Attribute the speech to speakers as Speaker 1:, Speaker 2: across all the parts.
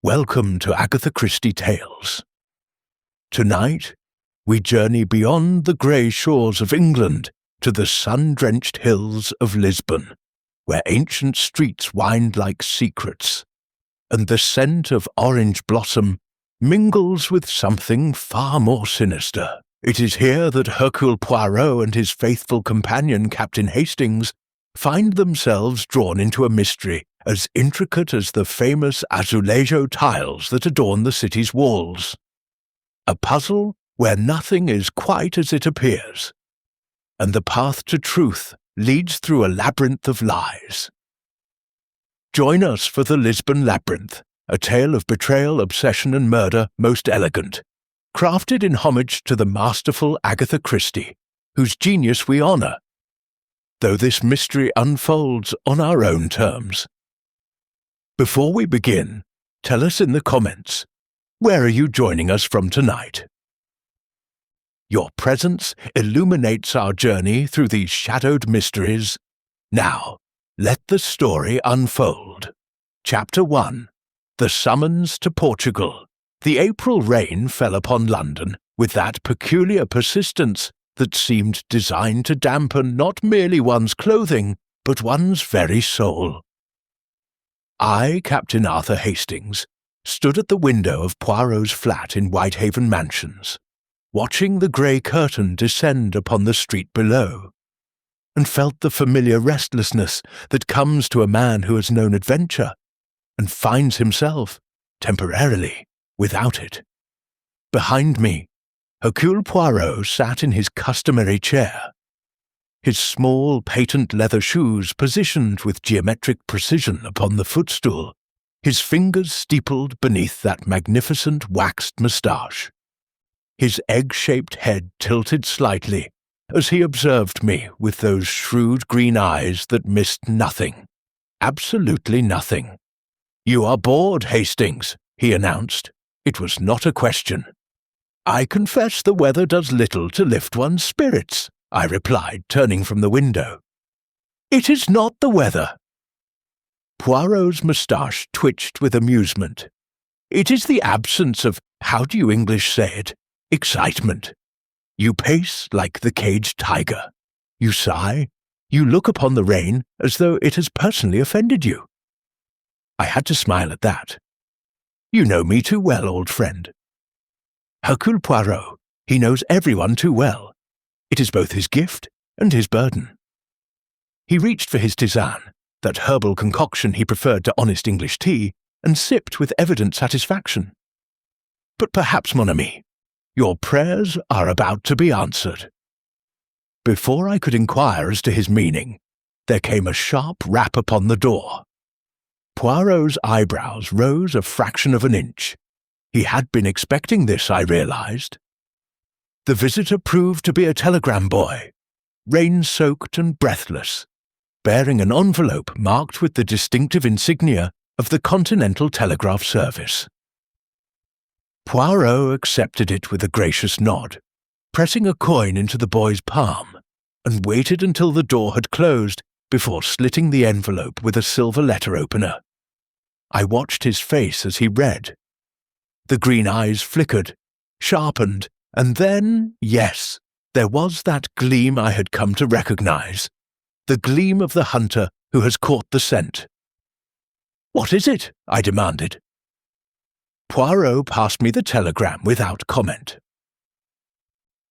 Speaker 1: Welcome to Agatha Christie Tales. Tonight, we journey beyond the grey shores of England to the sun-drenched hills of Lisbon, where ancient streets wind like secrets, and the scent of orange blossom mingles with something far more sinister. It is here that Hercule Poirot and his faithful companion Captain Hastings find themselves drawn into a mystery as intricate as the famous azulejo tiles that adorn the city's walls. A puzzle where nothing is quite as it appears, and the path to truth leads through a labyrinth of lies. Join us for the Lisbon Labyrinth, a tale of betrayal, obsession and murder most elegant, crafted in homage to the masterful Agatha Christie, whose genius we honour, though this mystery unfolds on our own terms. Before we begin, tell us in the comments, where are you joining us from tonight? Your presence illuminates our journey through these shadowed mysteries. Now, let the story unfold. Chapter 1. The Summons to Portugal. The April rain fell upon London with that peculiar persistence that seemed designed to dampen not merely one's clothing, but one's very soul. I, Captain Arthur Hastings, stood at the window of Poirot's flat in Whitehaven Mansions, watching the grey curtain descend upon the street below, and felt the familiar restlessness that comes to a man who has known adventure, and finds himself, temporarily, without it. Behind me, Hercule Poirot sat in his customary chair, his small patent leather shoes positioned with geometric precision upon the footstool, his fingers steepled beneath that magnificent waxed moustache. His egg-shaped head tilted slightly as he observed me with those shrewd green eyes that missed nothing, absolutely nothing. "You are bored, Hastings," he announced. It was not a question. "I confess the weather does little to lift one's spirits," I replied, turning from the window. "It is not the weather." Poirot's moustache twitched with amusement. "It is the absence of, how do you English say it, excitement. You pace like the caged tiger. You sigh. You look upon the rain as though it has personally offended you." I had to smile at that. "You know me too well, old friend." Hercule Poirot, he knows everyone too well. It is both his gift and his burden. He reached for his tisane, that herbal concoction he preferred to honest English tea, and sipped with evident satisfaction. "But perhaps, mon ami, your prayers are about to be answered." Before I could inquire as to his meaning, there came a sharp rap upon the door. Poirot's eyebrows rose a fraction of an inch. He had been expecting this, I realized. The visitor proved to be a telegram boy, rain-soaked and breathless, bearing an envelope marked with the distinctive insignia of the Continental Telegraph Service. Poirot accepted it with a gracious nod, pressing a coin into the boy's palm, and waited until the door had closed before slitting the envelope with a silver letter opener. I watched his face as he read. The green eyes flickered, sharpened, and then, yes, there was that gleam I had come to recognize, the gleam of the hunter who has caught the scent. "What is it?" I demanded. Poirot passed me the telegram without comment.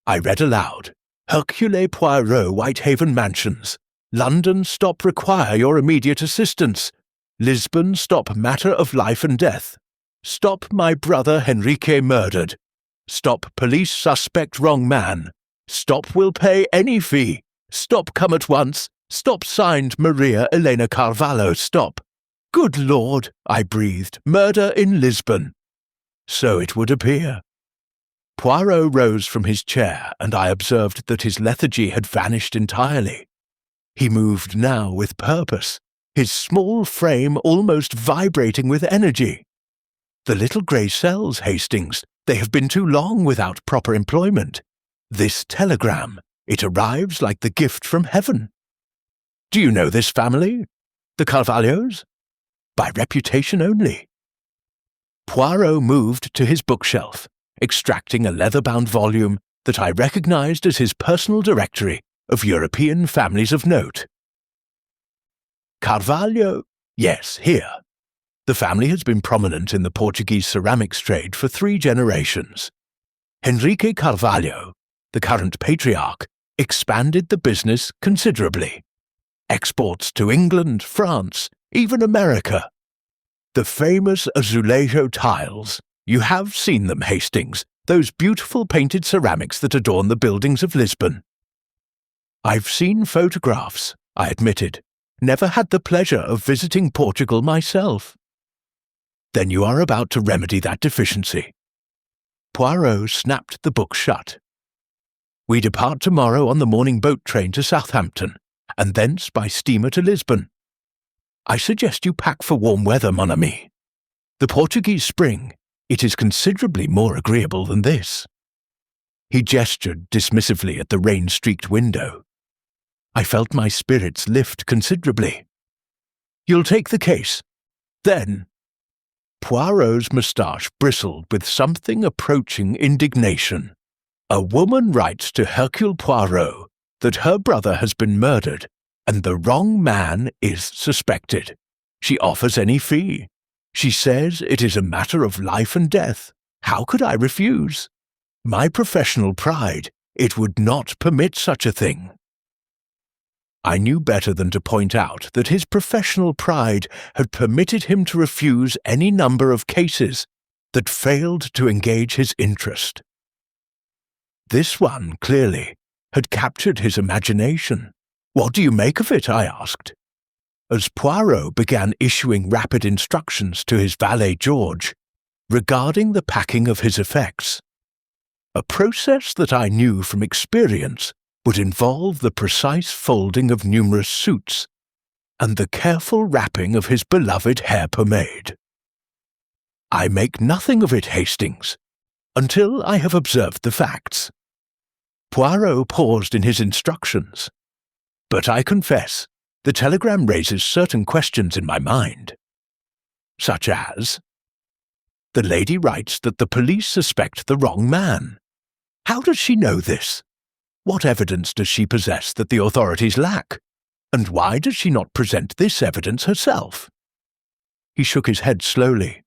Speaker 1: I read aloud, "Hercule Poirot, Whitehaven Mansions. London, stop, require your immediate assistance. Lisbon, stop, matter of life and death. Stop, my brother Henrique murdered. Stop, police suspect wrong man. Stop, will pay any fee. Stop, come at once. Stop, signed Maria Elena Carvalho, stop." "Good Lord," I breathed, "murder in Lisbon." So it would appear. Poirot rose from his chair, and I observed that his lethargy had vanished entirely. He moved now with purpose, his small frame almost vibrating with energy. "The little grey cells, Hastings, they have been too long without proper employment. This telegram, it arrives like the gift from heaven. Do you know this family? The Carvalhos?" "By reputation only." Poirot moved to his bookshelf, extracting a leather-bound volume that I recognized as his personal directory of European families of note. Carvalho? Yes, here. The family has been prominent in the Portuguese ceramics trade for 3 generations. Henrique Carvalho, the current patriarch, expanded the business considerably. Exports to England, France, even America. The famous azulejo tiles. You have seen them, Hastings, those beautiful painted ceramics that adorn the buildings of Lisbon. I've seen photographs, I admitted. Never had the pleasure of visiting Portugal myself. Then you are about to remedy that deficiency. Poirot snapped the book shut. We depart tomorrow on the morning boat train to Southampton, and thence by steamer to Lisbon. I suggest you pack for warm weather, mon ami. The Portuguese spring, it is considerably more agreeable than this. He gestured dismissively at the rain-streaked window. I felt my spirits lift considerably. You'll take the case. Then. Poirot's moustache bristled with something approaching indignation. A woman writes to Hercule Poirot that her brother has been murdered and the wrong man is suspected. She offers any fee. She says it is a matter of life and death. How could I refuse? My professional pride, it would not permit such a thing. I knew better than to point out that his professional pride had permitted him to refuse any number of cases that failed to engage his interest. This one, clearly, had captured his imagination. What do you make of it? I asked. As Poirot began issuing rapid instructions to his valet George regarding the packing of his effects, a process that I knew from experience would involve the precise folding of numerous suits and the careful wrapping of his beloved hair pomade. I make nothing of it, Hastings, until I have observed the facts. Poirot paused in his instructions, but I confess the telegram raises certain questions in my mind, such as, the lady writes that the police suspect the wrong man. How does she know this? What evidence does she possess that the authorities lack? And why does she not present this evidence herself? He shook his head slowly.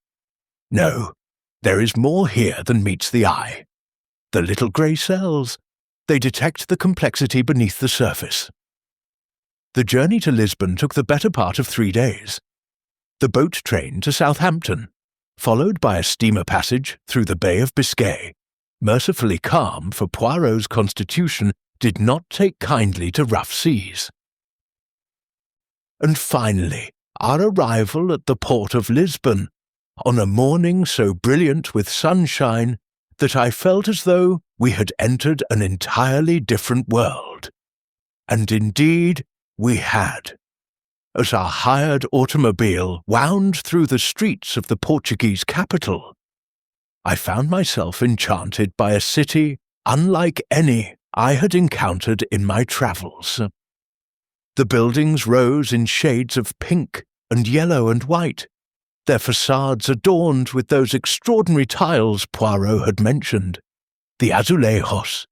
Speaker 1: No, there is more here than meets the eye. The little grey cells, they detect the complexity beneath the surface. The journey to Lisbon took the better part of 3 days. The boat train to Southampton, followed by a steamer passage through the Bay of Biscay, mercifully calm for Poirot's constitution, did not take kindly to rough seas. And finally, our arrival at the port of Lisbon, on a morning so brilliant with sunshine that I felt as though we had entered an entirely different world. And indeed, we had. As our hired automobile wound through the streets of the Portuguese capital, I found myself enchanted by a city unlike any I had encountered in my travels. The buildings rose in shades of pink and yellow and white, their facades adorned with those extraordinary tiles Poirot had mentioned, the azulejos,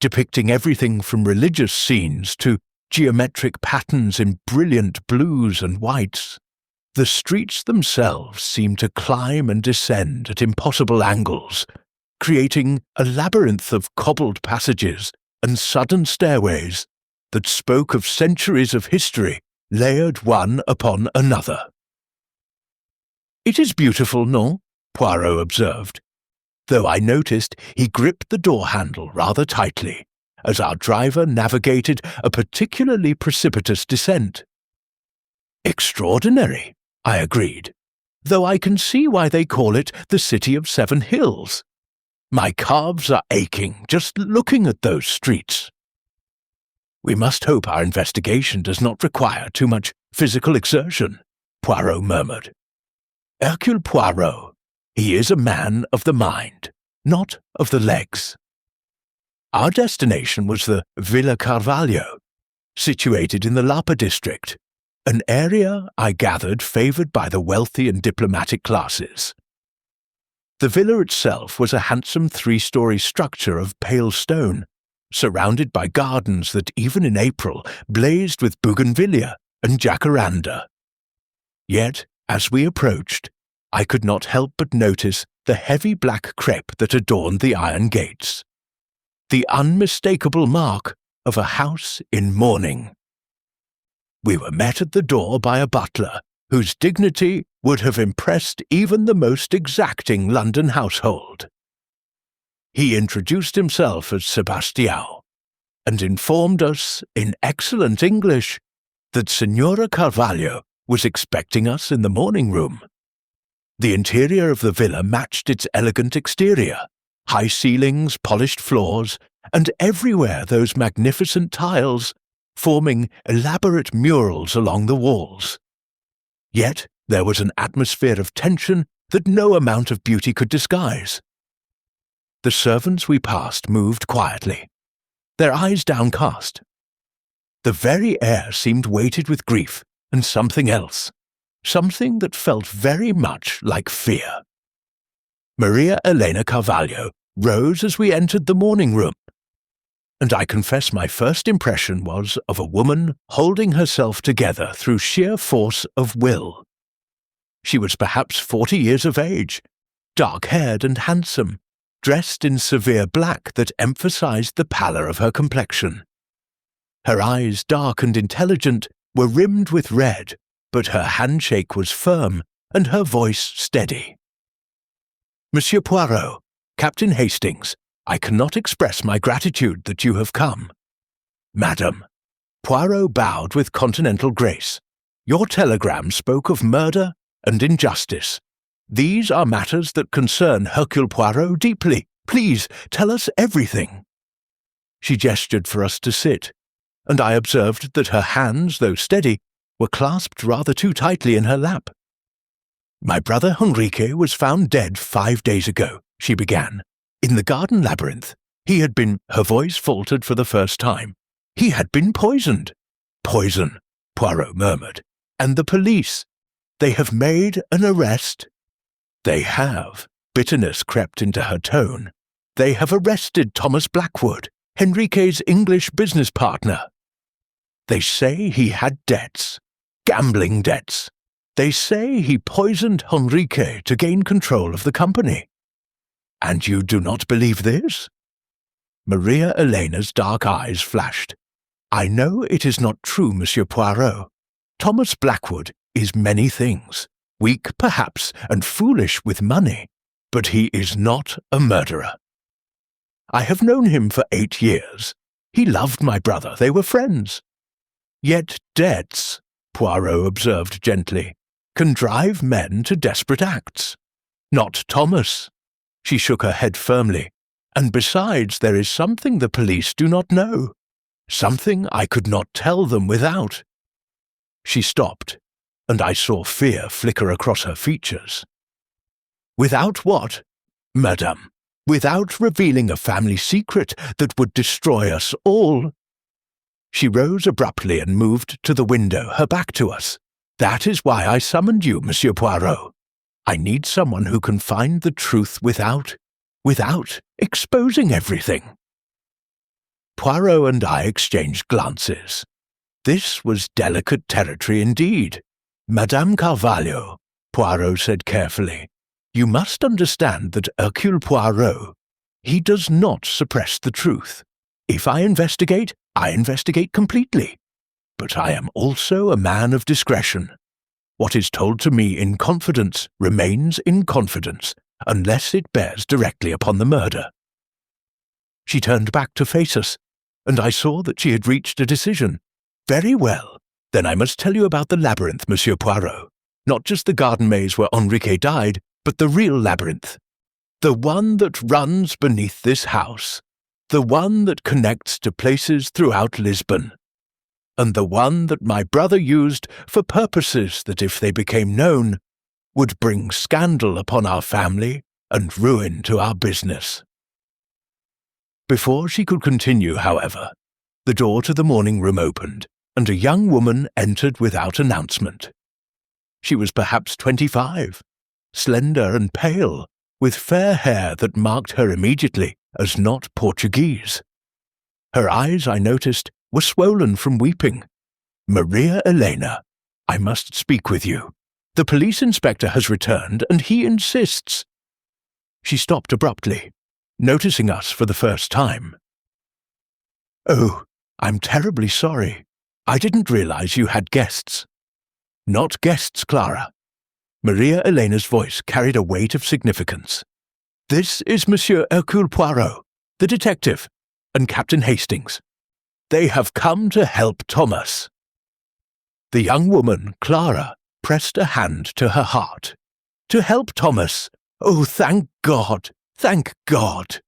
Speaker 1: depicting everything from religious scenes to geometric patterns in brilliant blues and whites. The streets themselves seemed to climb and descend at impossible angles, creating a labyrinth of cobbled passages and sudden stairways that spoke of centuries of history layered one upon another. "It is beautiful, no?" Poirot observed, though I noticed he gripped the door handle rather tightly as our driver navigated a particularly precipitous descent. "Extraordinary," I agreed, though I can see why they call it the City of 7 Hills. My calves are aching just looking at those streets. "We must hope our investigation does not require too much physical exertion," Poirot murmured. "Hercule Poirot, he is a man of the mind, not of the legs." Our destination was the Villa Carvalho, situated in the Lapa district, an area I gathered favoured by the wealthy and diplomatic classes. The villa itself was a handsome 3-story structure of pale stone, surrounded by gardens that even in April blazed with bougainvillea and jacaranda. Yet, as we approached, I could not help but notice the heavy black crepe that adorned the iron gates, the unmistakable mark of a house in mourning. We were met at the door by a butler whose dignity would have impressed even the most exacting London household. He introduced himself as Sebastião and informed us in excellent English that Senhora Carvalho was expecting us in the morning room. The interior of the villa matched its elegant exterior, high ceilings, polished floors, and everywhere those magnificent tiles forming elaborate murals along the walls. Yet there was an atmosphere of tension that no amount of beauty could disguise. The servants we passed moved quietly, their eyes downcast. The very air seemed weighted with grief and something else, something that felt very much like fear. Maria Elena Carvalho rose as we entered the morning room, and I confess my first impression was of a woman holding herself together through sheer force of will. She was perhaps 40 years of age, dark-haired and handsome, dressed in severe black that emphasized the pallor of her complexion. Her eyes, dark and intelligent, were rimmed with red, but her handshake was firm and her voice steady. "Monsieur Poirot, Captain Hastings, I cannot express my gratitude that you have come." "Madam," Poirot bowed with continental grace, "your telegram spoke of murder and injustice. These are matters that concern Hercule Poirot deeply. Please tell us everything." She gestured for us to sit, and I observed that her hands, though steady, were clasped rather too tightly in her lap. "My brother Henrique was found dead 5 days ago," she began. "In the garden labyrinth. He had been—" Her voice faltered for the first time. "He had been poisoned." "Poison," Poirot murmured. "And the police? They have made an arrest?" "They have." Bitterness crept into her tone. "They have arrested Thomas Blackwood, Henrique's English business partner. They say he had debts, gambling debts. They say he poisoned Henrique to gain control of the company. And you do not believe this?" Maria Elena's dark eyes flashed. "I know it is not true, Monsieur Poirot. Thomas Blackwood is many things, weak perhaps and foolish with money, but he is not a murderer. I have known him for 8 years. He loved my brother, they were friends. Yet debts," Poirot observed gently, "can drive men to desperate acts. Not Thomas." She shook her head firmly. "And besides, there is something the police do not know, something I could not tell them without." She stopped, and I saw fear flicker across her features. "Without what?" "Madame, without revealing a family secret that would destroy us all." She rose abruptly and moved to the window, her back to us. "That is why I summoned you, Monsieur Poirot. I need someone who can find the truth without exposing everything." Poirot and I exchanged glances. This was delicate territory indeed. "Madame Carvalho," Poirot said carefully, "you must understand that Hercule Poirot, he does not suppress the truth. If I investigate completely. But I am also a man of discretion. What is told to me in confidence remains in confidence, unless it bears directly upon the murder." She turned back to face us, and I saw that she had reached a decision. "Very well. Then I must tell you about the labyrinth, Monsieur Poirot. Not just the garden maze where Henrique died, but the real labyrinth. The one that runs beneath this house. The one that connects to places throughout Lisbon. And the one that my brother used for purposes that, if they became known, would bring scandal upon our family and ruin to our business." Before she could continue, however, the door to the morning room opened, and a young woman entered without announcement. She was perhaps 25, slender and pale, with fair hair that marked her immediately as not Portuguese. Her eyes, I noticed, were swollen from weeping. "Maria Elena, I must speak with you. The police inspector has returned, and he insists." She stopped abruptly, noticing us for the first time. "Oh, I'm terribly sorry. I didn't realize you had guests." "Not guests, Clara." Maria Elena's voice carried a weight of significance. "This is Monsieur Hercule Poirot, the detective, and Captain Hastings. They have come to help Thomas." The young woman, Clara, pressed a hand to her heart. "To help Thomas! Oh, thank God! Thank God!"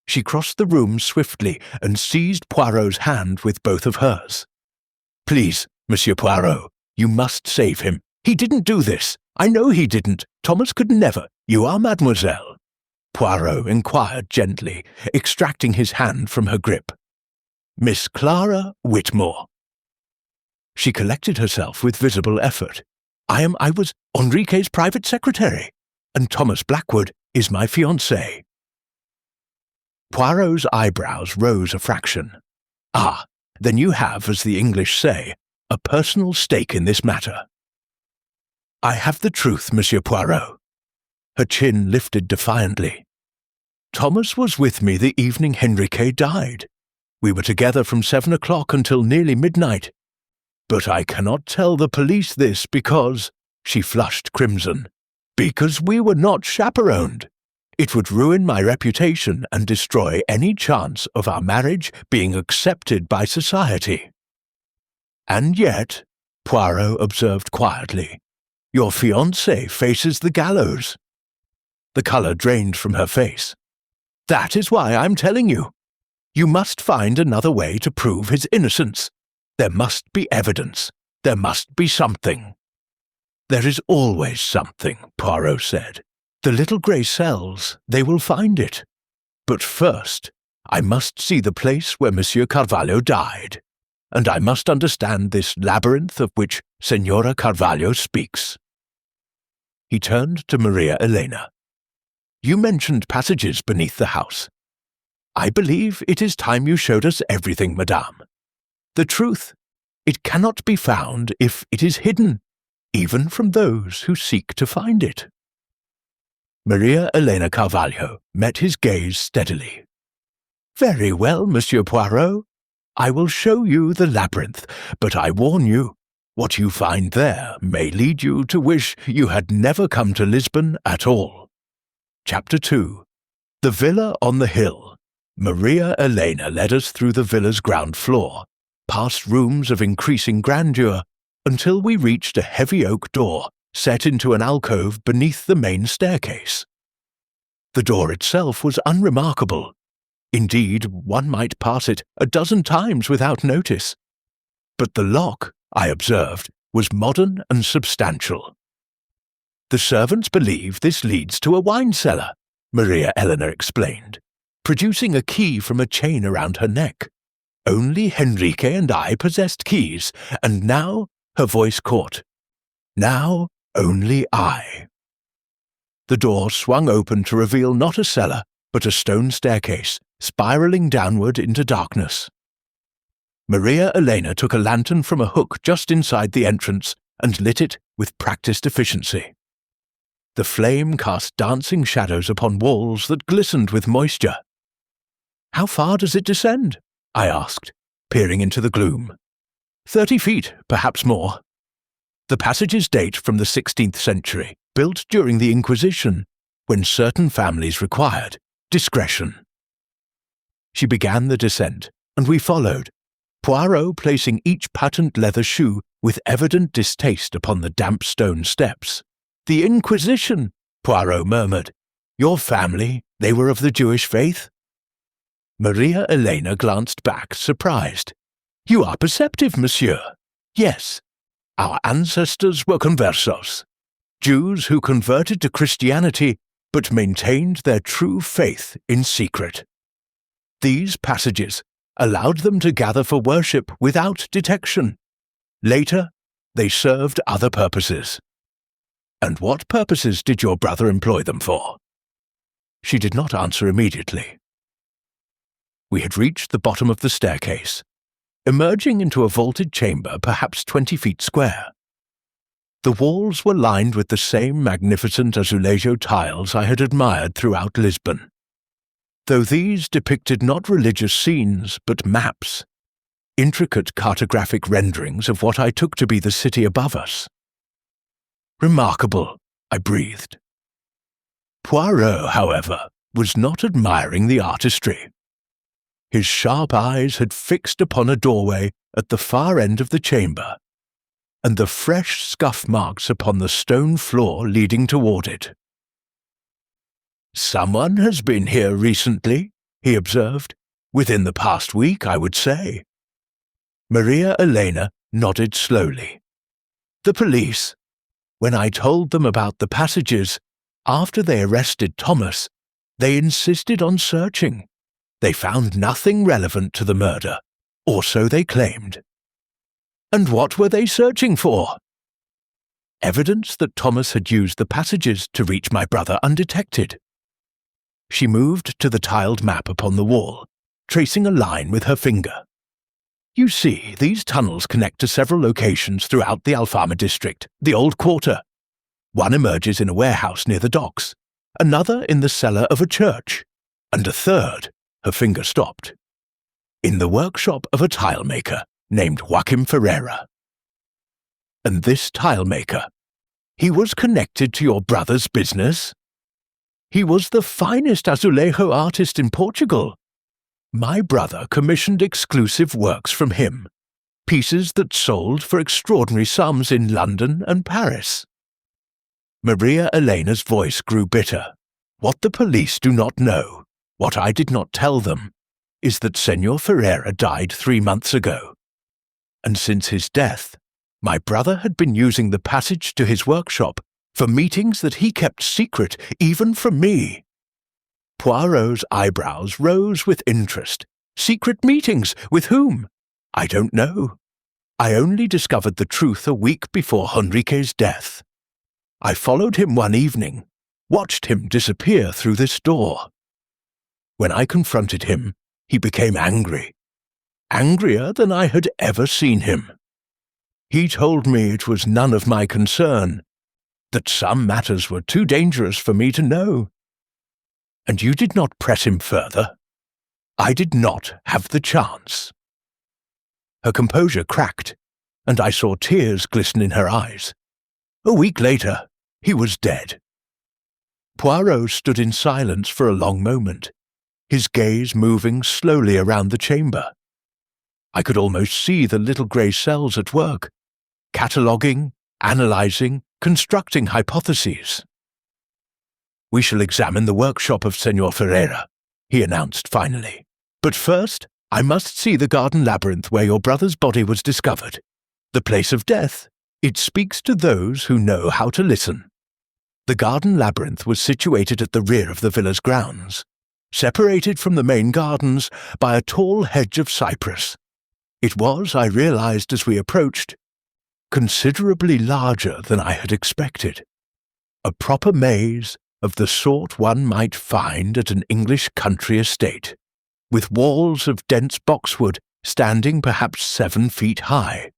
Speaker 1: She crossed the room swiftly and seized Poirot's hand with both of hers. "Please, Monsieur Poirot, you must save him. He didn't do this. I know he didn't. Thomas could never. You are mademoiselle?" Poirot inquired gently, extracting his hand from her grip. "Miss Clara Whitmore." She collected herself with visible effort. I was Henrique's private secretary, and Thomas Blackwood is my fiancé." Poirot's eyebrows rose a fraction. "Ah, then you have, as the English say, a personal stake in this matter." "I have the truth, Monsieur Poirot." Her chin lifted defiantly. "Thomas was with me the evening Henrique died. We were together from 7 o'clock until nearly midnight. But I cannot tell the police this because," she flushed crimson, "because we were not chaperoned. It would ruin my reputation and destroy any chance of our marriage being accepted by society." "And yet," Poirot observed quietly, "your fiancé faces the gallows." The colour drained from her face. "That is why I'm telling you. You must find another way to prove his innocence. There must be evidence. There must be something." "There is always something," Poirot said. "The little grey cells, they will find it. But first, I must see the place where Monsieur Carvalho died, and I must understand this labyrinth of which Senora Carvalho speaks." He turned to Maria Elena. "You mentioned passages beneath the house. I believe it is time you showed us everything, madame. The truth, it cannot be found if it is hidden, even from those who seek to find it." Maria Elena Carvalho met his gaze steadily. "Very well, Monsieur Poirot. I will show you the labyrinth, but I warn you, what you find there may lead you to wish you had never come to Lisbon at all." Chapter 2. The Villa on the Hill. Maria Elena led us through the villa's ground floor, past rooms of increasing grandeur, until we reached a heavy oak door set into an alcove beneath the main staircase. The door itself was unremarkable. Indeed, one might pass it a dozen times without notice. But the lock, I observed, was modern and substantial. "The servants believe this leads to a wine cellar," Maria Elena explained, producing a key from a chain around her neck. "Only Henrique and I possessed keys, and now," her voice caught, "now only I." The door swung open to reveal not a cellar, but a stone staircase, spiralling downward into darkness. Maria Elena took a lantern from a hook just inside the entrance and lit it with practiced efficiency. The flame cast dancing shadows upon walls that glistened with moisture. "How far does it descend?" I asked, peering into the gloom. 30 feet, perhaps more. The passages date from the 16th century, built during the Inquisition, when certain families required discretion. She began the descent, and we followed, Poirot placing each patent leather shoe with evident distaste upon the damp stone steps. "The Inquisition," Poirot murmured. "Your family, they were of the Jewish faith?" Maria Elena glanced back, surprised. "You are perceptive, monsieur. Yes, our ancestors were conversos, Jews who converted to Christianity but maintained their true faith in secret. These passages allowed them to gather for worship without detection. Later, they served other purposes." "And what purposes did your brother employ them for?" She did not answer immediately. We had reached the bottom of the staircase, emerging into a vaulted chamber perhaps 20 feet square. The walls were lined with the same magnificent azulejo tiles I had admired throughout Lisbon, though these depicted not religious scenes but maps, intricate cartographic renderings of what I took to be the city above us. Remarkable, I breathed. Poirot, however, was not admiring the artistry. His sharp eyes had fixed upon a doorway at the far end of the chamber, and the fresh scuff marks upon the stone floor leading toward it. "Someone has been here recently," he observed. "Within the past week, I would say." Maria Elena nodded slowly. "The police. When I told them about the passages, after they arrested Thomas, they insisted on searching. They found nothing relevant to the murder, or so they claimed." "And what were they searching for?" "Evidence that Thomas had used the passages to reach my brother undetected." She moved to the tiled map upon the wall, tracing a line with her finger. "You see, these tunnels connect to several locations throughout the Alfama district, the old quarter. One emerges in a warehouse near the docks, another in the cellar of a church, and a third," her finger stopped, "in the workshop of a tilemaker named Joaquim Ferreira." "And this tilemaker, he was connected to your brother's business?" "He was the finest azulejo artist in Portugal. My brother commissioned exclusive works from him, pieces that sold for extraordinary sums in London and Paris." Maria Elena's voice grew bitter. "What the police do not know, what I did not tell them, is that Senor Ferreira died 3 months ago. And since his death, my brother had been using the passage to his workshop for meetings that he kept secret even from me." Poirot's eyebrows rose with interest. "Secret meetings? With whom?" "I don't know. I only discovered the truth a week before Henrique's death. I followed him one evening, watched him disappear through this door. When I confronted him, he became angry. Angrier than I had ever seen him. He told me it was none of my concern, that some matters were too dangerous for me to know." "And you did not press him further?" "I did not have the chance." Her composure cracked, and I saw tears glisten in her eyes. A week later, he was dead. Poirot stood in silence for a long moment, his gaze moving slowly around the chamber. I could almost see the little grey cells at work, cataloguing, analysing, constructing hypotheses. "We shall examine the workshop of Senor Ferreira," he announced finally. "But first, I must see the garden labyrinth where your brother's body was discovered. The place of death. It speaks to those who know how to listen." The garden labyrinth was situated at the rear of the villa's grounds, separated from the main gardens by a tall hedge of cypress. It was, I realized as we approached, considerably larger than I had expected. A proper maze of the sort one might find at an English country estate, with walls of dense boxwood standing perhaps 7 feet high.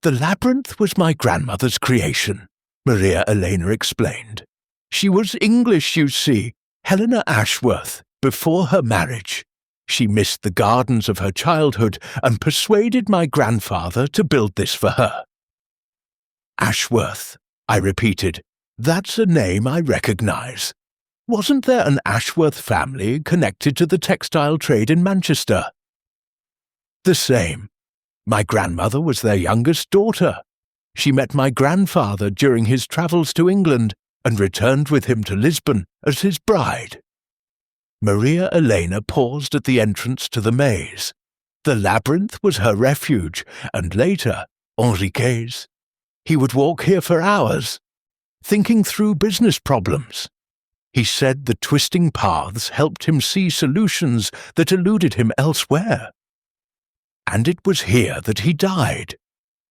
Speaker 1: "The labyrinth was my grandmother's creation," Maria Elena explained. "She was English, you see, Helena Ashworth, before her marriage. She missed the gardens of her childhood and persuaded my grandfather to build this for her." "Ashworth," I repeated. "That's a name I recognize. Wasn't there an Ashworth family connected to the textile trade in Manchester?" "The same. My grandmother was their youngest daughter. She met my grandfather during his travels to England and returned with him to Lisbon as his bride." Maria Elena paused at the entrance to the maze. The labyrinth was her refuge, and later, Henrique's. He would walk here for hours, thinking through business problems. He said the twisting paths helped him see solutions that eluded him elsewhere. "And it was here that he died,"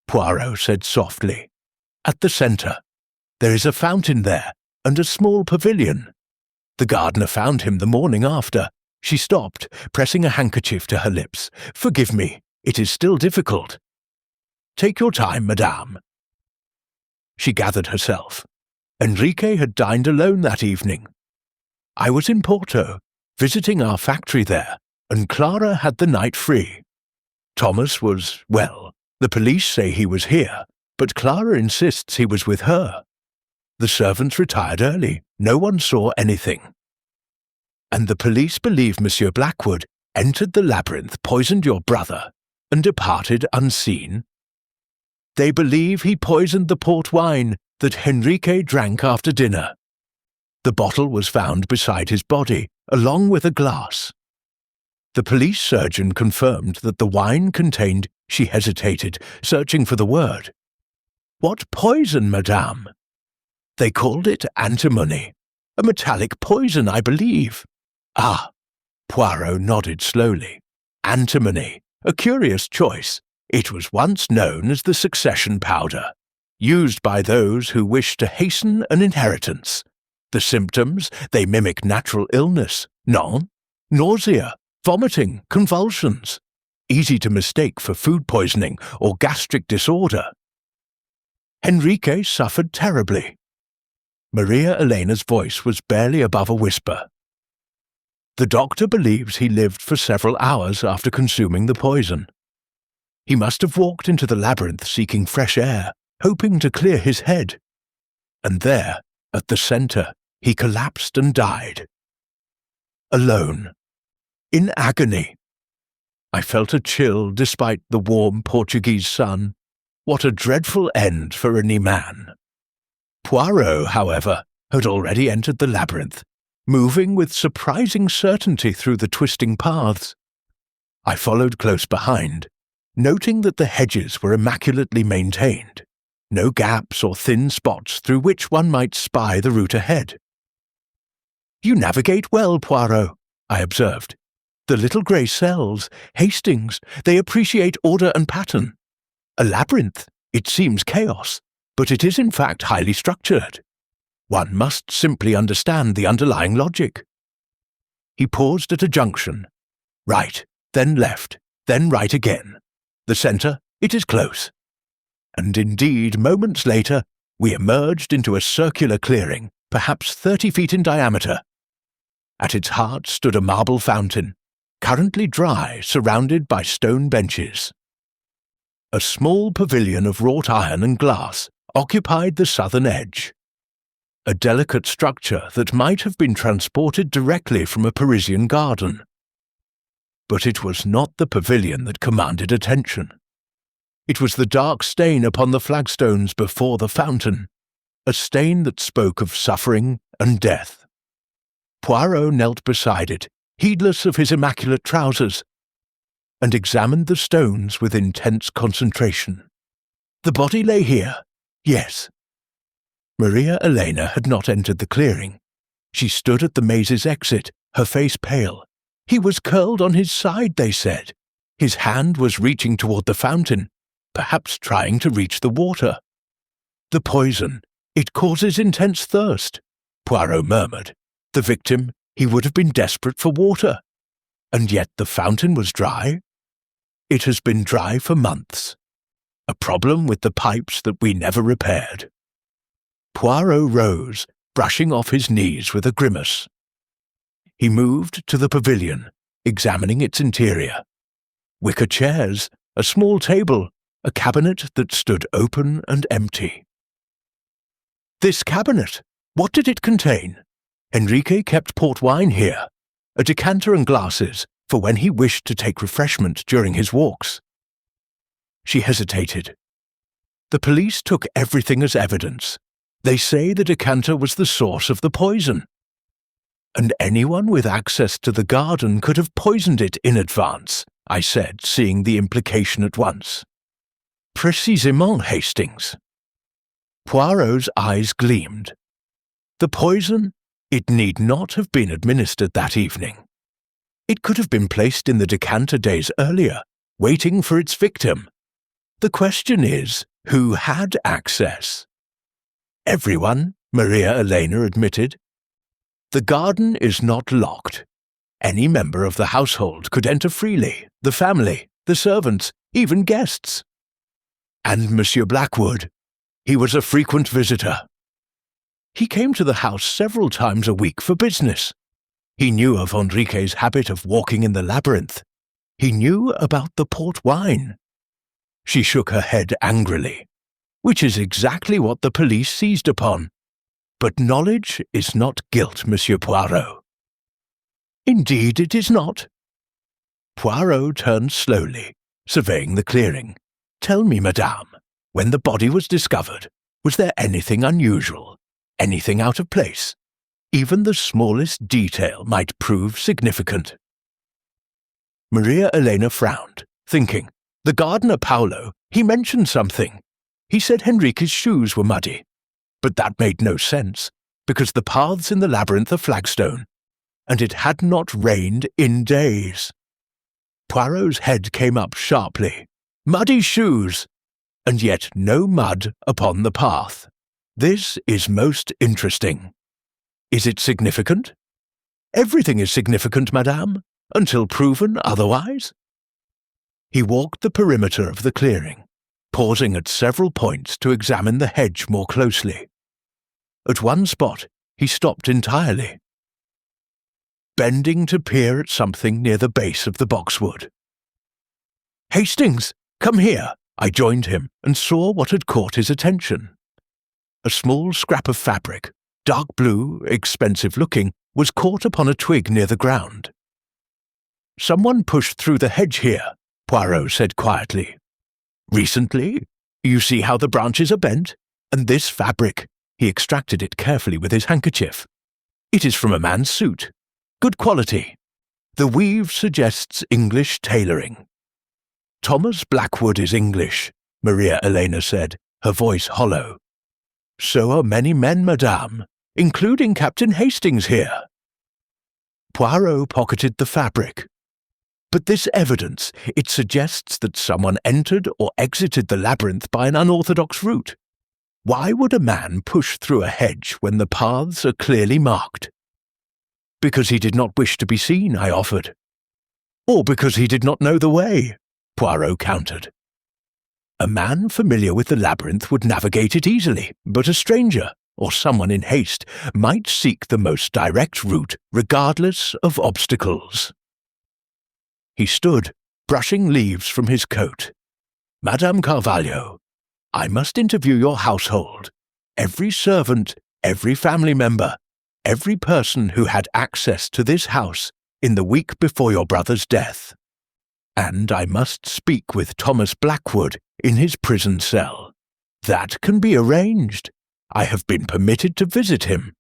Speaker 1: Poirot said softly. "At the centre. There is a fountain there, and a small pavilion. The gardener found him the morning after. She stopped, pressing a handkerchief to her lips. "Forgive me, it is still difficult." "Take your time, madame." She gathered herself. Henrique had dined alone that evening. I was in Porto, visiting our factory there, and Clara had the night free. Thomas was, well, the police say he was here, but Clara insists he was with her. The servants retired early. No one saw anything. And the police believe Monsieur Blackwood entered the labyrinth, poisoned your brother, and departed unseen. They believe he poisoned the port wine that Henrique drank after dinner. The bottle was found beside his body, along with a glass. The police surgeon confirmed that the wine contained, she hesitated, searching for the word. "What poison, madame?" "They called it antimony. A metallic poison, I believe." "Ah," Poirot nodded slowly. "Antimony, a curious choice. It was once known as the succession powder, used by those who wish to hasten an inheritance. The symptoms, they mimic natural illness, non? Nausea, vomiting, convulsions. Easy to mistake for food poisoning or gastric disorder." Henrique suffered terribly. Maria Elena's voice was barely above a whisper. "The doctor believes he lived for several hours after consuming the poison. He must have walked into the labyrinth seeking fresh air, hoping to clear his head. And there, at the centre, he collapsed and died. Alone. In agony. I felt a chill despite the warm Portuguese sun. What a dreadful end for any man. Poirot, however, had already entered the labyrinth, moving with surprising certainty through the twisting paths. I followed close behind, noting that the hedges were immaculately maintained, no gaps or thin spots through which one might spy the route ahead. "You navigate well, Poirot," I observed. "The little grey cells, Hastings, they appreciate order and pattern. A labyrinth, it seems chaos, but it is in fact highly structured. One must simply understand the underlying logic." He paused at a junction. "Right, then left, then right again. The centre, it is close." And indeed, moments later, we emerged into a circular clearing, perhaps 30 feet in diameter. At its heart stood a marble fountain, currently dry, surrounded by stone benches. A small pavilion of wrought iron and glass occupied the southern edge. A delicate structure that might have been transported directly from a Parisian garden. But it was not the pavilion that commanded attention. It was the dark stain upon the flagstones before the fountain, a stain that spoke of suffering and death. Poirot knelt beside it, heedless of his immaculate trousers, and examined the stones with intense concentration. "The body lay here? Yes." Maria Elena had not entered the clearing. She stood at the maze's exit, her face pale. He was curled on his side, they said. His hand was reaching toward the fountain, perhaps trying to reach the water. "The poison, it causes intense thirst," Poirot murmured. "The victim, he would have been desperate for water. And yet the fountain was dry? It has been dry for months. A problem with the pipes that we never repaired." Poirot rose, brushing off his knees with a grimace. He moved to the pavilion, examining its interior. Wicker chairs, a small table, a cabinet that stood open and empty. "This cabinet, what did it contain?" Henrique kept port wine here, a decanter and glasses for when he wished to take refreshment during his walks. She hesitated. "The police took everything as evidence. They say the decanter was the source of the poison. And anyone with access to the garden could have poisoned it in advance," I said, seeing the implication at once. "Précisément, Hastings." Poirot's eyes gleamed. "The poison, it need not have been administered that evening. It could have been placed in the decanter days earlier, waiting for its victim. The question is, who had access?" "Everyone," Maria Elena admitted. The garden is not locked. Any member of the household could enter freely, the family, the servants, even guests. And Monsieur Blackwood, he was a frequent visitor. He came to the house several times a week for business. He knew of Henrique's habit of walking in the labyrinth. He knew about the port wine. She shook her head angrily, which is exactly what the police seized upon. But knowledge is not guilt, Monsieur Poirot. Indeed it is not. Poirot turned slowly, surveying the clearing. Tell me, madame, when the body was discovered, was there anything unusual, anything out of place? Even the smallest detail might prove significant. Maria Elena frowned, thinking, the gardener Paolo, he mentioned something. He said Henrique's shoes were muddy. But that made no sense, because the paths in the labyrinth are flagstone, and it had not rained in days. Poirot's head came up sharply. Muddy shoes, and yet no mud upon the path. This is most interesting. Is it significant? Everything is significant, madame, until proven otherwise. He walked the perimeter of the clearing, pausing at several points to examine the hedge more closely. At one spot, he stopped entirely, bending to peer at something near the base of the boxwood. Hastings, come here! I joined him and saw what had caught his attention. A small scrap of fabric, dark blue, expensive-looking, was caught upon a twig near the ground. Someone pushed through the hedge here, Poirot said quietly. Recently? You see how the branches are bent? And this fabric, he extracted it carefully with his handkerchief. It is from a man's suit. Good quality. The weave suggests English tailoring. Thomas Blackwood is English, Maria Elena said, her voice hollow. So are many men, madame, including Captain Hastings here. Poirot pocketed the fabric. But this evidence, it suggests that someone entered or exited the labyrinth by an unorthodox route. Why would a man push through a hedge when the paths are clearly marked? Because he did not wish to be seen, I offered. Or because he did not know the way, Poirot countered. A man familiar with the labyrinth would navigate it easily, but a stranger, or someone in haste, might seek the most direct route, regardless of obstacles. He stood, brushing leaves from his coat. Madame Carvalho, I must interview your household. Every servant, every family member, every person who had access to this house in the week before your brother's death. And I must speak with Thomas Blackwood in his prison cell. That can be arranged. I have been permitted to visit him.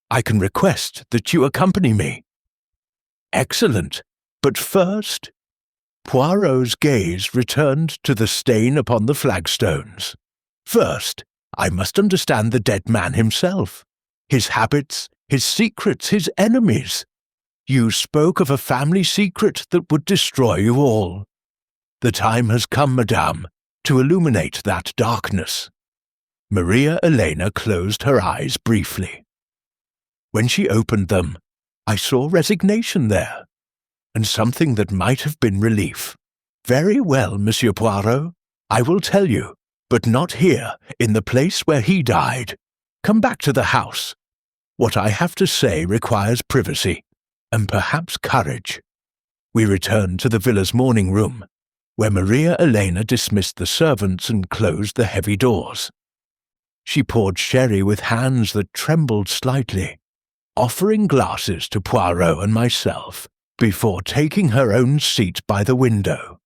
Speaker 1: I can request that you accompany me. Excellent. But first, Poirot's gaze returned to the stain upon the flagstones. First, I must understand the dead man himself, his habits, his secrets, his enemies. You spoke of a family secret that would destroy you all. The time has come, madame, to illuminate that darkness. Maria Elena closed her eyes briefly. When she opened them, I saw resignation there, and something that might have been relief. Very well, Monsieur Poirot, I will tell you, but not here, in the place where he died. Come back to the house. What I have to say requires privacy, and perhaps courage. We returned to the villa's morning room, where Maria Elena dismissed the servants and closed the heavy doors. She poured sherry with hands that trembled slightly, offering glasses to Poirot and myself, before taking her own seat by the window.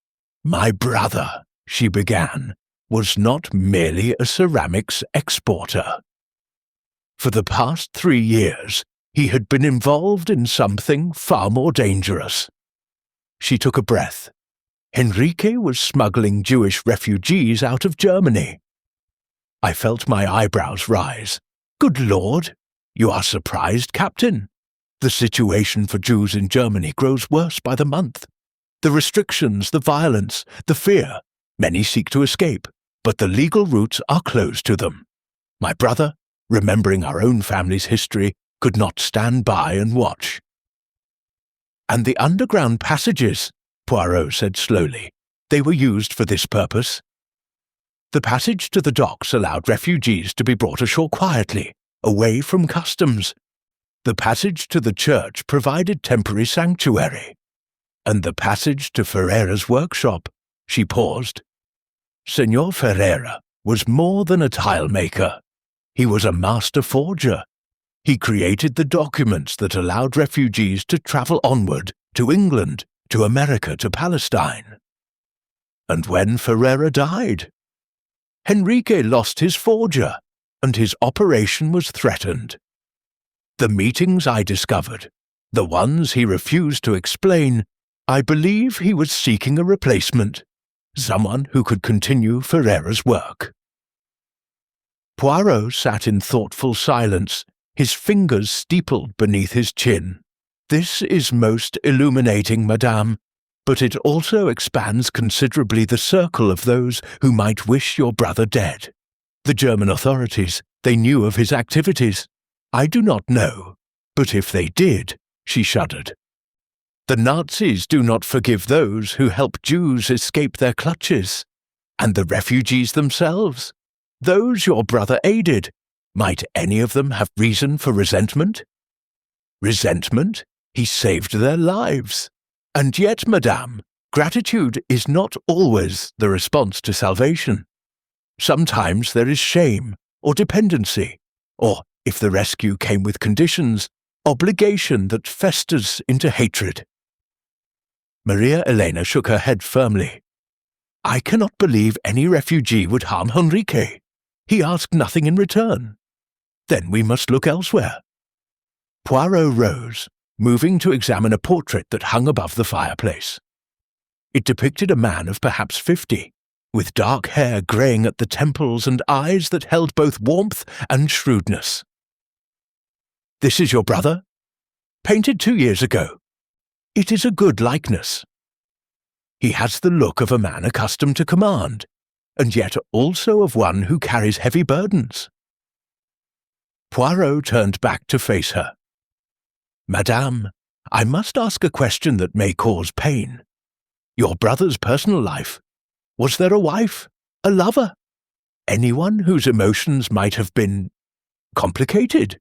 Speaker 1: My brother, she began, was not merely a ceramics exporter. For the past 3 years, he had been involved in something far more dangerous. She took a breath. Henrique was smuggling Jewish refugees out of Germany. I felt my eyebrows rise. Good Lord, you are surprised, Captain? The situation for Jews in Germany grows worse by the month. The restrictions, the violence, the fear. Many seek to escape, but the legal routes are closed to them. My brother, remembering our own family's history, could not stand by and watch. "And the underground passages," Poirot said slowly, "they were used for this purpose. The passage to the docks allowed refugees to be brought ashore quietly, away from customs. The passage to the church provided temporary sanctuary. And the passage to Ferreira's workshop," she paused. "Senor Ferreira was more than a tile-maker. He was a master forger. He created the documents that allowed refugees to travel onward to England, to America, to Palestine. And when Ferreira died, Henrique lost his forger, and his operation was threatened. The meetings I discovered, the ones he refused to explain, I believe he was seeking a replacement, someone who could continue Ferreira's work." Poirot sat in thoughtful silence, his fingers steepled beneath his chin. "This is most illuminating, madame, but it also expands considerably the circle of those who might wish your brother dead. The German authorities, they knew of his activities. I do not know, but if they did," she shuddered. "The Nazis do not forgive those who help Jews escape their clutches. And the refugees themselves, those your brother aided, might any of them have reason for resentment? Resentment? He saved their lives. And yet, madame, gratitude is not always the response to salvation. Sometimes there is shame or dependency, or, if the rescue came with conditions, obligation that festers into hatred." Maria Elena shook her head firmly. "I cannot believe any refugee would harm Henrique. He asked nothing in return. Then we must look elsewhere." Poirot rose, moving to examine a portrait that hung above the fireplace. It depicted a man of perhaps 50, with dark hair greying at the temples and eyes that held both warmth and shrewdness. "This is your brother? Painted 2 years ago. It is a good likeness. He has the look of a man accustomed to command, and yet also of one who carries heavy burdens." Poirot turned back to face her. "Madame, I must ask a question that may cause pain. Your brother's personal life. Was there a wife? A lover? Anyone whose emotions might have been complicated?"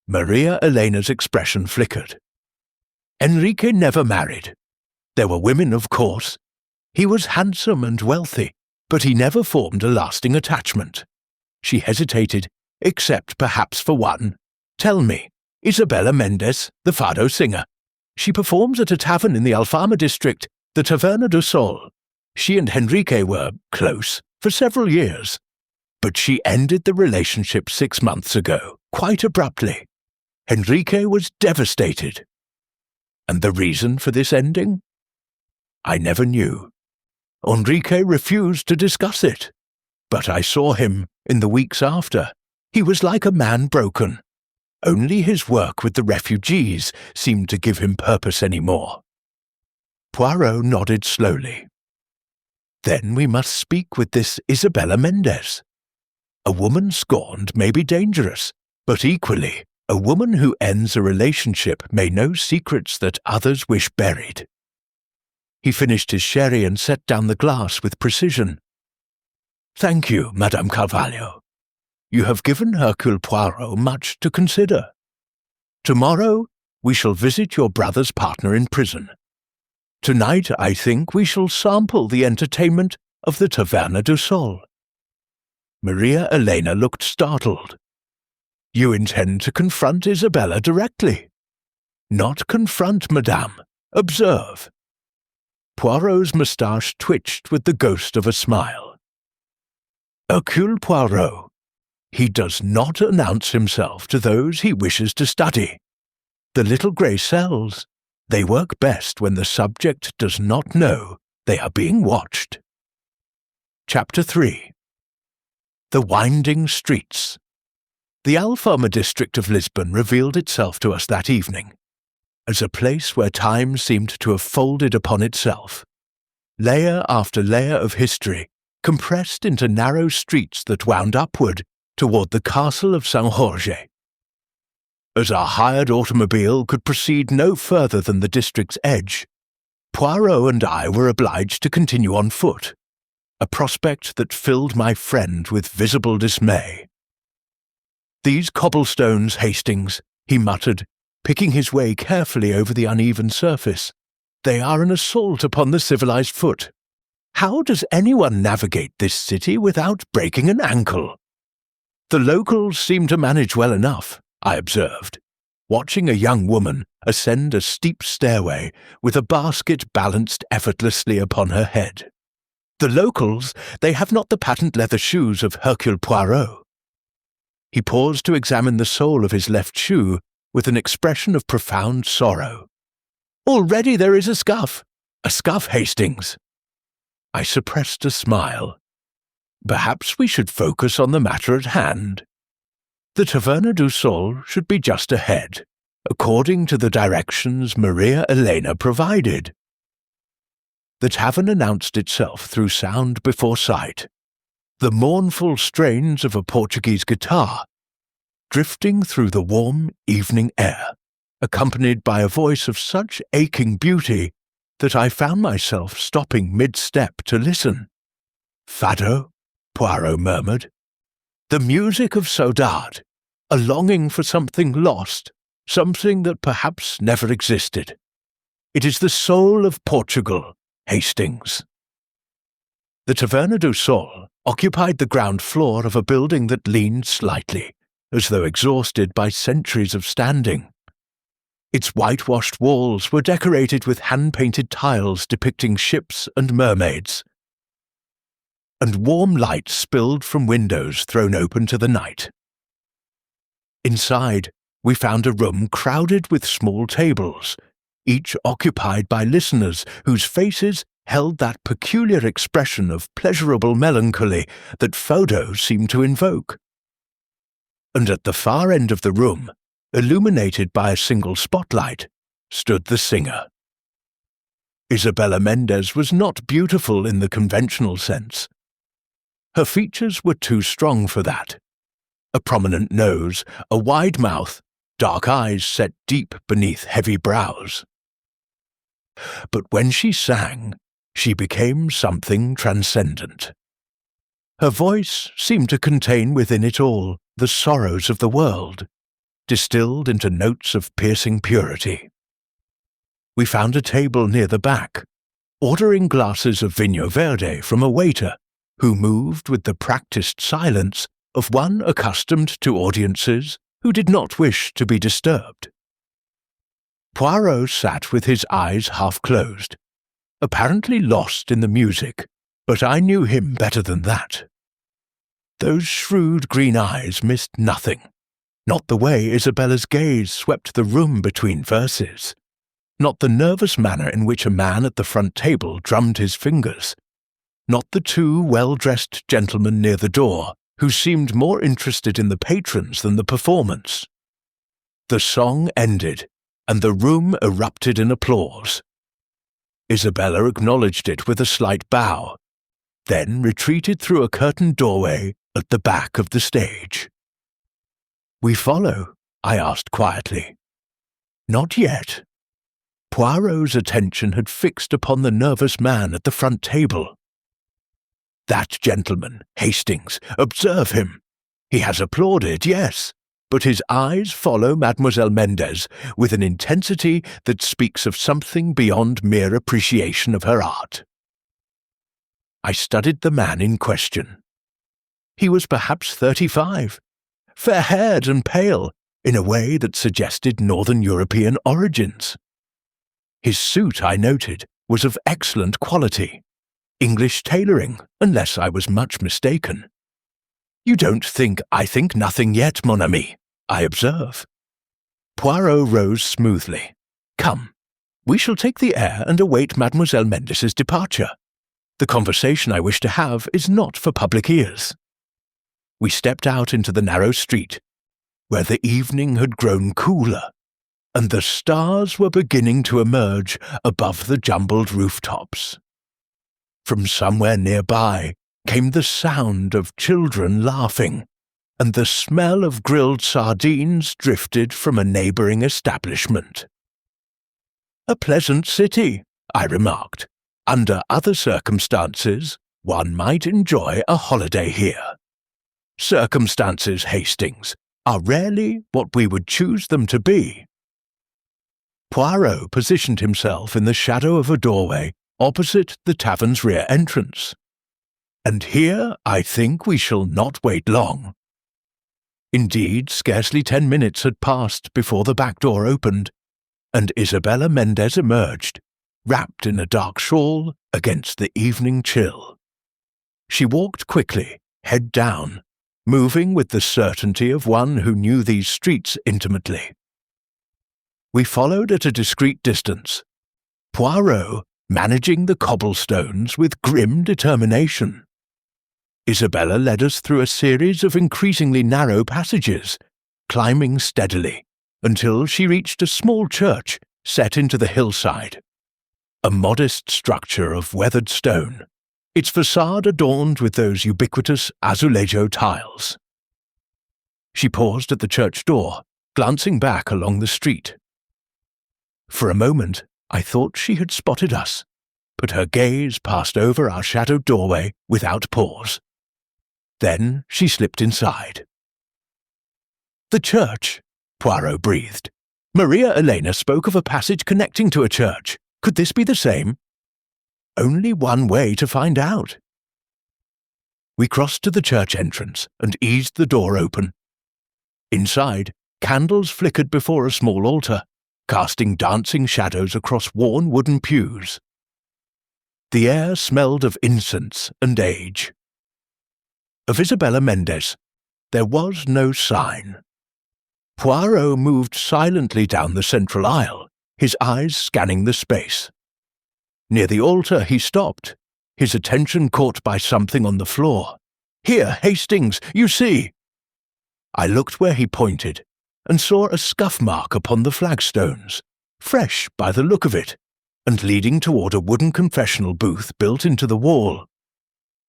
Speaker 1: Maria Elena's expression flickered. "Henrique never married. There were women, of course. He was handsome and wealthy, but he never formed a lasting attachment." She hesitated, "except perhaps for one. Tell me, Isabella Mendes, the fado singer. She performs at a tavern in the Alfama district, the Taverna do Sol. She and Henrique were close for several years, but she ended the relationship 6 months ago, quite abruptly. Henrique was devastated. And the reason for this ending? I never knew. Henrique refused to discuss it, but I saw him in the weeks after. He was like a man broken. Only his work with the refugees seemed to give him purpose anymore." Poirot nodded slowly. "Then we must speak with this Isabella Mendes. A woman scorned may be dangerous, but equally, a woman who ends a relationship may know secrets that others wish buried." He finished his sherry and set down the glass with precision. "Thank you, Madame Carvalho. You have given Hercule Poirot much to consider. Tomorrow we shall visit your brother's partner in prison. Tonight I think we shall sample the entertainment of the Taverna do Sol." Maria Elena looked startled. "You intend to confront Isabella directly?" "Not confront, madame. Observe." Poirot's moustache twitched with the ghost of a smile. "Hercule Poirot. He does not announce himself to those he wishes to study. The little grey cells, they work best when the subject does not know they are being watched." Chapter 3. The Winding Streets. The Alfama district of Lisbon revealed itself to us that evening, as a place where time seemed to have folded upon itself, layer after layer of history compressed into narrow streets that wound upward toward the castle of San Jorge. As our hired automobile could proceed no further than the district's edge, Poirot and I were obliged to continue on foot, a prospect that filled my friend with visible dismay. "These cobblestones, Hastings," he muttered, picking his way carefully over the uneven surface. "They are an assault upon the civilized foot. How does anyone navigate this city without breaking an ankle?" "The locals seem to manage well enough," I observed, watching a young woman ascend a steep stairway with a basket balanced effortlessly upon her head. "The locals, they have not the patent leather shoes of Hercule Poirot." He paused to examine the sole of his left shoe with an expression of profound sorrow. "Already there is a scuff, Hastings." I suppressed a smile. Perhaps we should focus on the matter at hand. The Taverna du Sol should be just ahead, according to the directions Maria Elena provided. The tavern announced itself through sound before sight, the mournful strains of a Portuguese guitar, drifting through the warm evening air, accompanied by a voice of such aching beauty that I found myself stopping mid-step to listen. "Fado," Poirot murmured. "The music of saudade, a longing for something lost, something that perhaps never existed. It is the soul of Portugal, Hastings." The Taverna du Sol occupied the ground floor of a building that leaned slightly, as though exhausted by centuries of standing. Its whitewashed walls were decorated with hand-painted tiles depicting ships and mermaids, and warm light spilled from windows thrown open to the night. Inside, we found a room crowded with small tables, each occupied by listeners whose faces held that peculiar expression of pleasurable melancholy that fado seemed to invoke. And at the far end of the room, illuminated by a single spotlight, stood the singer. Isabella Mendez was not beautiful in the conventional sense. Her features were too strong for that. A prominent nose, a wide mouth, dark eyes set deep beneath heavy brows. But when she sang, she became something transcendent. Her voice seemed to contain within it all the sorrows of the world, distilled into notes of piercing purity. We found a table near the back, ordering glasses of Vinho Verde from a waiter who moved with the practiced silence of one accustomed to audiences who did not wish to be disturbed. Poirot sat with his eyes half closed, apparently lost in the music, but I knew him better than that. Those shrewd green eyes missed nothing, not the way Isabella's gaze swept the room between verses, not the nervous manner in which a man at the front table drummed his fingers, not the two well-dressed gentlemen near the door who seemed more interested in the patrons than the performance. The song ended, and the room erupted in applause. Isabella acknowledged it with a slight bow, then retreated through a curtained doorway at the back of the stage. "We follow?" I asked quietly. "Not yet." Poirot's attention had fixed upon the nervous man at the front table. "That gentleman, Hastings, observe him. He has applauded, yes, but his eyes follow Mademoiselle Mendez with an intensity that speaks of something beyond mere appreciation of her art." I studied the man in question. He was perhaps 35, fair-haired and pale, in a way that suggested Northern European origins. His suit, I noted, was of excellent quality. English tailoring, unless I was much mistaken. "You don't think I think nothing yet, mon ami," I observe. Poirot rose smoothly. "Come, we shall take the air and await Mademoiselle Mendez's departure. The conversation I wish to have is not for public ears." We stepped out into the narrow street, where the evening had grown cooler, and the stars were beginning to emerge above the jumbled rooftops. From somewhere nearby came the sound of children laughing, and the smell of grilled sardines drifted from a neighbouring establishment. "A pleasant city," I remarked. "Under other circumstances, one might enjoy a holiday here." "Circumstances, Hastings, are rarely what we would choose them to be." Poirot positioned himself in the shadow of a doorway opposite the tavern's rear entrance. "And here I think we shall not wait long." Indeed, scarcely 10 minutes had passed before the back door opened, and Isabella Mendez emerged, wrapped in a dark shawl against the evening chill. She walked quickly, head down, moving with the certainty of one who knew these streets intimately. We followed at a discreet distance, Poirot managing the cobblestones with grim determination. Isabella led us through a series of increasingly narrow passages, climbing steadily, until she reached a small church set into the hillside. A modest structure of weathered stone, its facade adorned with those ubiquitous azulejo tiles. She paused at the church door, glancing back along the street. For a moment, I thought she had spotted us, but her gaze passed over our shadowed doorway without pause. Then she slipped inside. "The church," Poirot breathed. "Maria Elena spoke of a passage connecting to a church. Could this be the same?" "Only one way to find out." We crossed to the church entrance and eased the door open. Inside, candles flickered before a small altar, casting dancing shadows across worn wooden pews. The air smelled of incense and age. Of Isabella Mendez, there was no sign. Poirot moved silently down the central aisle, his eyes scanning the space. Near the altar he stopped, his attention caught by something on the floor. "Here, Hastings, you see!" I looked where he pointed, and saw a scuff mark upon the flagstones, fresh by the look of it, and leading toward a wooden confessional booth built into the wall.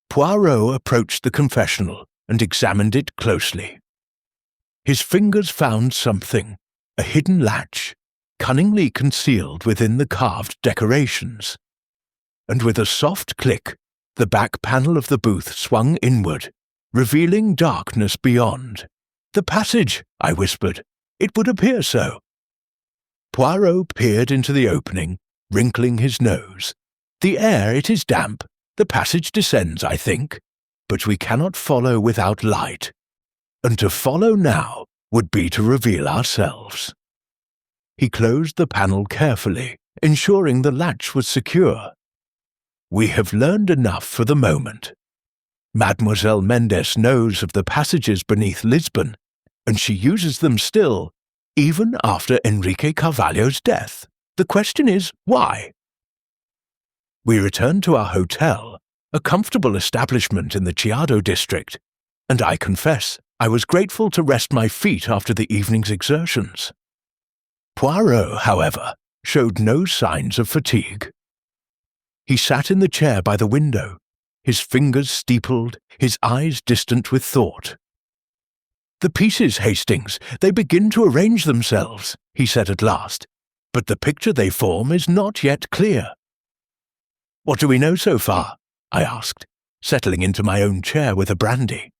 Speaker 1: Poirot approached the confessional and examined it closely. His fingers found something, a hidden latch, cunningly concealed within the carved decorations. And with a soft click, the back panel of the booth swung inward, revealing darkness beyond. "The passage," I whispered. "It would appear so." Poirot peered into the opening, wrinkling his nose. "The air, it is damp. The passage descends, I think, but we cannot follow without light. And to follow now would be to reveal ourselves." He closed the panel carefully, ensuring the latch was secure. "We have learned enough for the moment. Mademoiselle Mendez knows of the passages beneath Lisbon, and she uses them still, even after Henrique Carvalho's death. The question is, why?" We returned to our hotel, a comfortable establishment in the Chiado district, and I confess I was grateful to rest my feet after the evening's exertions. Poirot, however, showed no signs of fatigue. He sat in the chair by the window, his fingers steepled, his eyes distant with thought. "The pieces, Hastings, they begin to arrange themselves," he said at last, "but the picture they form is not yet clear." "What do we know so far?" I asked, settling into my own chair with a brandy.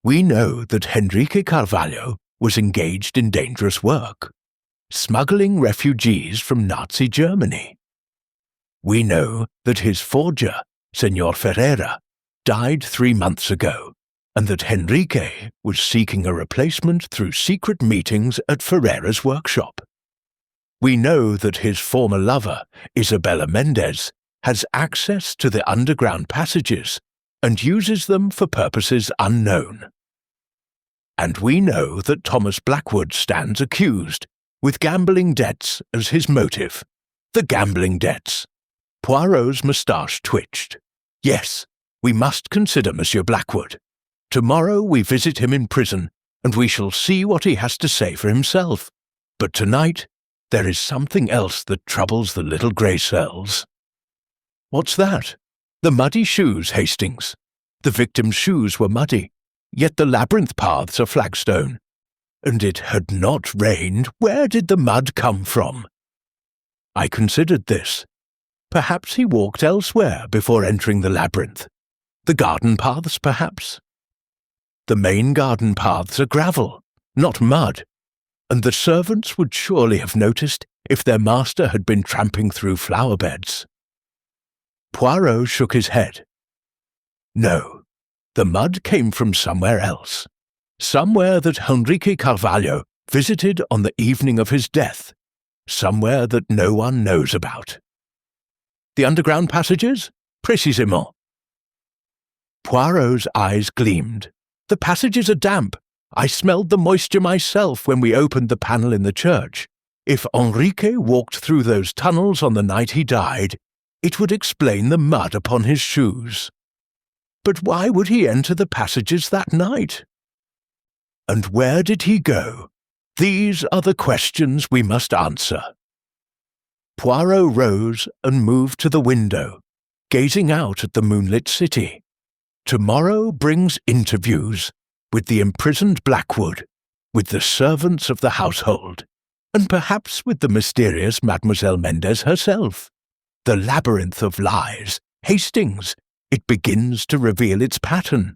Speaker 1: "We know that Henrique Carvalho was engaged in dangerous work, smuggling refugees from Nazi Germany. We know that his forger, Senor Ferreira, died 3 months ago, and that Henrique was seeking a replacement through secret meetings at Ferreira's workshop. We know that his former lover, Isabella Mendez, has access to the underground passages and uses them for purposes unknown. And we know that Thomas Blackwood stands accused, with gambling debts as his motive. The gambling debts." Poirot's moustache twitched. "Yes, we must consider Monsieur Blackwood. Tomorrow we visit him in prison, and we shall see what he has to say for himself. But tonight there is something else that troubles the little grey cells." "What's that?" "The muddy shoes, Hastings. The victim's shoes were muddy, yet the labyrinth paths are flagstone. And it had not rained. Where did the mud come from? I considered this. Perhaps he walked elsewhere before entering the labyrinth. The garden paths, perhaps? The main garden paths are gravel, not mud, and the servants would surely have noticed if their master had been tramping through flower beds. Poirot shook his head. No, the mud came from somewhere else, somewhere that Henrique Carvalho visited on the evening of his death, somewhere that no one knows about. The underground passages? Précisément. Poirot's eyes gleamed. The passages are damp. I smelled the moisture myself when we opened the panel in the church. If Henrique walked through those tunnels on the night he died, it would explain the mud upon his shoes. But why would he enter the passages that night? And where did he go? These are the questions we must answer. Poirot rose and moved to the window, gazing out at the moonlit city. Tomorrow brings interviews with the imprisoned Blackwood, with the servants of the household, and perhaps with the mysterious Mademoiselle Mendez herself. The labyrinth of lies, Hastings, it begins to reveal its pattern.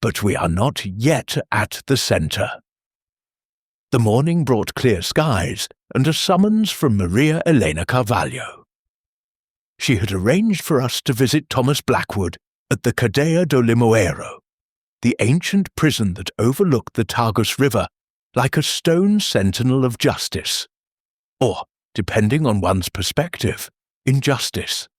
Speaker 1: But we are not yet at the centre. The morning brought clear skies and a summons from Maria Elena Carvalho. She had arranged for us to visit Thomas Blackwood at the Cadea do Limoeiro, the ancient prison that overlooked the Tagus River like a stone sentinel of justice, or, depending on one's perspective, injustice.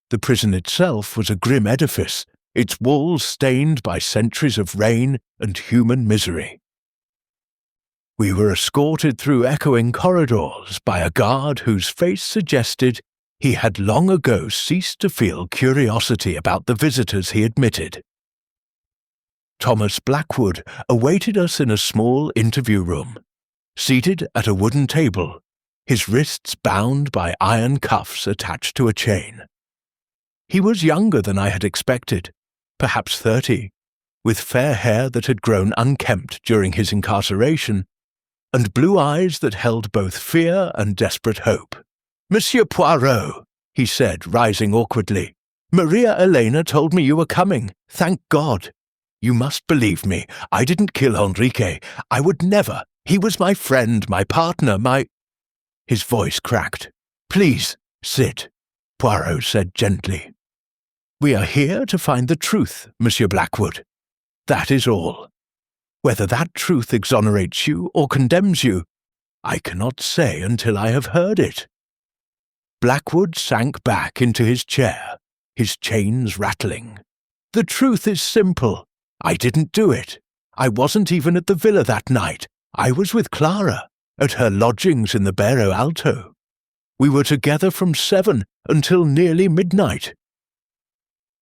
Speaker 1: The prison itself was a grim edifice, its walls stained by centuries of rain and human misery. We were escorted through echoing corridors by a guard whose face suggested he had long ago ceased to feel curiosity about the visitors he admitted. Thomas Blackwood awaited us in a small interview room, seated at a wooden table, his wrists bound by iron cuffs attached to a chain. He was younger than I had expected, perhaps 30, with fair hair that had grown unkempt during his incarceration, and blue eyes that held both fear and desperate hope. "Monsieur Poirot," he said, rising awkwardly, "Maria Elena told me you were coming. Thank God. You must believe me. I didn't kill Henrique. I would never. He was my friend, my partner, my—" His voice cracked. "Please, sit," Poirot said gently. "We are here to find the truth, Monsieur Blackwood. That is all. Whether that truth exonerates you or condemns you, I cannot say until I have heard it." Blackwood sank back into his chair, his chains rattling. "The truth is simple. I didn't do it. I wasn't even at the villa that night. I was with Clara, at her lodgings in the Bairro Alto. We were together from 7 until nearly midnight.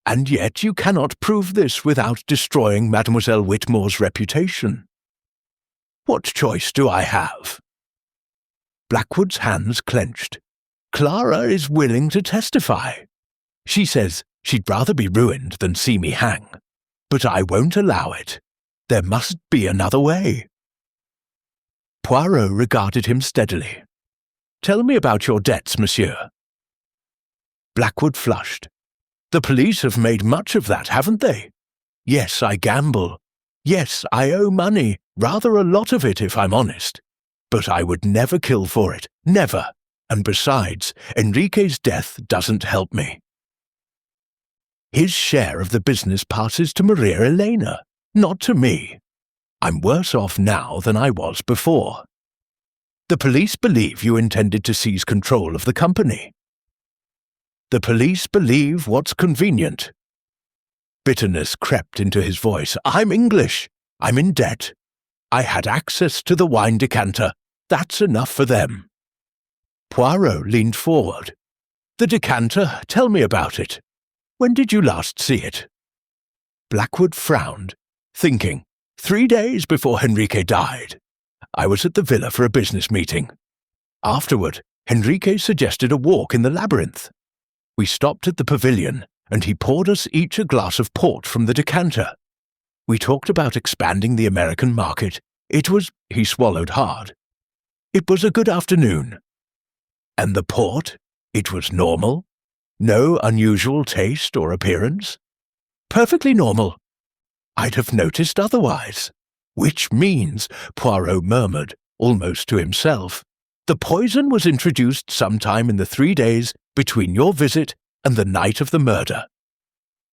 Speaker 1: And yet you cannot prove this without destroying Mademoiselle Whitmore's reputation. What choice do I have?" Blackwood's hands clenched. "Clara is willing to testify. She says she'd rather be ruined than see me hang. But I won't allow it. There must be another way." Poirot regarded him steadily. "Tell me about your debts, monsieur." Blackwood flushed. "The police have made much of that, haven't they? Yes, I gamble. Yes, I owe money, rather a lot of it if I'm honest. But I would never kill for it, never. And besides, Enrique's death doesn't help me. His share of the business passes to Maria Elena, not to me. I'm worse off now than I was before. The police believe you intended to seize control of the company. The police believe what's convenient." Bitterness crept into his voice. "I'm English. I'm in debt. I had access to the wine decanter. That's enough for them." Poirot leaned forward. "The decanter, tell me about it. When did you last see it?" Blackwood frowned, thinking, 3 days before Henrique died. I was at the villa for a business meeting. Afterward, Henrique suggested a walk in the labyrinth. We stopped at the pavilion, and he poured us each a glass of port from the decanter. We talked about expanding the American market. He swallowed hard. It was a good afternoon. And the port? It was normal. No unusual taste or appearance. Perfectly normal. I'd have noticed otherwise. Which means, Poirot murmured, almost to himself, the poison was introduced sometime in the 3 days between your visit and the night of the murder.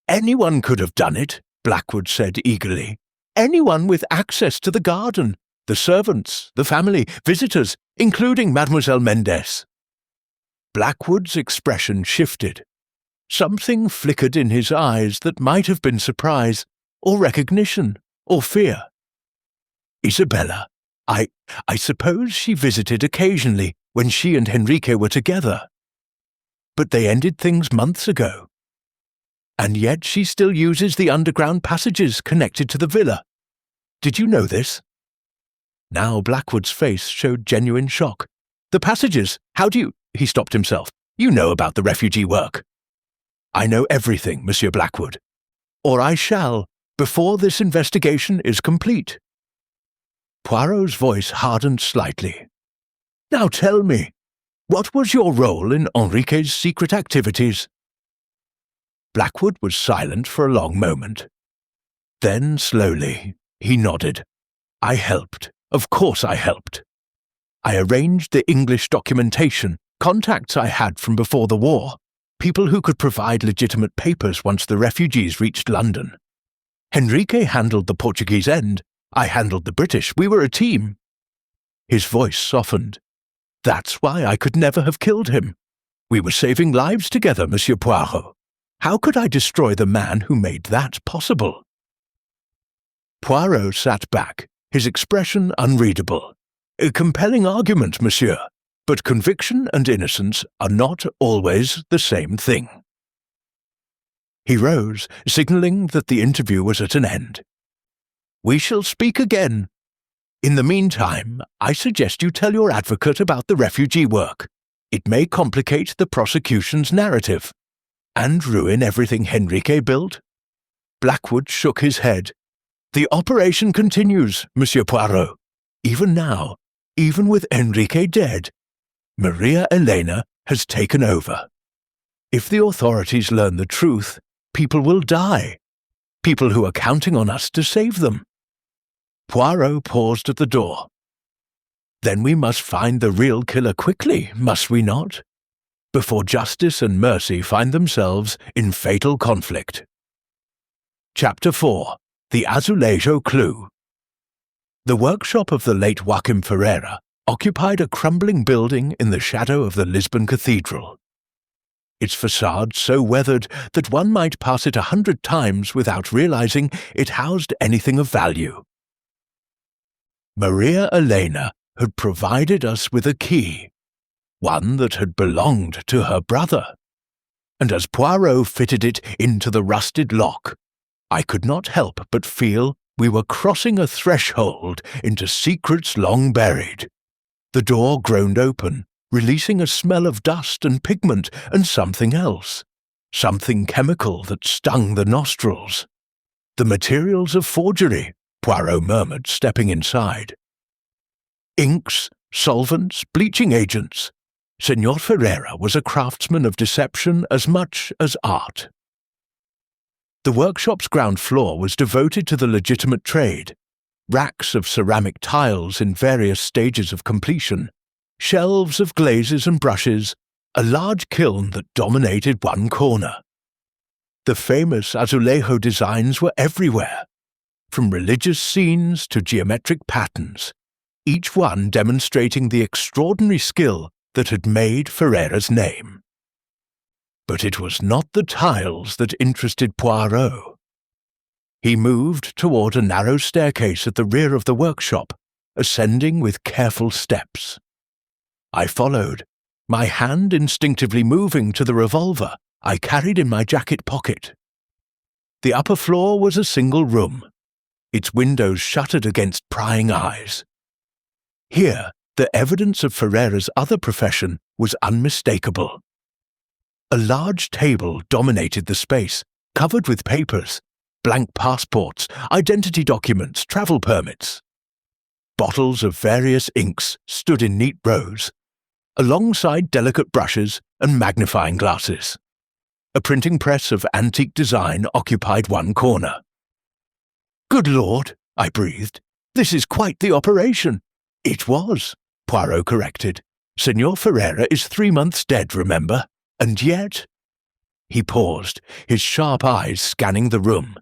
Speaker 1: Anyone could have done it, Blackwood said eagerly. Anyone with access to the garden, the servants, the family, visitors, including Mademoiselle Mendez. Blackwood's expression shifted. Something flickered in his eyes that might have been surprise, or recognition, or fear. Isabella, I suppose she visited occasionally when she and Henrique were together. But they ended things months ago. And yet she still uses the underground passages connected to the villa. Did you know this? Now Blackwood's face showed genuine shock. The passages, how do you— He stopped himself. You know about the refugee work. I know everything, Monsieur Blackwood. Or I shall, before this investigation is complete. Poirot's voice hardened slightly. Now tell me, what was your role in Henrique's secret activities? Blackwood was silent for a long moment. Then, slowly, he nodded. I helped. Of course I helped. I arranged the English documentation, contacts I had from before the war, people who could provide legitimate papers once the refugees reached London. Henrique handled the Portuguese end. I handled the British. We were a team. His voice softened. That's why I could never have killed him. We were saving lives together, Monsieur Poirot. How could I destroy the man who made that possible? Poirot sat back, his expression unreadable. A compelling argument, monsieur, but conviction and innocence are not always the same thing. He rose, signalling that the interview was at an end. We shall speak again. In the meantime, I suggest you tell your advocate about the refugee work. It may complicate the prosecution's narrative. And ruin everything Henrique built? Blackwood shook his head. The operation continues, Monsieur Poirot. Even now, even with Henrique dead, Maria Elena has taken over. If the authorities learn the truth, people will die. People who are counting on us to save them. Poirot paused at the door. Then we must find the real killer quickly, must we not? Before justice and mercy find themselves in fatal conflict. Chapter 4. The Azulejo Clue. The workshop of the late Joaquim Ferreira occupied a crumbling building in the shadow of the Lisbon Cathedral. Its facade so weathered that one might pass it 100 times without realizing it housed anything of value. Maria Elena had provided us with a key, one that had belonged to her brother, and as Poirot fitted it into the rusted lock, I could not help but feel we were crossing a threshold into secrets long buried. The door groaned open, releasing a smell of dust and pigment and something else, something chemical that stung the nostrils. The materials of forgery, Poirot murmured, stepping inside. Inks, solvents, bleaching agents. Senor Ferreira was a craftsman of deception as much as art. The workshop's ground floor was devoted to the legitimate trade. Racks of ceramic tiles in various stages of completion, shelves of glazes and brushes, a large kiln that dominated one corner. The famous azulejo designs were everywhere, from religious scenes to geometric patterns, each one demonstrating the extraordinary skill that had made Ferreira's name. But it was not the tiles that interested Poirot. He moved toward a narrow staircase at the rear of the workshop, ascending with careful steps. I followed, my hand instinctively moving to the revolver I carried in my jacket pocket. The upper floor was a single room, its windows shuttered against prying eyes. Here, the evidence of Ferreira's other profession was unmistakable. A large table dominated the space, covered with papers, blank passports, identity documents, travel permits. Bottles of various inks stood in neat rows, alongside delicate brushes and magnifying glasses. A printing press of antique design occupied one corner. "Good Lord," I breathed. "This is quite the operation." "It was," Poirot corrected. "Senor Ferreira is 3 months dead, remember? And yet—" He paused, his sharp eyes scanning the room.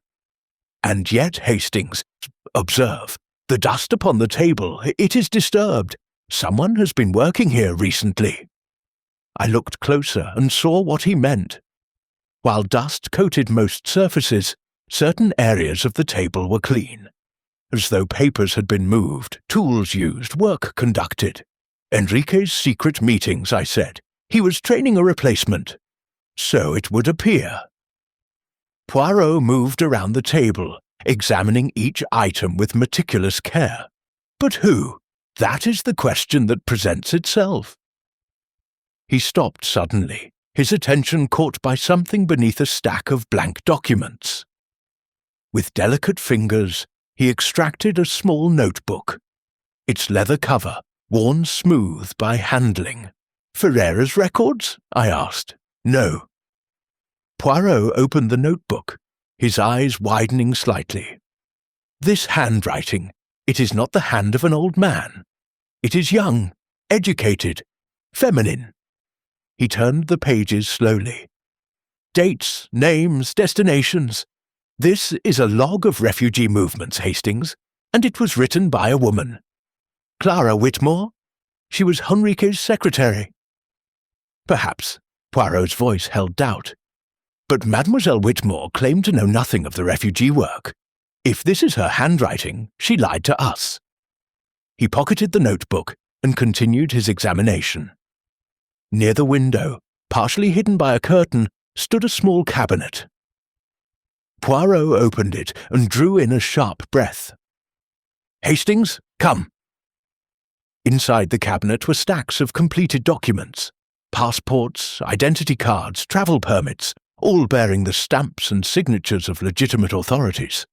Speaker 1: "And yet, Hastings, observe, the dust upon the table, it is disturbed. Someone has been working here recently." I looked closer and saw what he meant. While dust coated most surfaces, certain areas of the table were clean, as though papers had been moved, tools used, work conducted. "Henrique's secret meetings," I said. "He was training a replacement." "So it would appear." Poirot moved around the table, examining each item with meticulous care. "But who? That is the question that presents itself." He stopped suddenly, his attention caught by something beneath a stack of blank documents. With delicate fingers, he extracted a small notebook, its leather cover worn smooth by handling. "Ferreira's records?" I asked. "No." Poirot opened the notebook, his eyes widening slightly. "This handwriting, it is not the hand of an old man. It is young, educated, feminine." He turned the pages slowly. "Dates, names, destinations. This is a log of refugee movements, Hastings, and it was written by a woman. Clara Whitmore? She was Henrique's secretary." "Perhaps," Poirot's voice held doubt. "But Mademoiselle Whitmore claimed to know nothing of the refugee work. If this is her handwriting, she lied to us." He pocketed the notebook and continued his examination. Near the window, partially hidden by a curtain, stood a small cabinet. Poirot opened it and drew in a sharp breath. "Hastings, come." Inside the cabinet were stacks of completed documents, passports, identity cards, travel permits, all bearing the stamps and signatures of legitimate authorities.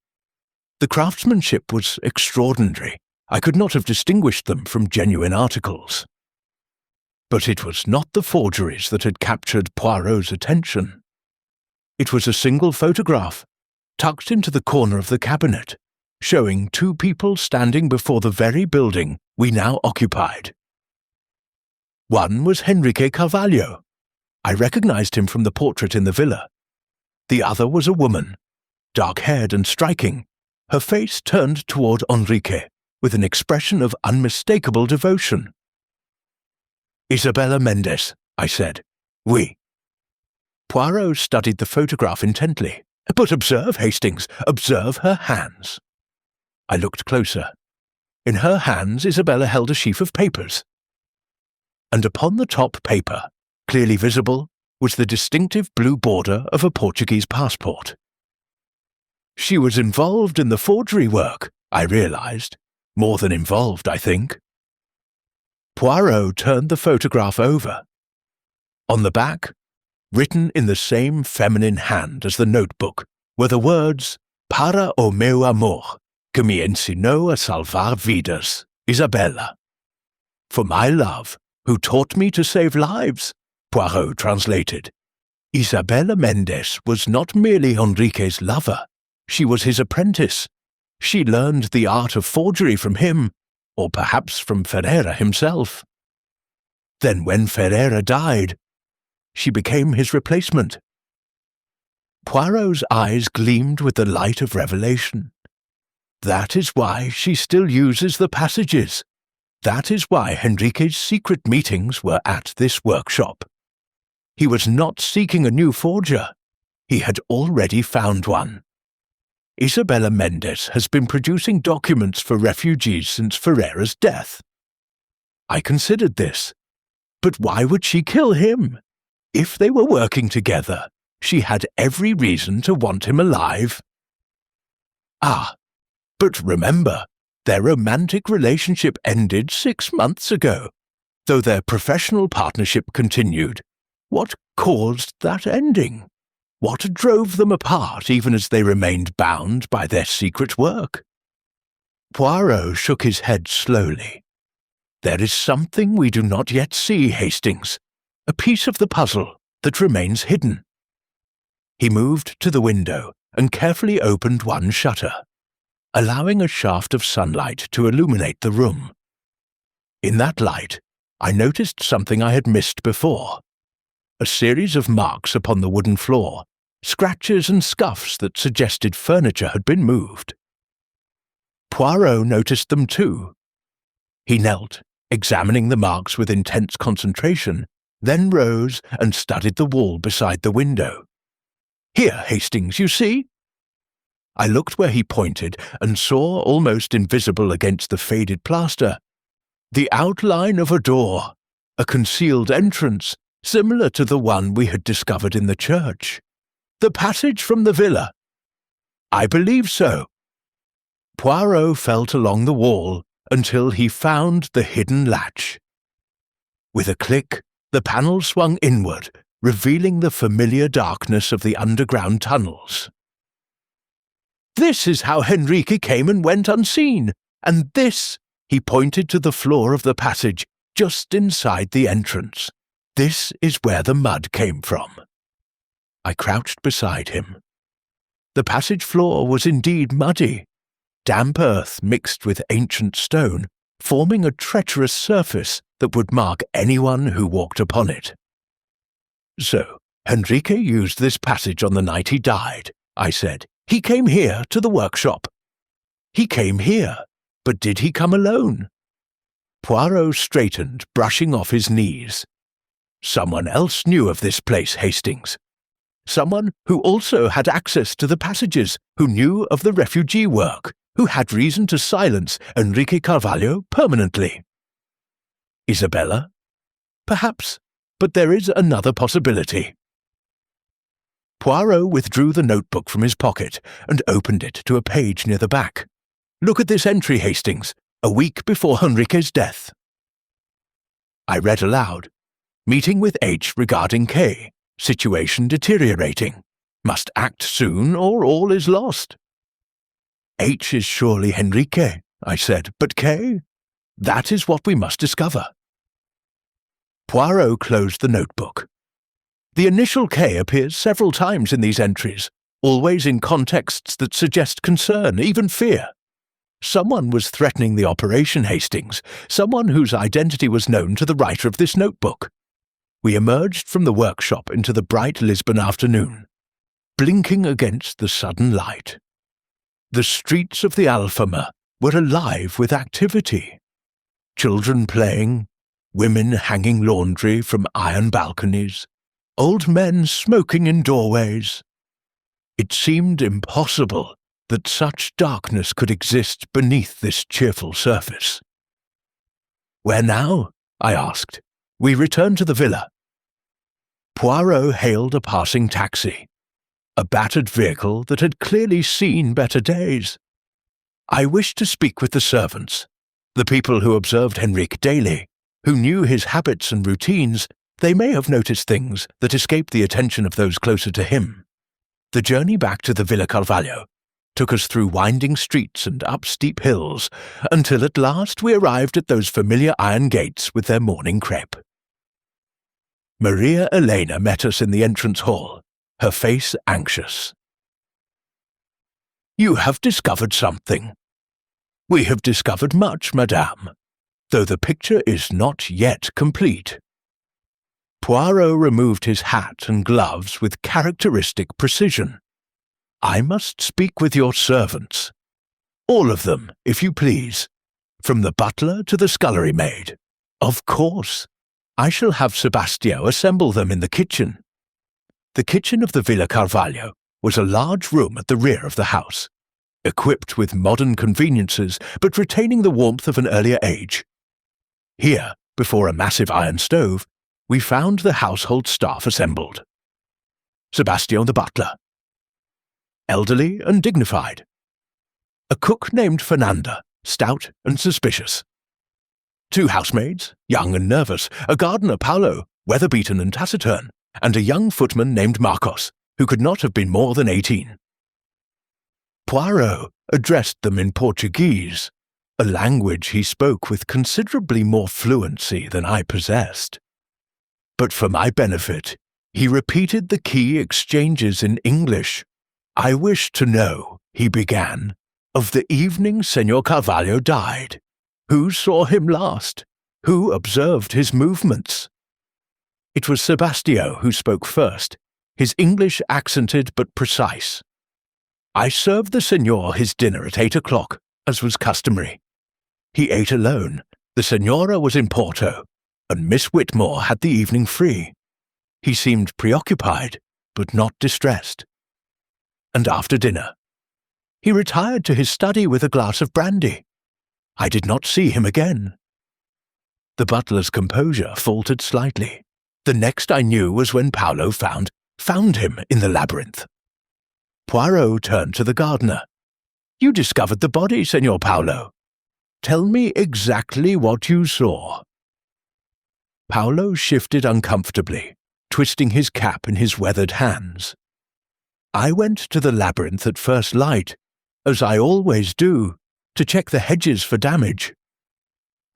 Speaker 1: The craftsmanship was extraordinary. I could not have distinguished them from genuine articles. But it was not the forgeries that had captured Poirot's attention. It was a single photograph, tucked into the corner of the cabinet, showing 2 people standing before the very building we now occupied. One was Henrique Carvalho. I recognized him from the portrait in the villa. The other was a woman, dark-haired and striking, her face turned toward Henrique with an expression of unmistakable devotion. "Isabella Mendes," I said. "Oui." Poirot studied the photograph intently. "But observe, Hastings, observe her hands." I looked closer. In her hands Isabella held a sheaf of papers. And upon the top paper, clearly visible, was the distinctive blue border of a Portuguese passport. She was involved in the forgery work, I realized. More than involved, I think. Poirot turned the photograph over. On the back, written in the same feminine hand as the notebook, were the words, "Para o meu amor, que me ensinou a salvar vidas, Isabella." "For my love, who taught me to save lives," Poirot translated. Isabella Mendes was not merely Henrique's lover, she was his apprentice. She learned the art of forgery from him, or perhaps from Ferreira himself. Then when Ferreira died, she became his replacement. Poirot's eyes gleamed with the light of revelation. That is why she still uses the passages. That is why Henrique's secret meetings were at this workshop. He was not seeking a new forger. He had already found one. Isabella Mendes has been producing documents for refugees since Ferreira's death. I considered this. But why would she kill him? If they were working together, she had every reason to want him alive. Ah, but remember, their romantic relationship ended 6 months ago, though their professional partnership continued. What caused that ending? What drove them apart even as they remained bound by their secret work? Poirot shook his head slowly. There is something we do not yet see, Hastings, a piece of the puzzle that remains hidden. He moved to the window and carefully opened one shutter, allowing a shaft of sunlight to illuminate the room. In that light, I noticed something I had missed before. A series of marks upon the wooden floor, scratches and scuffs that suggested furniture had been moved. Poirot noticed them too. He knelt, examining the marks with intense concentration, then rose and studied the wall beside the window. Here, Hastings, you see? I looked where he pointed and saw, almost invisible against the faded plaster, the outline of a door, a concealed entrance, similar to the one we had discovered in the church. The passage from the villa. I believe so. Poirot felt along the wall until he found the hidden latch. With a click, the panel swung inward, revealing the familiar darkness of the underground tunnels. This is how Henrique came and went unseen, and this, he pointed to the floor of the passage just inside the entrance. This is where the mud came from. I crouched beside him. The passage floor was indeed muddy, damp earth mixed with ancient stone, forming a treacherous surface that would mark anyone who walked upon it. So, Henrique used this passage on the night he died, I said. He came here to the workshop. He came here, but did he come alone? Poirot straightened, brushing off his knees. Someone else knew of this place, Hastings. Someone who also had access to the passages, who knew of the refugee work, who had reason to silence Henrique Carvalho permanently. Isabella? Perhaps, but there is another possibility. Poirot withdrew the notebook from his pocket and opened it to a page near the back. Look at this entry, Hastings, a week before Henrique's death. I read aloud. Meeting with H regarding K. Situation deteriorating. Must act soon or all is lost. H is surely Henrique, I said, but K? That is what we must discover. Poirot closed the notebook. The initial K appears several times in these entries, always in contexts that suggest concern, even fear. Someone was threatening the operation, Hastings, someone whose identity was known to the writer of this notebook. We emerged from the workshop into the bright Lisbon afternoon, blinking against the sudden light. The streets of the Alfama were alive with activity. Children playing, women hanging laundry from iron balconies, old men smoking in doorways. It seemed impossible that such darkness could exist beneath this cheerful surface. Where now? I asked. We returned to the villa. Poirot hailed a passing taxi, a battered vehicle that had clearly seen better days. I wished to speak with the servants, the people who observed Henrique daily, who knew his habits and routines. They may have noticed things that escaped the attention of those closer to him. The journey back to the Villa Carvalho took us through winding streets and up steep hills, until at last we arrived at those familiar iron gates with their morning crepe. Maria Elena met us in the entrance hall, her face anxious. You have discovered something. We have discovered much, madame, though the picture is not yet complete. Poirot removed his hat and gloves with characteristic precision. I must speak with your servants. All of them, if you please, from the butler to the scullery maid. Of course. I shall have Sebastio assemble them in the kitchen. The kitchen of the Villa Carvalho was a large room at the rear of the house, equipped with modern conveniences but retaining the warmth of an earlier age. Here, before a massive iron stove, we found the household staff assembled. Sebastio the butler, elderly and dignified. A cook named Fernanda, stout and suspicious. 2 housemaids, young and nervous, a gardener, Paolo, weather-beaten and taciturn, and a young footman named Marcos, who could not have been more than 18. Poirot addressed them in Portuguese, a language he spoke with considerably more fluency than I possessed. But for my benefit, he repeated the key exchanges in English. "I wish to know," he began, "of the evening Senor Carvalho died. Who saw him last? Who observed his movements?" It was Sebastio who spoke first, his English accented but precise. "I served the Senor his dinner at 8 o'clock, as was customary. He ate alone. The Senora was in Porto, and Miss Whitmore had the evening free. He seemed preoccupied, but not distressed. And after dinner, he retired to his study with a glass of brandy. I did not see him again." The butler's composure faltered slightly. The next I knew was when Paolo found him in the labyrinth. Poirot turned to the gardener. "You discovered the body, Senor Paolo. Tell me exactly what you saw." Paolo shifted uncomfortably, twisting his cap in his weathered hands. "I went to the labyrinth at first light, as I always do, to check the hedges for damage.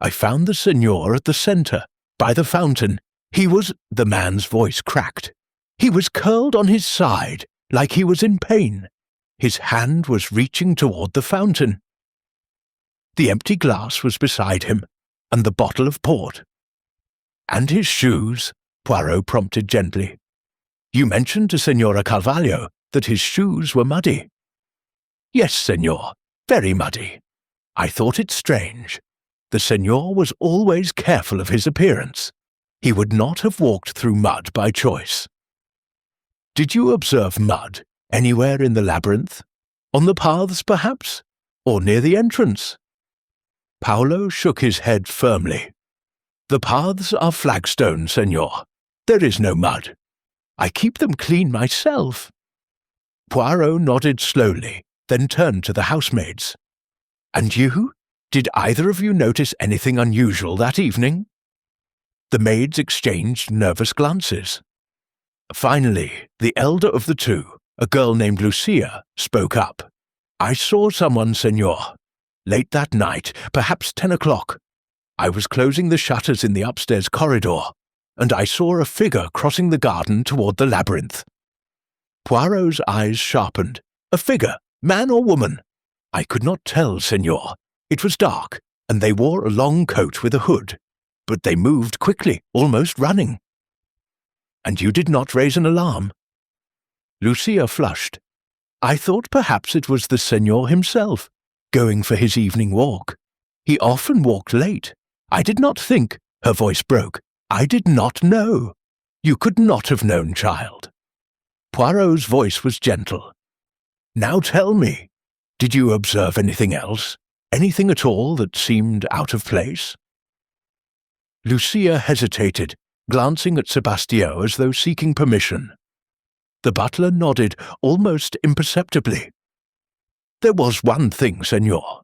Speaker 1: I found the Senor at the centre, by the fountain. The man's voice cracked. He was curled on his side, like he was in pain. His hand was reaching toward the fountain. The empty glass was beside him, and the bottle of port. And his shoes," Poirot prompted gently. "You mentioned to Senora Carvalho that his shoes were muddy." "Yes, Senor, very muddy. I thought it strange. The Senor was always careful of his appearance. He would not have walked through mud by choice." "Did you observe mud anywhere in the labyrinth? On the paths, perhaps? Or near the entrance?" Paolo shook his head firmly. "The paths are flagstone, Senor. There is no mud. I keep them clean myself." Poirot nodded slowly, then turned to the housemaids. "And you? Did either of you notice anything unusual that evening?" The maids exchanged nervous glances. Finally, the elder of the two, a girl named Lucia, spoke up. "I saw someone, Senor. Late that night, perhaps 10 o'clock. I was closing the shutters in the upstairs corridor, and I saw a figure crossing the garden toward the labyrinth." Poirot's eyes sharpened. "A figure, man or woman?" "I could not tell, Senor. It was dark, and they wore a long coat with a hood, but they moved quickly, almost running." "And you did not raise an alarm?" Lucia flushed. "I thought perhaps it was the Senor himself, going for his evening walk. He often walked late. I did not think," her voice broke, "I did not know. You could not have known, child." Poirot's voice was gentle. "Now tell me, did you observe anything else? Anything at all that seemed out of place?" Lucia hesitated, glancing at Sebastio as though seeking permission. The butler nodded almost imperceptibly. "There was one thing, Senor.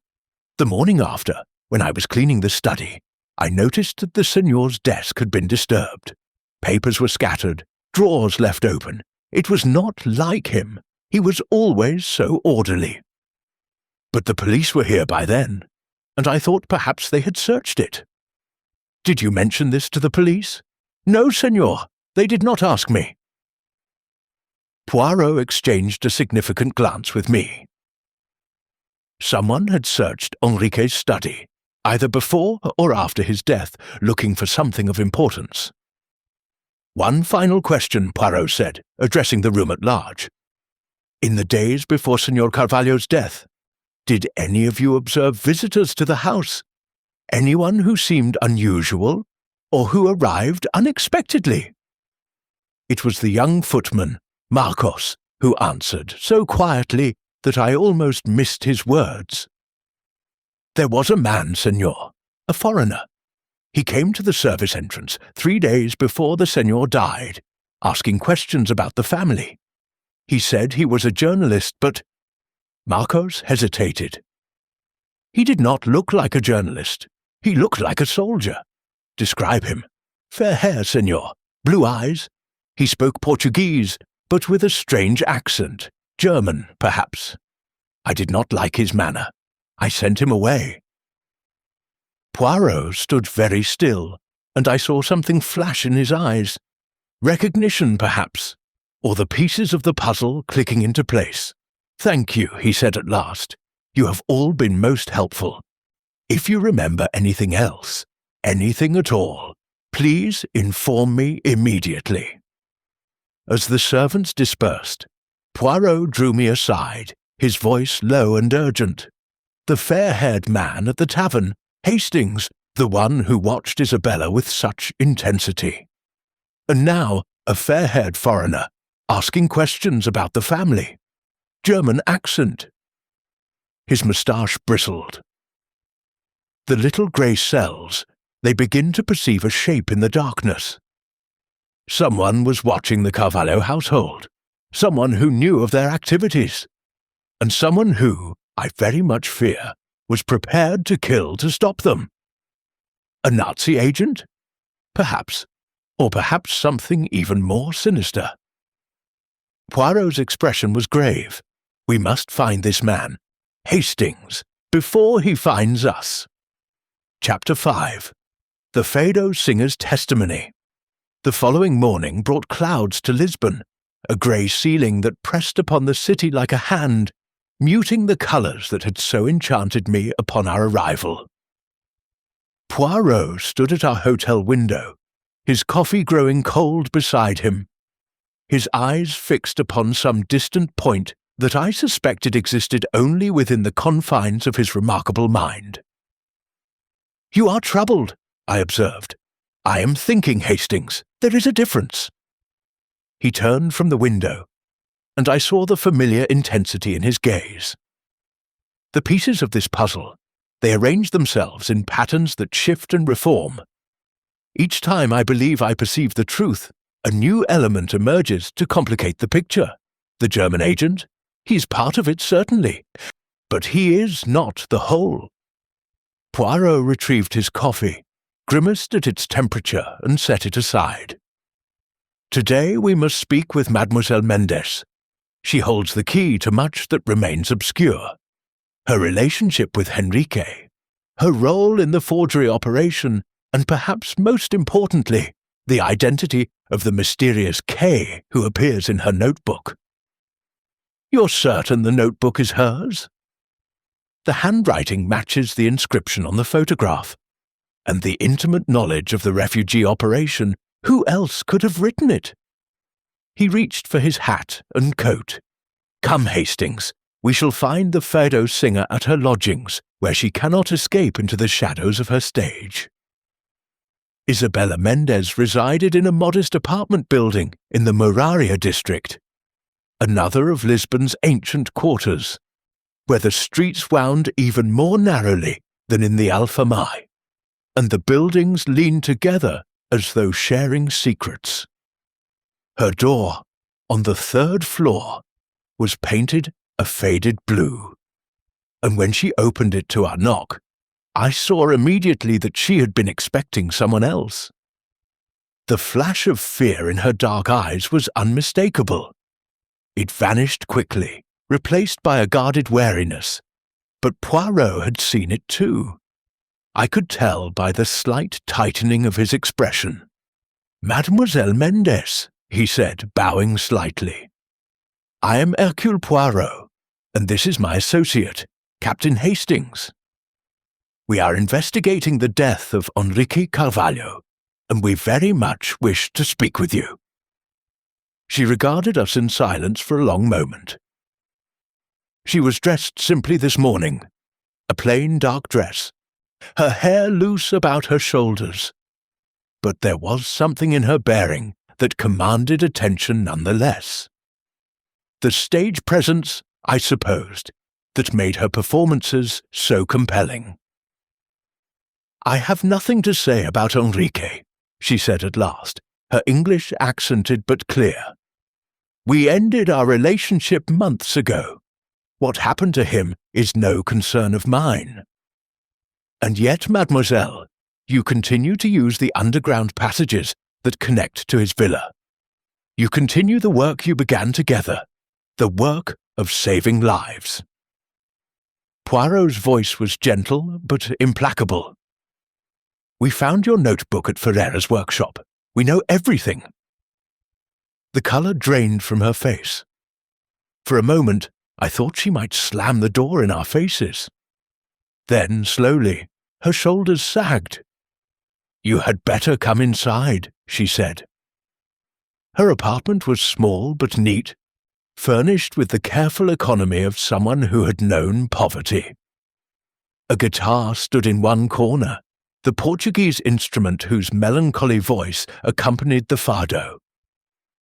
Speaker 1: The morning after, when I was cleaning the study, I noticed that the Senor's desk had been disturbed. Papers were scattered, drawers left open. It was not like him. He was always so orderly. But the police were here by then, and I thought perhaps they had searched it." "Did you mention this to the police?" "No, Senor. They did not ask me." Poirot exchanged a significant glance with me. Someone had searched Henrique's study, either before or after his death, looking for something of importance. "One final question," Poirot said, addressing the room at large. "In the days before Senor Carvalho's death, did any of you observe visitors to the house? Anyone who seemed unusual, or who arrived unexpectedly?" It was the young footman, Marcos, who answered, so quietly that I almost missed his words. "There was a man, Senor, a foreigner. He came to the service entrance 3 days before the Senor died, asking questions about the family. He said he was a journalist, but—" Marcos hesitated. "He did not look like a journalist. He looked like a soldier. Describe him. Fair hair, Senor. Blue eyes. He spoke Portuguese, but with a strange accent, German, perhaps. I did not like his manner. I sent him away. Poirot stood very still, and I saw something flash in his eyes. Recognition, perhaps, or the pieces of the puzzle clicking into place. "Thank you," he said at last. "You have all been most helpful. If you remember anything else, anything at all, please inform me immediately." As the servants dispersed, Poirot drew me aside, his voice low and urgent. The fair-haired man at the tavern, Hastings, the one who watched Isabella with such intensity. And now a fair-haired foreigner, asking questions about the family. German accent. His moustache bristled. The little grey cells, they begin to perceive a shape in the darkness. Someone was watching the Carvalho household, someone who knew of their activities, and someone who, I very much fear, was prepared to kill to stop them. A Nazi agent? Perhaps, or perhaps something even more sinister. Poirot's expression was grave. We must find this man, Hastings, before he finds us. Chapter 5. The Fado Singer's Testimony. The following morning brought clouds to Lisbon, a grey ceiling that pressed upon the city like a hand, muting the colours that had so enchanted me upon our arrival. Poirot stood at our hotel window, his coffee growing cold beside him, his eyes fixed upon some distant point that I suspected existed only within the confines of his remarkable mind. "You are troubled," I observed. "I am thinking, Hastings. There is a difference." He turned from the window, and I saw the familiar intensity in his gaze. The pieces of this puzzle, they arrange themselves in patterns that shift and reform. Each time I believe I perceive the truth, a new element emerges to complicate the picture. The German agent? He's part of it, certainly, but he is not the whole. Poirot retrieved his coffee, grimaced at its temperature, and set it aside. "Today we must speak with Mademoiselle Mendes. She holds the key to much that remains obscure. Her relationship with Henrique, her role in the forgery operation, and perhaps most importantly, the identity of the mysterious K who appears in her notebook." "You're certain the notebook is hers?" "The handwriting matches the inscription on the photograph. And the intimate knowledge of the refugee operation, who else could have written it?" He reached for his hat and coat. "Come, Hastings, we shall find the fado singer at her lodgings, where she cannot escape into the shadows of her stage." Isabella Mendes resided in a modest apartment building in the Moraria district, another of Lisbon's ancient quarters, where the streets wound even more narrowly than in the Alfamai, and the buildings leaned together as though sharing secrets. Her door, on the 3rd floor, was painted a faded blue, and when she opened it to our knock, I saw immediately that she had been expecting someone else. The flash of fear in her dark eyes was unmistakable. It vanished quickly, replaced by a guarded wariness, but Poirot had seen it too. I could tell by the slight tightening of his expression. "Mademoiselle Mendes," he said, bowing slightly. "I am Hercule Poirot, and this is my associate, Captain Hastings. We are investigating the death of Henrique Carvalho, and we very much wish to speak with you." She regarded us in silence for a long moment. She was dressed simply this morning, a plain dark dress, her hair loose about her shoulders, but there was something in her bearing that commanded attention nonetheless. The stage presence, I supposed, that made her performances so compelling. "I have nothing to say about Henrique," she said at last, her English accented but clear. "We ended our relationship months ago. What happened to him is no concern of mine. And yet, mademoiselle, you continue to use the underground passages that connect to his villa. You continue the work you began together, the work of saving lives." Poirot's voice was gentle but implacable. "We found your notebook at Ferreira's workshop. We know everything." The colour drained from her face. For a moment, I thought she might slam the door in our faces. Then, slowly, her shoulders sagged. "You had better come inside," she said. Her apartment was small but neat, furnished with the careful economy of someone who had known poverty. A guitar stood in one corner, the Portuguese instrument whose melancholy voice accompanied the fado.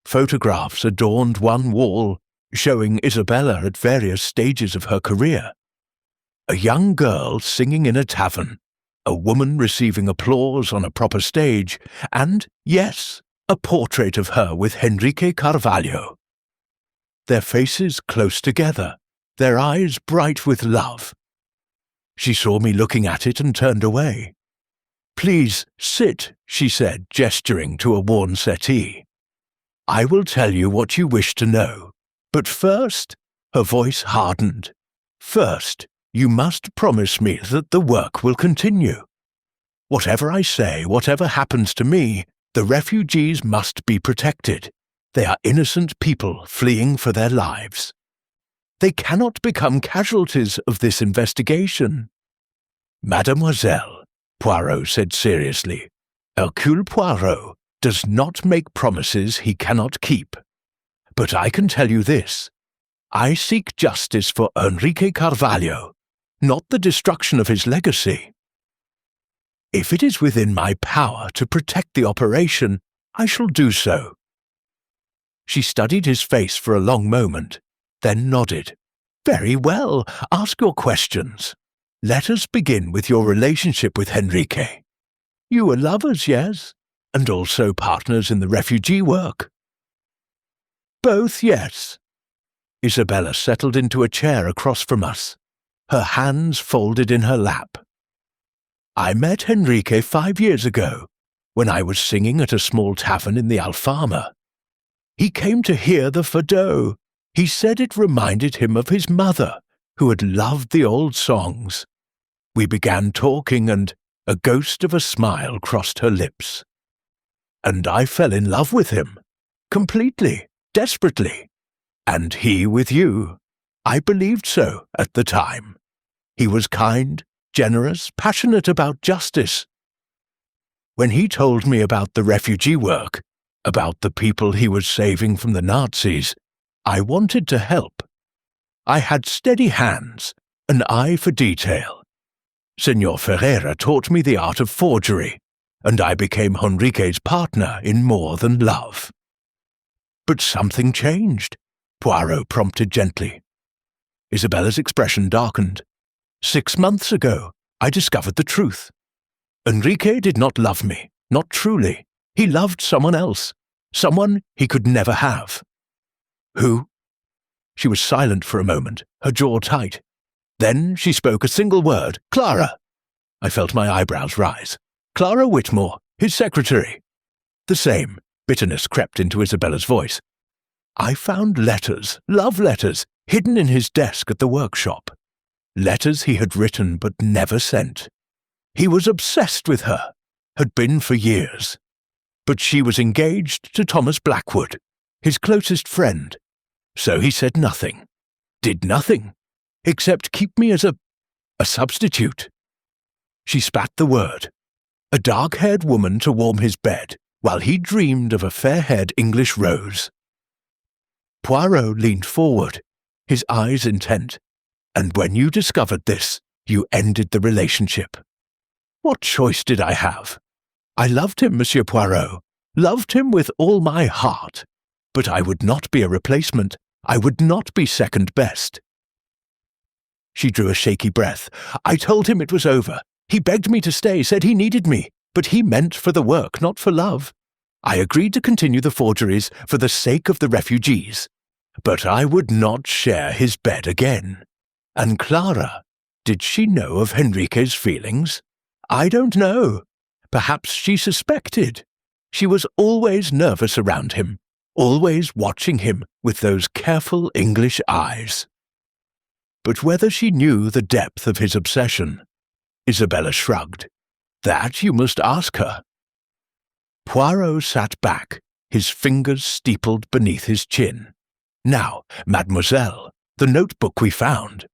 Speaker 1: Photographs adorned one wall, showing Isabella at various stages of her career. A young girl singing in a tavern, a woman receiving applause on a proper stage, and, yes, a portrait of her with Henrique Carvalho. Their faces close together, their eyes bright with love. She saw me looking at it and turned away. "Please, sit," she said, gesturing to a worn settee. "I will tell you what you wish to know. But first," her voice hardened, "first, you must promise me that the work will continue. Whatever I say, whatever happens to me, the refugees must be protected. They are innocent people fleeing for their lives. They cannot become casualties of this investigation." "Mademoiselle," Poirot said seriously, "Hercule Poirot does not make promises he cannot keep. But I can tell you this. I seek justice for Henrique Carvalho, not the destruction of his legacy. If it is within my power to protect the operation, I shall do so." She studied his face for a long moment, then nodded. "Very well, ask your questions. Let us begin with your relationship with Henrique. You were lovers, yes? And also partners in the refugee work?" "Both, yes." Isabella settled into a chair across from us, her hands folded in her lap. "I met Henrique 5 years ago, when I was singing at a small tavern in the Alfama. He came to hear the fado. He said it reminded him of his mother, who had loved the old songs. We began talking, and a ghost of a smile crossed her lips. And I fell in love with him. Completely, desperately. And he with you. I believed so at the time. He was kind, generous, passionate about justice. When he told me about the refugee work, about the people he was saving from the Nazis, I wanted to help. I had steady hands, an eye for detail. Senor Ferreira taught me the art of forgery, and I became Henrique's partner in more than love." "But something changed," Poirot prompted gently. Isabella's expression darkened. "6 months ago, I discovered the truth. Henrique did not love me, not truly. He loved someone else, someone he could never have." "Who?" She was silent for a moment, her jaw tight. Then she spoke a single word, "Clara." I felt my eyebrows rise. "Clara Whitmore, his secretary." "The same," bitterness crept into Isabella's voice. "I found letters, love letters, hidden in his desk at the workshop. Letters he had written but never sent. He was obsessed with her, had been for years. But she was engaged to Thomas Blackwood, his closest friend. So he said nothing, did nothing, except keep me as a substitute." She spat the word. "A dark-haired woman to warm his bed, while he dreamed of a fair-haired English rose." Poirot leaned forward, his eyes intent. "And when you discovered this, you ended the relationship. What choice did I have? I loved him, Monsieur Poirot, loved him with all my heart. But I would not be a replacement. I would not be second best." She drew a shaky breath. "I told him it was over. He begged me to stay, said he needed me, but he meant for the work, not for love. I agreed to continue the forgeries for the sake of the refugees. But I would not share his bed again. And Clara, did she know of Henrique's feelings? I don't know. Perhaps she suspected. She was always nervous around him, always watching him with those careful English eyes. But whether she knew the depth of his obsession, Isabella shrugged. That you must ask her. Poirot sat back, his fingers steepled beneath his chin. Now, mademoiselle, the notebook we found.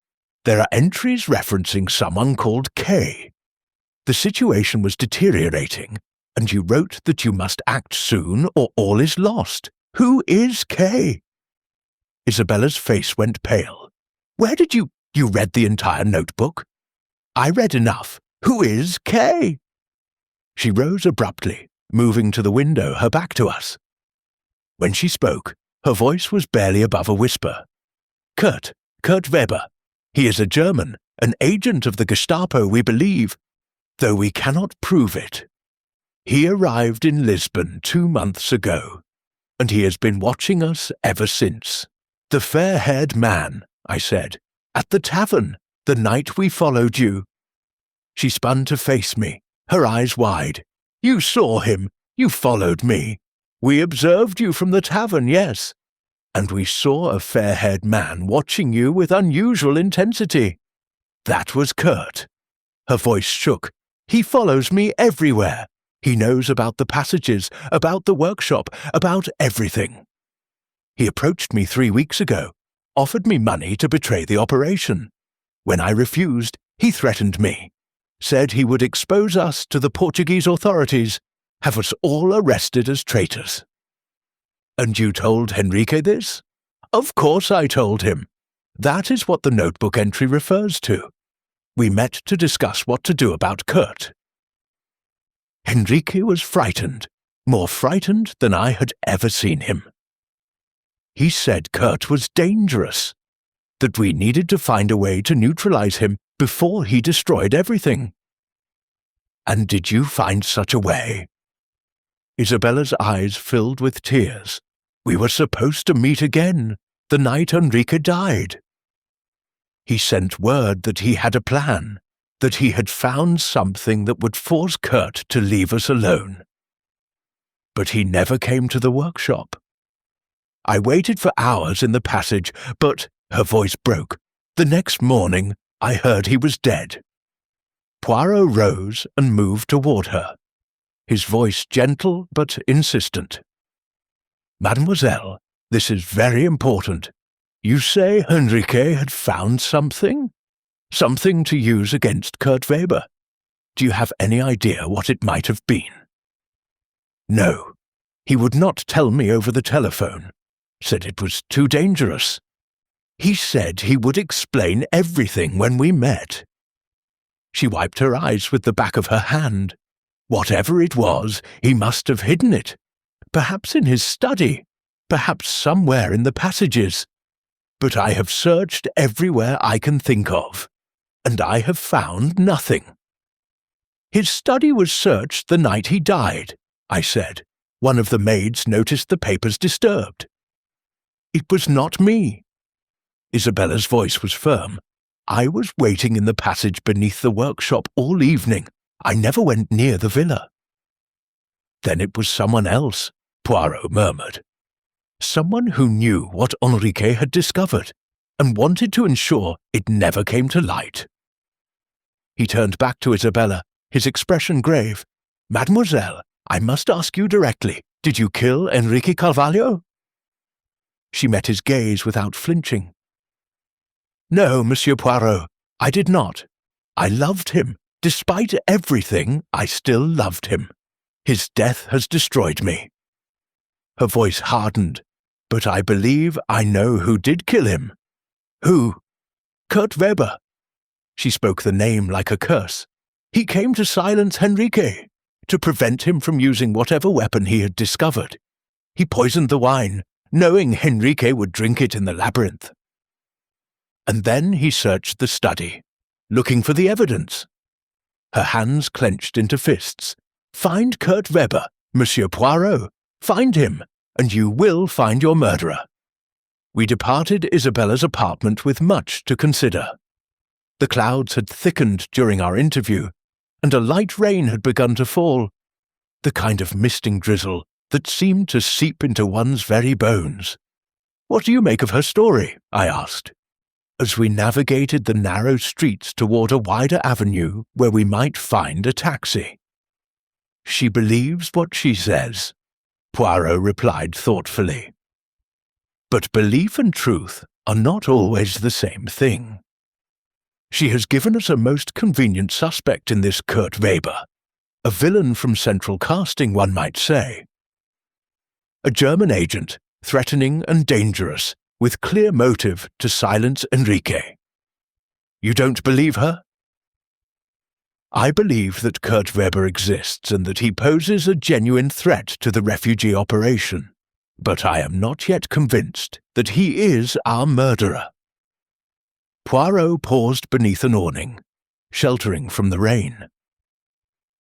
Speaker 1: There are entries referencing someone called Kay. The situation was deteriorating, and you wrote that you must act soon or all is lost. Who is Kay? Isabella's face went pale. Where did you read the entire notebook? I read enough. Who is Kay? She rose abruptly, moving to the window, her back to us. When she spoke, her voice was barely above a whisper. Kurt Weber. He is a German, an agent of the Gestapo, we believe, though we cannot prove it. He arrived in Lisbon 2 months ago, and he has been watching us ever since. The fair-haired man, I said, at the tavern, the night we followed you. She spun to face me, her eyes wide. You saw him. You followed me. We observed you from the tavern, yes. And we saw a fair-haired man watching you with unusual intensity. That was Kurt. Her voice shook. He follows me everywhere. He knows about the passages, about the workshop, about everything. He approached me 3 weeks ago, offered me money to betray the operation. When I refused, he threatened me, said he would expose us to the Portuguese authorities, have us all arrested as traitors. And you told Henrique this? Of course I told him. That is what the notebook entry refers to. We met to discuss what to do about Kurt. Henrique was frightened, more frightened than I had ever seen him. He said Kurt was dangerous, that we needed to find a way to neutralize him before he destroyed everything. And did you find such a way? Isabella's eyes filled with tears. We were supposed to meet again, the night Henrique died. He sent word that he had a plan, that he had found something that would force Kurt to leave us alone. But he never came to the workshop. I waited for hours in the passage, but her voice broke. The next morning, I heard he was dead. Poirot rose and moved toward her, his voice gentle but insistent. Mademoiselle, this is very important. You say Henrique had found something? Something to use against Kurt Weber. Do you have any idea what it might have been? No, he would not tell me over the telephone. Said it was too dangerous. He said he would explain everything when we met. She wiped her eyes with the back of her hand. Whatever it was, he must have hidden it. Perhaps in his study, perhaps somewhere in the passages. But I have searched everywhere I can think of, and I have found nothing. His study was searched the night he died, I said. One of the maids noticed the papers disturbed. It was not me. Isabella's voice was firm. I was waiting in the passage beneath the workshop all evening. I never went near the villa. Then it was someone else, Poirot murmured. Someone who knew what Henrique had discovered and wanted to ensure it never came to light. He turned back to Isabella, his expression grave. Mademoiselle, I must ask you directly, did you kill Henrique Carvalho? She met his gaze without flinching. No, Monsieur Poirot, I did not. I loved him. Despite everything, I still loved him. His death has destroyed me. Her voice hardened. But I believe I know who did kill him. Who? Kurt Weber. She spoke the name like a curse. He came to silence Henrique, to prevent him from using whatever weapon he had discovered. He poisoned the wine, knowing Henrique would drink it in the labyrinth. And then he searched the study, looking for the evidence. Her hands clenched into fists. Find Kurt Weber, Monsieur Poirot. Find him, and you will find your murderer. We departed Isabella's apartment with much to consider. The clouds had thickened during our interview, and a light rain had begun to fall, the kind of misting drizzle that seemed to seep into one's very bones. "What do you make of her story?" I asked, as we navigated the narrow streets toward a wider avenue where we might find a taxi. "She believes what she says," Poirot replied thoughtfully. "But belief and truth are not always the same thing. She has given us a most convenient suspect in this Kurt Weber, a villain from central casting, one might say. A German agent, threatening and dangerous, with clear motive to silence Henrique. You don't believe her?" "I believe that Kurt Weber exists and that he poses a genuine threat to the refugee operation, but I am not yet convinced that he is our murderer." Poirot paused beneath an awning, sheltering from the rain.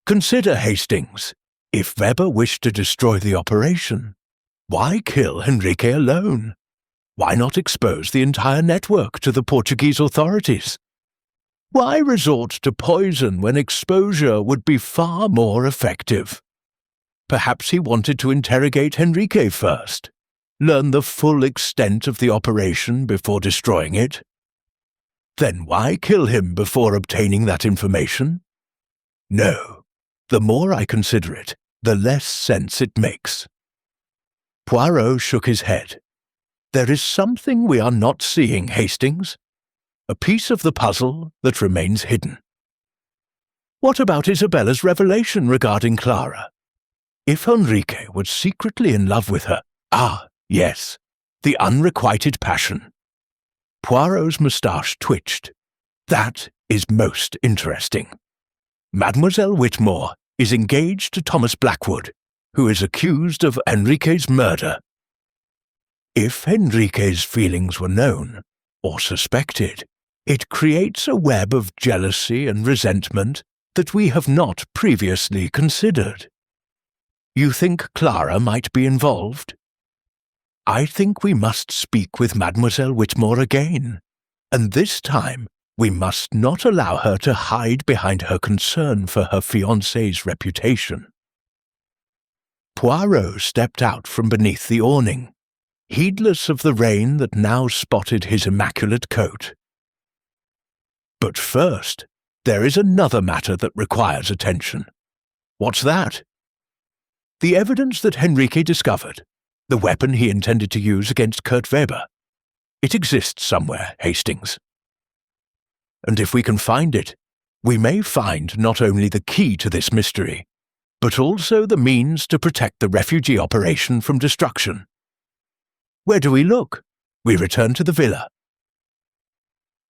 Speaker 1: "Consider, Hastings, if Weber wished to destroy the operation, why kill Henrique alone? Why not expose the entire network to the Portuguese authorities? Why resort to poison when exposure would be far more effective? Perhaps he wanted to interrogate Henrique first, learn the full extent of the operation before destroying it. Then why kill him before obtaining that information? No, the more I consider it, the less sense it makes." Poirot shook his head. "There is something we are not seeing, Hastings. A piece of the puzzle that remains hidden. What about Isabella's revelation regarding Clara? If Henrique was secretly in love with her, yes, the unrequited passion." Poirot's moustache twitched. "That is most interesting. Mademoiselle Whitmore is engaged to Thomas Blackwood, who is accused of Henrique's murder. If Henrique's feelings were known, or suspected, it creates a web of jealousy and resentment that we have not previously considered. You think Clara might be involved? I think we must speak with Mademoiselle Whitmore again, and this time we must not allow her to hide behind her concern for her fiancé's reputation." Poirot stepped out from beneath the awning, heedless of the rain that now spotted his immaculate coat. "But first, there is another matter that requires attention." "What's that?" "The evidence that Henrique discovered, the weapon he intended to use against Kurt Weber. It exists somewhere, Hastings. And if we can find it, we may find not only the key to this mystery, but also the means to protect the refugee operation from destruction. Where do we look? We return to the villa."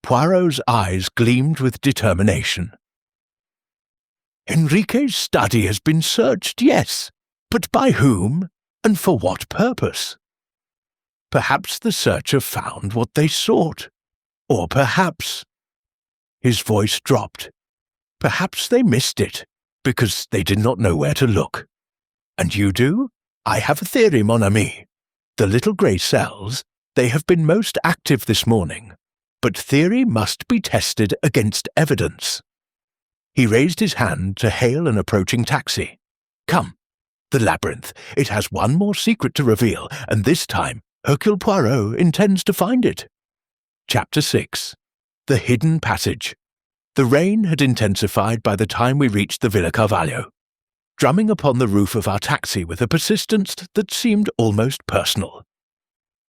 Speaker 1: Poirot's eyes gleamed with determination. "Henrique's study has been searched, yes, but by whom and for what purpose? Perhaps the searcher found what they sought, or perhaps—" His voice dropped. "Perhaps they missed it, because they did not know where to look. And you do? I have a theory, mon ami. The little grey cells, they have been most active this morning, but theory must be tested against evidence." He raised his hand to hail an approaching taxi. "Come, the Labyrinth. It has one more secret to reveal, and this time Hercule Poirot intends to find it." Chapter 6. The Hidden Passage. The rain had intensified by the time we reached the Villa Carvalho, drumming upon the roof of our taxi with a persistence that seemed almost personal.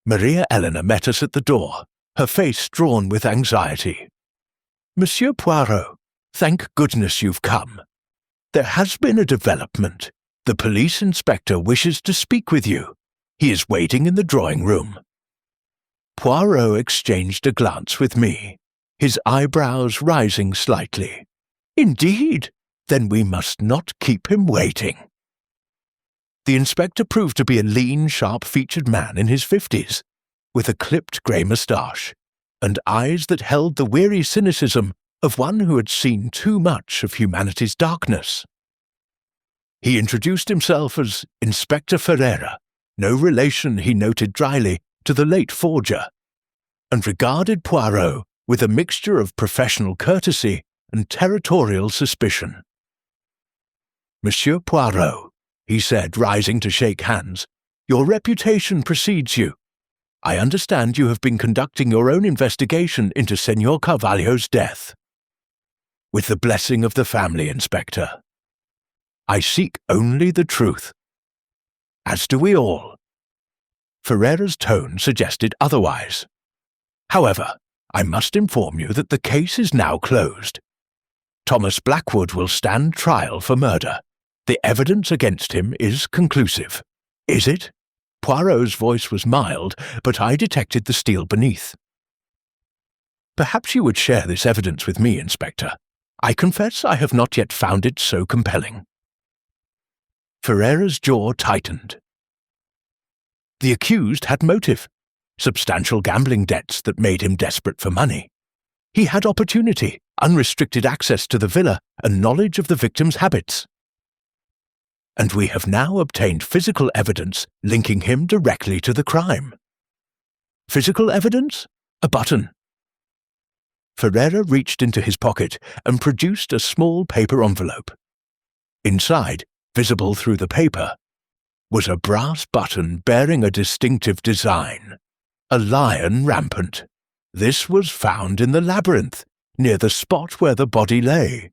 Speaker 1: Maria Eleanor met us at the door, her face drawn with anxiety. "Monsieur Poirot, thank goodness you've come. There has been a development. The police inspector wishes to speak with you. He is waiting in the drawing room." Poirot exchanged a glance with me, his eyebrows rising slightly. "Indeed? Then we must not keep him waiting." The inspector proved to be a lean, sharp-featured man in his 50s, with a clipped grey moustache, and eyes that held the weary cynicism of one who had seen too much of humanity's darkness. He introduced himself as Inspector Ferreira, no relation, he noted dryly, to the late forger, and regarded Poirot with a mixture of professional courtesy and territorial suspicion. "Monsieur Poirot, he said, rising to shake hands. "Your reputation precedes you. I understand you have been conducting your own investigation into Senor Carvalho's death." "With the blessing of the family, Inspector. I seek only the truth." "As do we all." Ferreira's tone suggested otherwise. "However, I must inform you that the case is now closed. Thomas Blackwood will stand trial for murder. The evidence against him is conclusive." "Is it?" Poirot's voice was mild, but I detected the steel beneath. "Perhaps you would share this evidence with me, Inspector. I confess I have not yet found it so compelling." Ferreira's jaw tightened. The accused had motive. Substantial gambling debts that made him desperate for money. He had opportunity, unrestricted access to the villa, and knowledge of the victim's habits. And we have now obtained physical evidence linking him directly to the crime. Physical evidence? A button. Ferreira reached into his pocket and produced a small paper envelope. Inside, visible through the paper, was a brass button bearing a distinctive design. A lion rampant. This was found in the Labyrinth, near the spot where the body lay.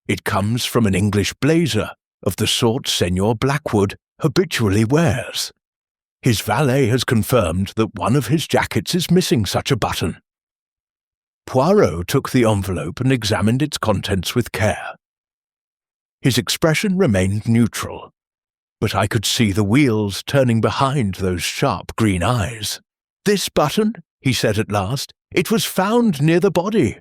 Speaker 1: It comes from an English blazer, of the sort Senor Blackwood habitually wears. His valet has confirmed that one of his jackets is missing such a button. Poirot took the envelope and examined its contents with care. His expression remained neutral, but I could see the wheels turning behind those sharp green eyes. "This button," he said at last, "it was found near the body.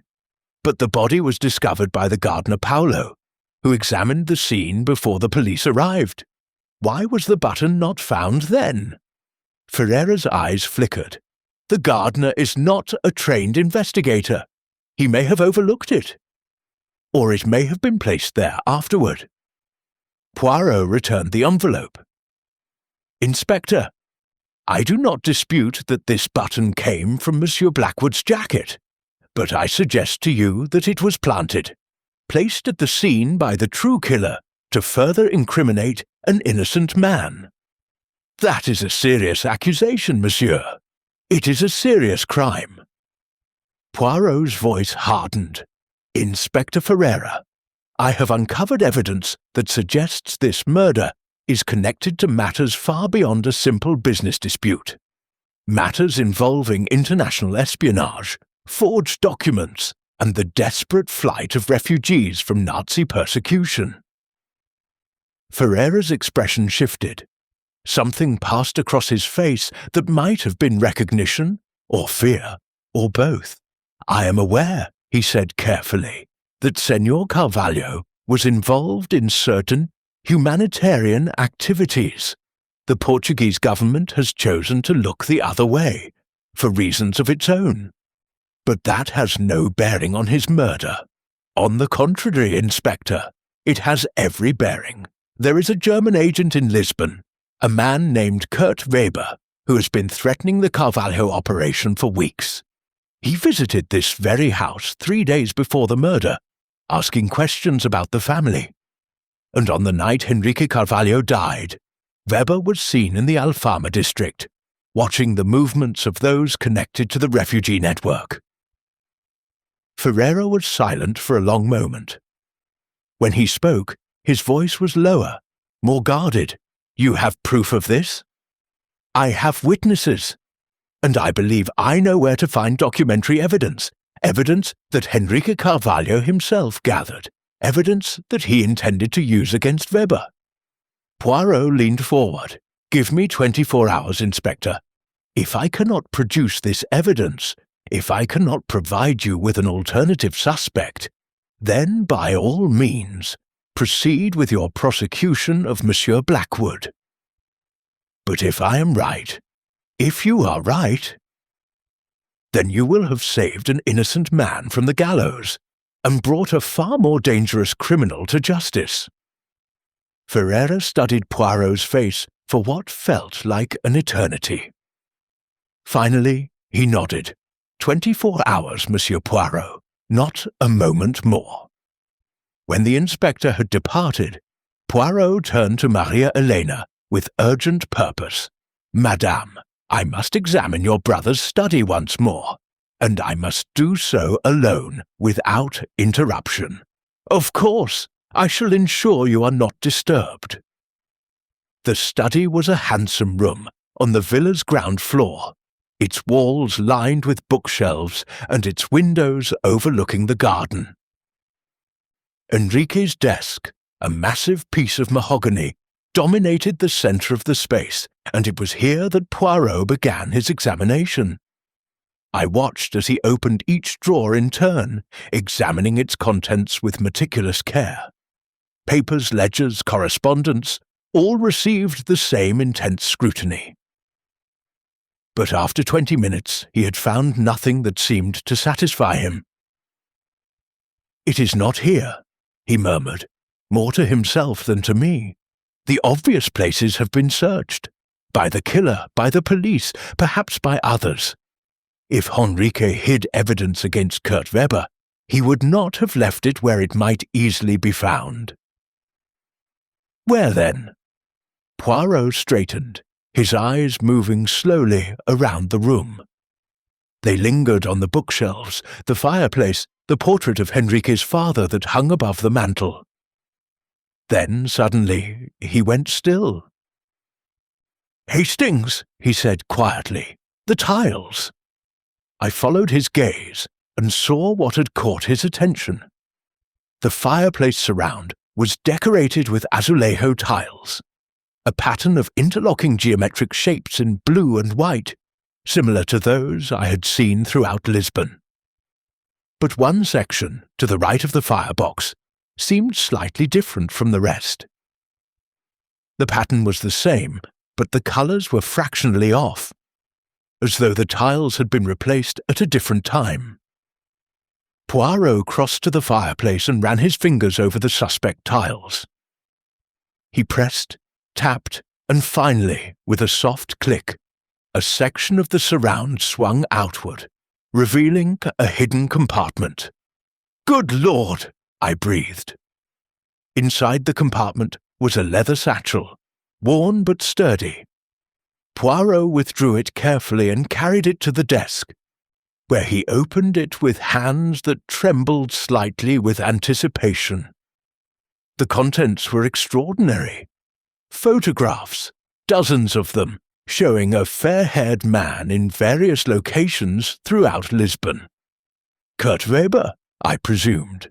Speaker 1: But the body was discovered by the gardener Paolo, who examined the scene before the police arrived. Why was the button not found then?" Ferreira's eyes flickered. "The gardener is not a trained investigator. He may have overlooked it. Or it may have been placed there afterward." Poirot returned the envelope. "Inspector, I do not dispute that this button came from Monsieur Blackwood's jacket, but I suggest to you that it was planted, placed at the scene by the true killer to further incriminate an innocent man. That is a serious accusation, monsieur. It is a serious crime." Poirot's voice hardened. "Inspector Ferreira, I have uncovered evidence that suggests this murder is connected to matters far beyond a simple business dispute. Matters involving international espionage, forged documents, and the desperate flight of refugees from Nazi persecution." Ferreira's expression shifted. Something passed across his face that might have been recognition, or fear, or both. "I am aware," he said carefully, "that Senor Carvalho was involved in certain humanitarian activities. The Portuguese government has chosen to look the other way, for reasons of its own. But that has no bearing on his murder. On the contrary, Inspector, it has every bearing. There is a German agent in Lisbon, a man named Kurt Weber, who has been threatening the Carvalho operation for weeks. He visited this very house 3 days before the murder, asking questions about the family. And on the night Henrique Carvalho died, Weber was seen in the Alfama district, watching the movements of those connected to the refugee network." Ferreira was silent for a long moment. When he spoke, his voice was lower, more guarded. "You have proof of this?" "I have witnesses. And I believe I know where to find documentary evidence, evidence that Henrique Carvalho himself gathered, evidence that he intended to use against Weber." Poirot leaned forward. "Give me 24 hours, Inspector. If I cannot produce this evidence, if I cannot provide you with an alternative suspect, then by all means, proceed with your prosecution of Monsieur Blackwood. But if I am right, if you are right, then you will have saved an innocent man from the gallows and brought a far more dangerous criminal to justice." Ferreira studied Poirot's face for what felt like an eternity. Finally, he nodded. 24 hours, Monsieur Poirot, not a moment more." When the inspector had departed, Poirot turned to Maria Elena with urgent purpose. "Madame, I must examine your brother's study once more, and I must do so alone, without interruption. Of course, I shall ensure you are not disturbed." The study was a handsome room on the villa's ground floor, its walls lined with bookshelves and its windows overlooking the garden. Henrique's desk, a massive piece of mahogany, dominated the centre of the space, and it was here that Poirot began his examination. I watched as he opened each drawer in turn, examining its contents with meticulous care. Papers, ledgers, correspondence, all received the same intense scrutiny. But after 20 minutes he had found nothing that seemed to satisfy him. "It is not here," he murmured, more to himself than to me. "The obvious places have been searched. By the killer, by the police, perhaps by others. If Henrique hid evidence against Kurt Weber, he would not have left it where it might easily be found." "Where then?" Poirot straightened, his eyes moving slowly around the room. They lingered on the bookshelves, the fireplace, the portrait of Henrique's father that hung above the mantel. Then, suddenly, he went still. "Hastings," he said quietly, "the tiles." I followed his gaze and saw what had caught his attention. The fireplace surround was decorated with azulejo tiles, a pattern of interlocking geometric shapes in blue and white, similar to those I had seen throughout Lisbon. But one section, to the right of the firebox, seemed slightly different from the rest. The pattern was the same, but the colours were fractionally off, as though the tiles had been replaced at a different time. Poirot crossed to the fireplace and ran his fingers over the suspect tiles. He pressed, tapped, and finally, with a soft click, a section of the surround swung outward, revealing a hidden compartment. "Good Lord!" I breathed. Inside the compartment was a leather satchel, worn but sturdy. Poirot withdrew it carefully and carried it to the desk, where he opened it with hands that trembled slightly with anticipation. The contents were extraordinary. Photographs, dozens of them, showing a fair-haired man in various locations throughout Lisbon. Kurt Weber, I presumed.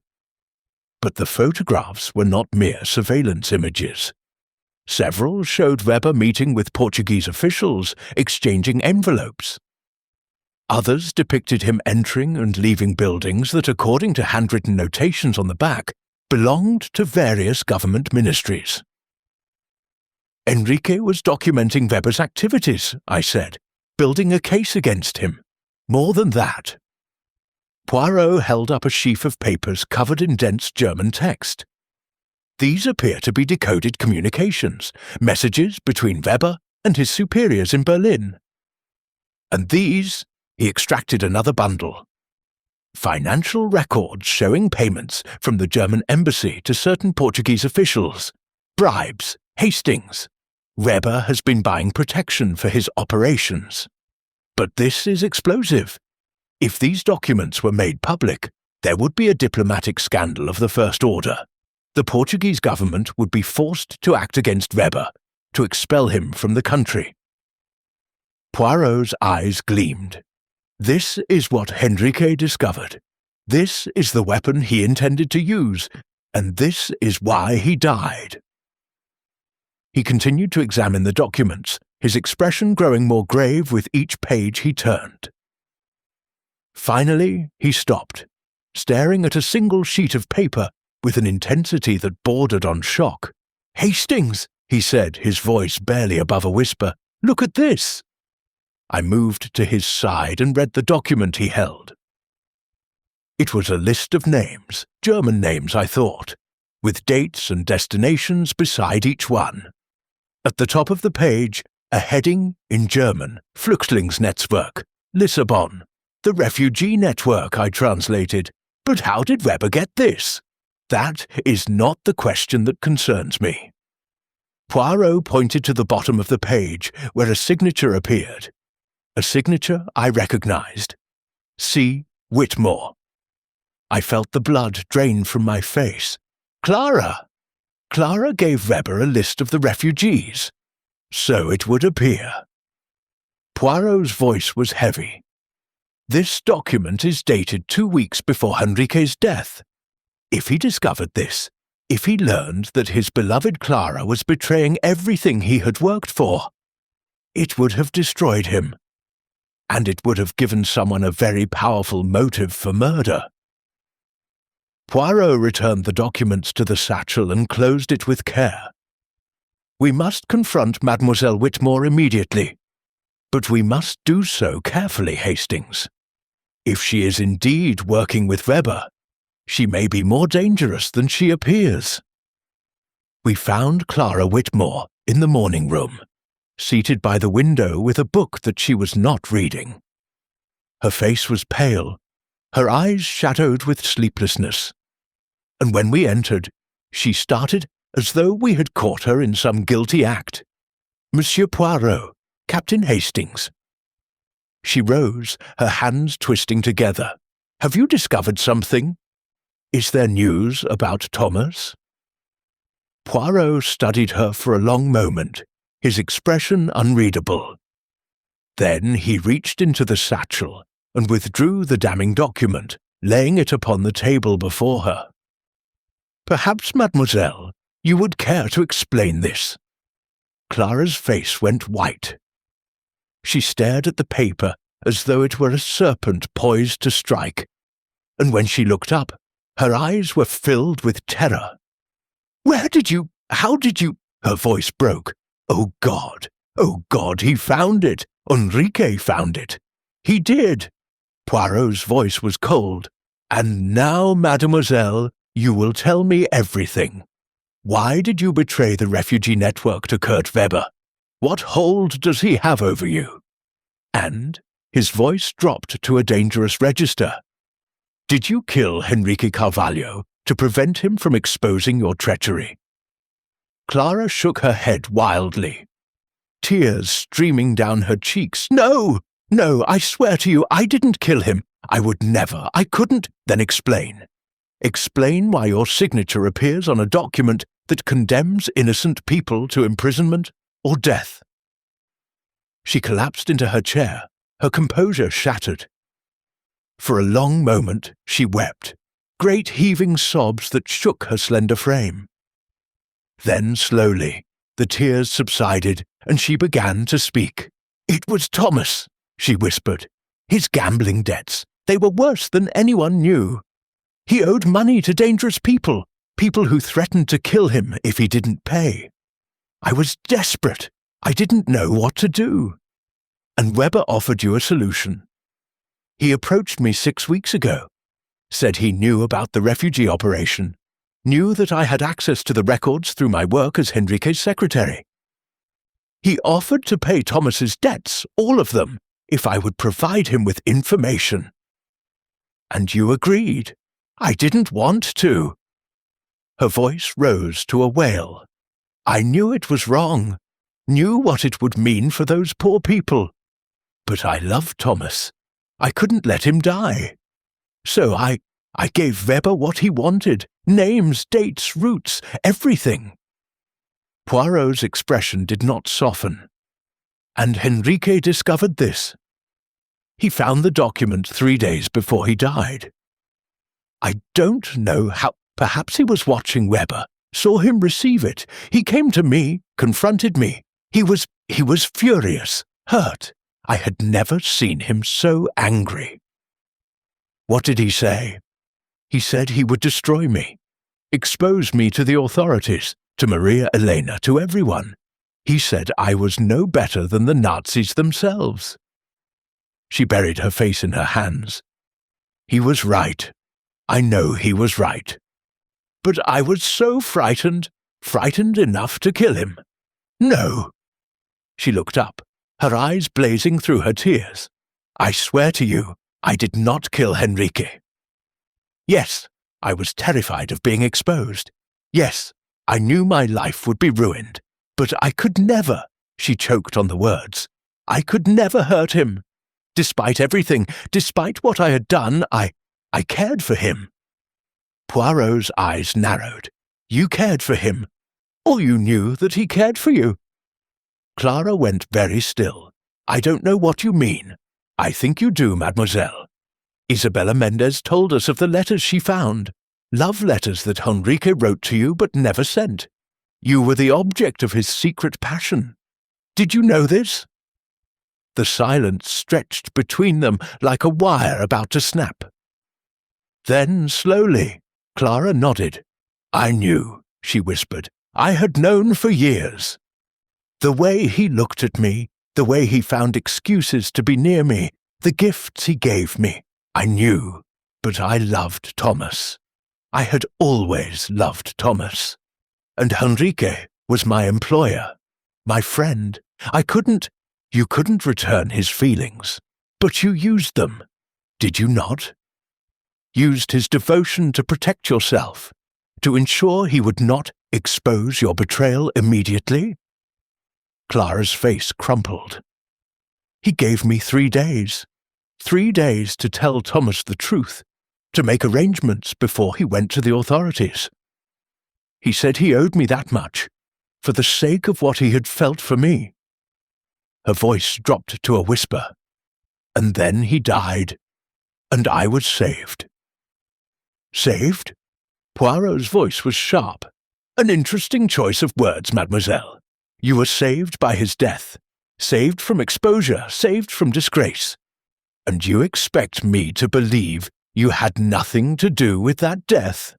Speaker 1: But the photographs were not mere surveillance images. Several showed Weber meeting with Portuguese officials, exchanging envelopes. Others depicted him entering and leaving buildings that, according to handwritten notations on the back, belonged to various government ministries. Henrique was documenting Weber's activities, I said, building a case against him. More than that. Poirot held up a sheaf of papers covered in dense German text. These appear to be decoded communications, messages between Weber and his superiors in Berlin. And these, he extracted another bundle. Financial records showing payments from the German embassy to certain Portuguese officials. Bribes, Hastings. Weber has been buying protection for his operations. But this is explosive. If these documents were made public, there would be a diplomatic scandal of the first order. The Portuguese government would be forced to act against Weber, to expel him from the country. Poirot's eyes gleamed. This is what Henrique discovered. This is the weapon he intended to use, and this is why he died. He continued to examine the documents, his expression growing more grave with each page he turned. Finally, he stopped, staring at a single sheet of paper with an intensity that bordered on shock. "Hastings," he said, his voice barely above a whisper, "look at this." I moved to his side and read the document he held. It was a list of names, German names, I thought, with dates and destinations beside each one. At the top of the page, a heading in German, Flüchtlingsnetzwerk, Lisbon. The refugee network, I translated. But how did Weber get this? That is not the question that concerns me. Poirot pointed to the bottom of the page where a signature appeared. A signature I recognized. C. Whitmore. I felt the blood drain from my face. Clara! Clara gave Weber a list of the refugees. So it would appear. Poirot's voice was heavy. This document is dated 2 weeks before Henrique's death. If he discovered this, if he learned that his beloved Clara was betraying everything he had worked for, it would have destroyed him. And it would have given someone a very powerful motive for murder. Poirot returned the documents to the satchel and closed it with care. We must confront Mademoiselle Whitmore immediately, but we must do so carefully, Hastings. If she is indeed working with Weber, she may be more dangerous than she appears. We found Clara Whitmore in the morning room, seated by the window with a book that she was not reading. Her face was pale, her eyes shadowed with sleeplessness, and when we entered, she started as though we had caught her in some guilty act. Monsieur Poirot, Captain Hastings. She rose, her hands twisting together. Have you discovered something? Is there news about Thomas? Poirot studied her for a long moment, his expression unreadable. Then he reached into the satchel and withdrew the damning document, laying it upon the table before her. Perhaps, mademoiselle, you would care to explain this. Clara's face went white. She stared at the paper as though it were a serpent poised to strike, and when she looked up, her eyes were filled with terror. How did you, her voice broke. Oh God, he found it. Henrique found it. He did. Poirot's voice was cold. And now, mademoiselle, you will tell me everything. Why did you betray the refugee network to Kurt Weber? What hold does he have over you? And his voice dropped to a dangerous register. Did you kill Henrique Carvalho to prevent him from exposing your treachery? Clara shook her head wildly, tears streaming down her cheeks. No, I swear to you, I didn't kill him. I would never, I couldn't. Then explain. Explain why your signature appears on a document that condemns innocent people to imprisonment or death. She collapsed into her chair, her composure shattered. For a long moment she wept, great heaving sobs that shook her slender frame. Then slowly the tears subsided and she began to speak. It was Thomas, she whispered. His gambling debts, they were worse than anyone knew. He owed money to dangerous people who threatened to kill him if he didn't pay. I was desperate. I didn't know what to do. And Weber offered you a solution. He approached me 6 weeks ago, said he knew about the refugee operation, knew that I had access to the records through my work as Henrique's secretary. He offered to pay Thomas's debts, all of them, if I would provide him with information. And you agreed. I didn't want to. Her voice rose to a wail. I knew it was wrong, knew what it would mean for those poor people. But I loved Thomas. I couldn't let him die. So I gave Weber what he wanted, names, dates, routes, everything. Poirot's expression did not soften. And Henrique discovered this. He found the document 3 days before he died. I don't know how. Perhaps he was watching Weber, saw him receive it. He came to me, confronted me. He was furious, hurt. I had never seen him so angry. What did he say? He said he would destroy me, expose me to the authorities, to Maria Elena, to everyone. He said I was no better than the Nazis themselves. She buried her face in her hands. He was right. I know he was right. But I was so frightened enough to kill him. No. She looked up, her eyes blazing through her tears. I swear to you, I did not kill Henrique. Yes, I was terrified of being exposed. Yes, I knew my life would be ruined, but I could never, she choked on the words, I could never hurt him. Despite everything, despite what I had done, I cared for him. Poirot's eyes narrowed. You cared for him, or you knew that he cared for you. Clara went very still. I don't know what you mean. I think you do, mademoiselle. Isabella Mendez told us of the letters she found, love letters that Henrique wrote to you but never sent. You were the object of his secret passion. Did you know this? The silence stretched between them like a wire about to snap. Then, slowly, Clara nodded. I knew, she whispered. I had known for years. The way he looked at me, the way he found excuses to be near me, the gifts he gave me, I knew, but I loved Thomas. I had always loved Thomas. And Henrique was my employer, my friend. You couldn't return his feelings, but you used them, did you not? Used his devotion to protect yourself, to ensure he would not expose your betrayal immediately? Clara's face crumpled. He gave me 3 days. 3 days to tell Thomas the truth, to make arrangements before he went to the authorities. He said he owed me that much, for the sake of what he had felt for me. Her voice dropped to a whisper. And then he died, and I was saved. Saved? Poirot's voice was sharp. An interesting choice of words, mademoiselle. You were saved by his death, saved from exposure, saved from disgrace. And you expect me to believe you had nothing to do with that death?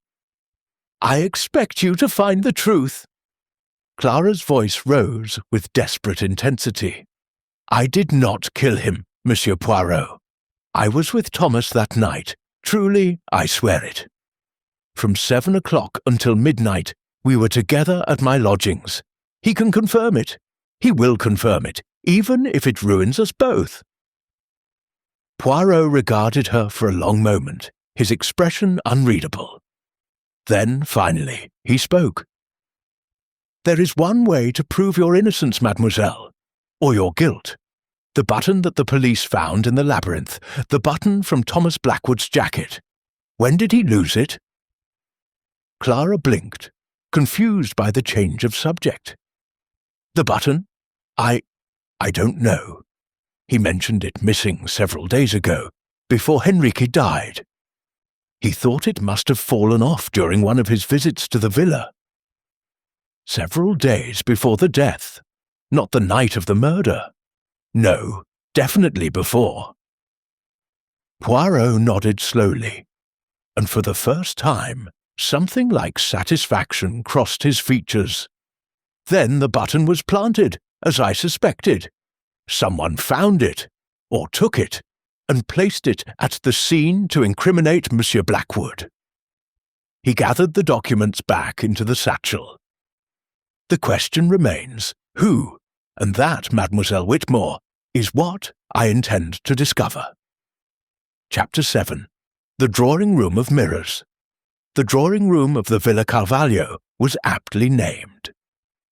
Speaker 1: I expect you to find the truth. Clara's voice rose with desperate intensity. I did not kill him, Monsieur Poirot. I was with Thomas that night. Truly, I swear it. From 7 o'clock until midnight, we were together at my lodgings. He can confirm it. He will confirm it, even if it ruins us both. Poirot regarded her for a long moment, his expression unreadable. Then, finally, he spoke. There is one way to prove your innocence, mademoiselle, or your guilt. The button that the police found in the labyrinth, the button from Thomas Blackwood's jacket. When did he lose it? Clara blinked, confused by the change of subject. The button? I don't know. He mentioned it missing several days ago, before Henrique died. He thought it must have fallen off during one of his visits to the villa. Several days before the death, not the night of the murder. No, definitely before. Poirot nodded slowly, and for the first time, something like satisfaction crossed his features. Then the button was planted, as I suspected. Someone found it, or took it, and placed it at the scene to incriminate Monsieur Blackwood. He gathered the documents back into the satchel. The question remains, who? And that, Mademoiselle Whitmore, is what I intend to discover. Chapter 7. The Drawing Room of Mirrors. The drawing room of the Villa Carvalho was aptly named.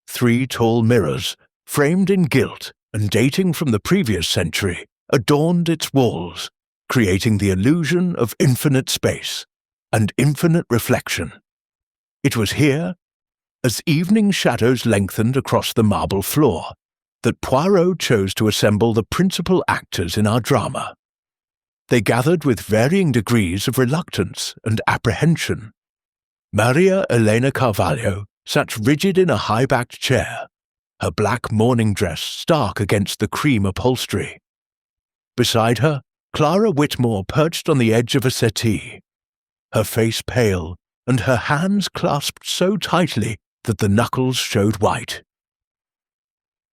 Speaker 1: 3 tall mirrors, framed in gilt and dating from the previous century, adorned its walls, creating the illusion of infinite space and infinite reflection. It was here, as evening shadows lengthened across the marble floor, that Poirot chose to assemble the principal actors in our drama. They gathered with varying degrees of reluctance and apprehension. Maria Elena Carvalho sat rigid in a high-backed chair, her black morning dress stark against the cream upholstery. Beside her, Clara Whitmore perched on the edge of a settee, her face pale and her hands clasped so tightly that the knuckles showed white.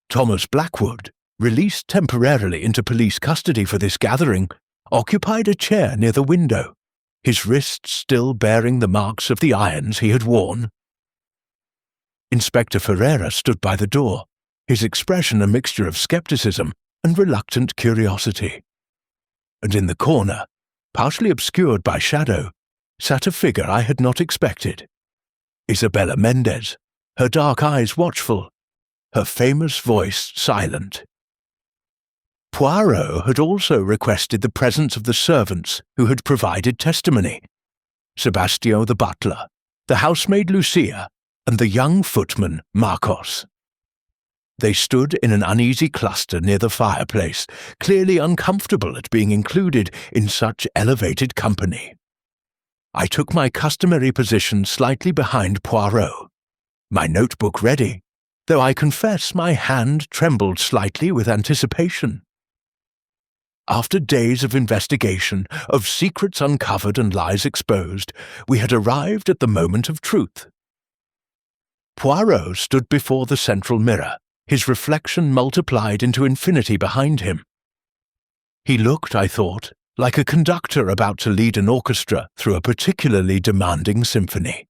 Speaker 1: Thomas Blackwood, released temporarily into police custody for this gathering, occupied a chair near the window, his wrists still bearing the marks of the irons he had worn. Inspector Ferreira stood by the door, his expression a mixture of skepticism and reluctant curiosity. And in the corner, partially obscured by shadow, sat a figure I had not expected. Isabella Mendez, her dark eyes watchful, her famous voice silent. Poirot had also requested the presence of the servants who had provided testimony: Sebastian the butler, the housemaid Lucia, and the young footman Marcos. They stood in an uneasy cluster near the fireplace, clearly uncomfortable at being included in such elevated company. I took my customary position slightly behind Poirot, my notebook ready, though I confess my hand trembled slightly with anticipation. After days of investigation, of secrets uncovered and lies exposed, we had arrived at the moment of truth. Poirot stood before the central mirror, his reflection multiplied into infinity behind him. He looked, I thought, like a conductor about to lead an orchestra through a particularly demanding symphony.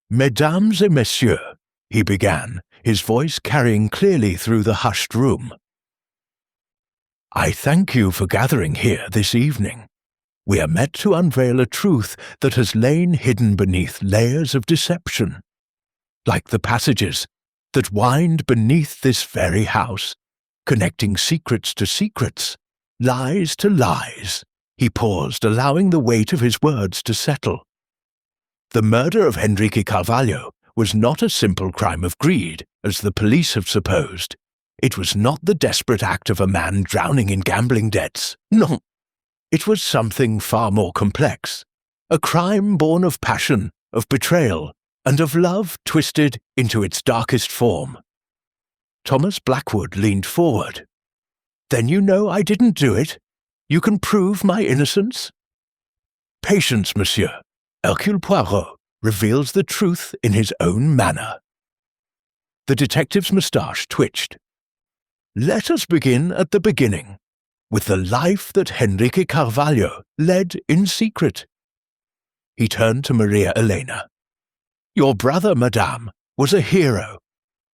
Speaker 1: "Mesdames et messieurs," he began, his voice carrying clearly through the hushed room. "I thank you for gathering here this evening. We are met to unveil a truth that has lain hidden beneath layers of deception, like the passages that wind beneath this very house, connecting secrets to secrets, lies to lies." He paused, allowing the weight of his words to settle. The murder of Henrique Carvalho was not a simple crime of greed, as the police have supposed. It was not the desperate act of a man drowning in gambling debts. No, it was something far more complex. A crime born of passion, of betrayal, and of love twisted into its darkest form. Thomas Blackwood leaned forward. "Then you know I didn't do it? You can prove my innocence?" "Patience, monsieur. Hercule Poirot reveals the truth in his own manner." The detective's moustache twitched. "Let us begin at the beginning, with the life that Henrique Carvalho led in secret." He turned to Maria Elena. "Your brother, madame, was a hero.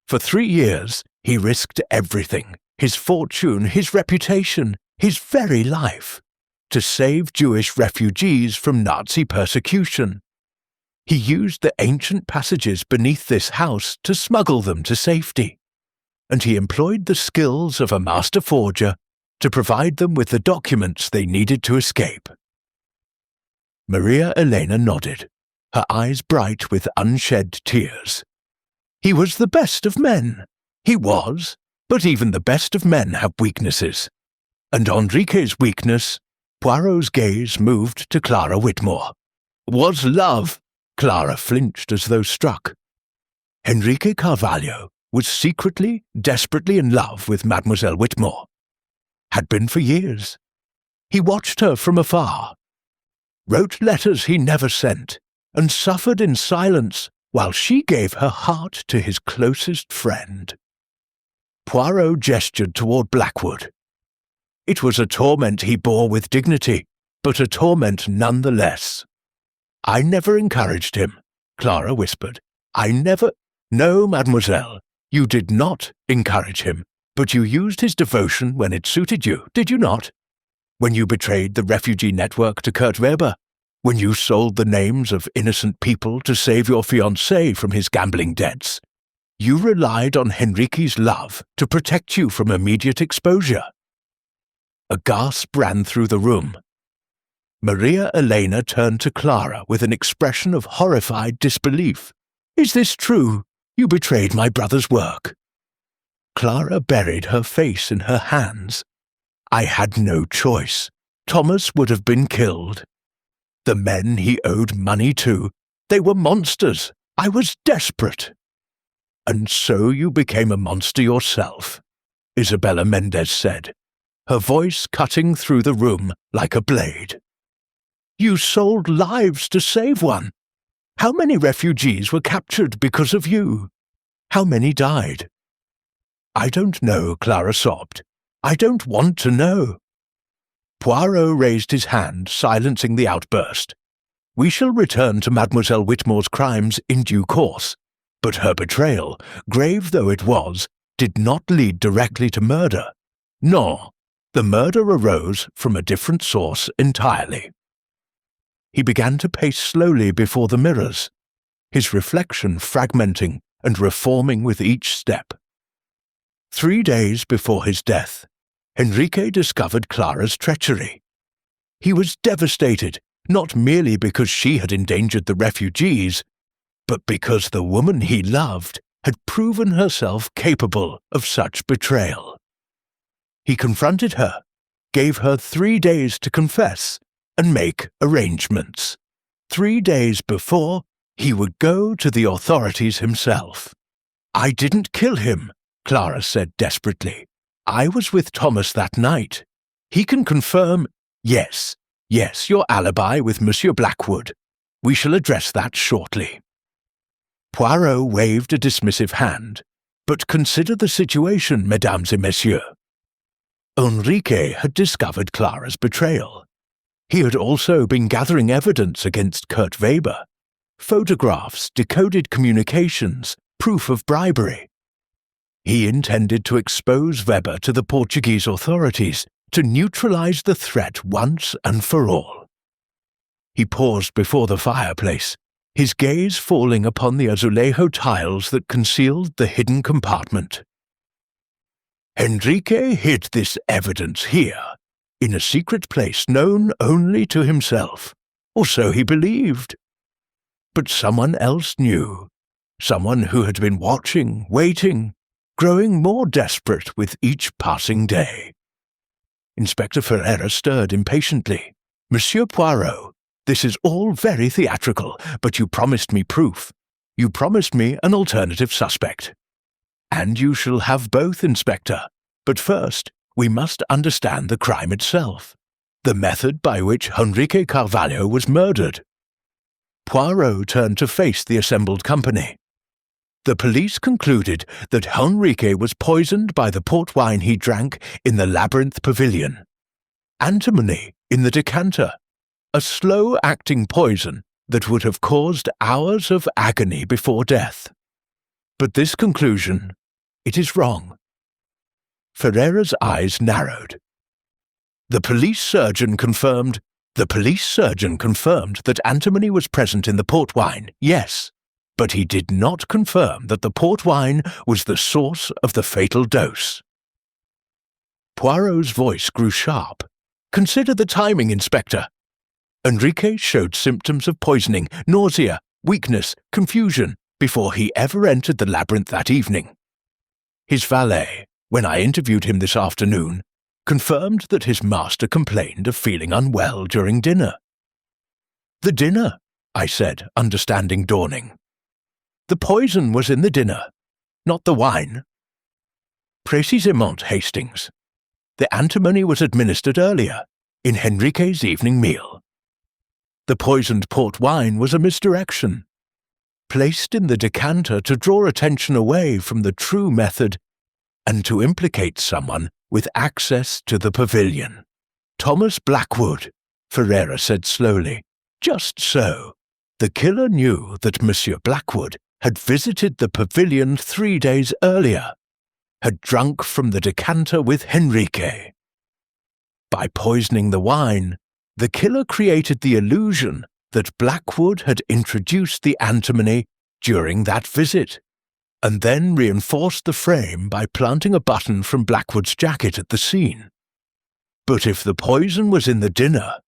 Speaker 1: For 3 years he risked everything, his fortune, his reputation, his very life, to save Jewish refugees from Nazi persecution. He used the ancient passages beneath this house to smuggle them to safety, and he employed the skills of a master forger to provide them with the documents they needed to escape." Maria Elena nodded, her eyes bright with unshed tears. "He was the best of men. He was, but even the best of men have weaknesses. And Henrique's weakness," Poirot's gaze moved to Clara Whitmore, "was love." Clara flinched as though struck. Henrique Carvalho was secretly, desperately in love with Mademoiselle Whitmore. Had been for years. He watched her from afar, wrote letters he never sent, and suffered in silence while she gave her heart to his closest friend. Poirot gestured toward Blackwood. "It was a torment he bore with dignity, but a torment nonetheless." "I never encouraged him," Clara whispered. "I never—" "No, mademoiselle, you did not encourage him, but you used his devotion when it suited you, did you not? When you betrayed the refugee network to Kurt Weber, when you sold the names of innocent people to save your fiancé from his gambling debts, you relied on Henrique's love to protect you from immediate exposure." A gasp ran through the room. Maria Elena turned to Clara with an expression of horrified disbelief. "Is this true? You betrayed my brother's work." Clara buried her face in her hands. "I had no choice. Thomas would have been killed. The men he owed money to, they were monsters. I was desperate." "And so you became a monster yourself," Isabella Mendez said, her voice cutting through the room like a blade. "You sold lives to save one. How many refugees were captured because of you? How many died?" "I don't know," Clara sobbed. "I don't want to know." Poirot raised his hand, silencing the outburst. "We shall return to Mademoiselle Whitmore's crimes in due course, but her betrayal, grave though it was, did not lead directly to murder. No, the murder arose from a different source entirely." he began to pace slowly before the mirrors, his reflection fragmenting and reforming with each step. 3 days before his death, Henrique discovered Clara's treachery. He was devastated, not merely because she had endangered the refugees, but because the woman he loved had proven herself capable of such betrayal. He confronted her, gave her 3 days to confess and make arrangements. 3 days before, he would go to the authorities himself. "I didn't kill him," Clara said desperately. "I was with Thomas that night. He can confirm—" Yes, your alibi with Monsieur Blackwood. We shall address that shortly." Poirot waved a dismissive hand. "But consider the situation, mesdames et messieurs." Henrique had discovered Clara's betrayal. He had also been gathering evidence against Kurt Weber. Photographs, decoded communications, proof of bribery. He intended to expose Weber to the Portuguese authorities to neutralize the threat once and for all. He paused before the fireplace, his gaze falling upon the azulejo tiles that concealed the hidden compartment. Henrique hid this evidence here, in a secret place known only to himself, or so he believed. But someone else knew, someone who had been watching, waiting, growing more desperate with each passing day. Inspector Ferreira stirred impatiently. "Monsieur Poirot, this is all very theatrical, but you promised me proof. You promised me an alternative suspect. And you shall have both, Inspector. But first, we must understand the crime itself, the method by which Henrique Carvalho was murdered." Poirot turned to face the assembled company. The police concluded that Henrique was poisoned by the port wine he drank in the Labyrinth pavilion. Antimony in the decanter, a slow-acting poison that would have caused hours of agony before death. But this conclusion, it is wrong. Ferreira's eyes narrowed. The police surgeon confirmed that antimony was present in the port wine, yes, but he did not confirm that the port wine was the source of the fatal dose. Poirot's voice grew sharp. "Consider the timing, Inspector." Henrique showed symptoms of poisoning, nausea, weakness, confusion, before he ever entered the labyrinth that evening. His valet, when I interviewed him this afternoon, confirmed that his master complained of feeling unwell during dinner. "The dinner," I said, understanding dawning. "The poison was in the dinner, not the wine." "Précisément, Hastings. The antimony was administered earlier, in Henrique's evening meal. The poisoned port wine was a misdirection, placed in the decanter to draw attention away from the true method and to implicate someone with access to the pavilion. Thomas Blackwood," Ferreira said slowly. "Just so. The killer knew that Monsieur Blackwood had visited the pavilion 3 days earlier, had drunk from the decanter with Henrique. By poisoning the wine, the killer created the illusion that Blackwood had introduced the antimony during that visit, and then reinforced the frame by planting a button from Blackwood's jacket at the scene. But if the poison was in the dinner,"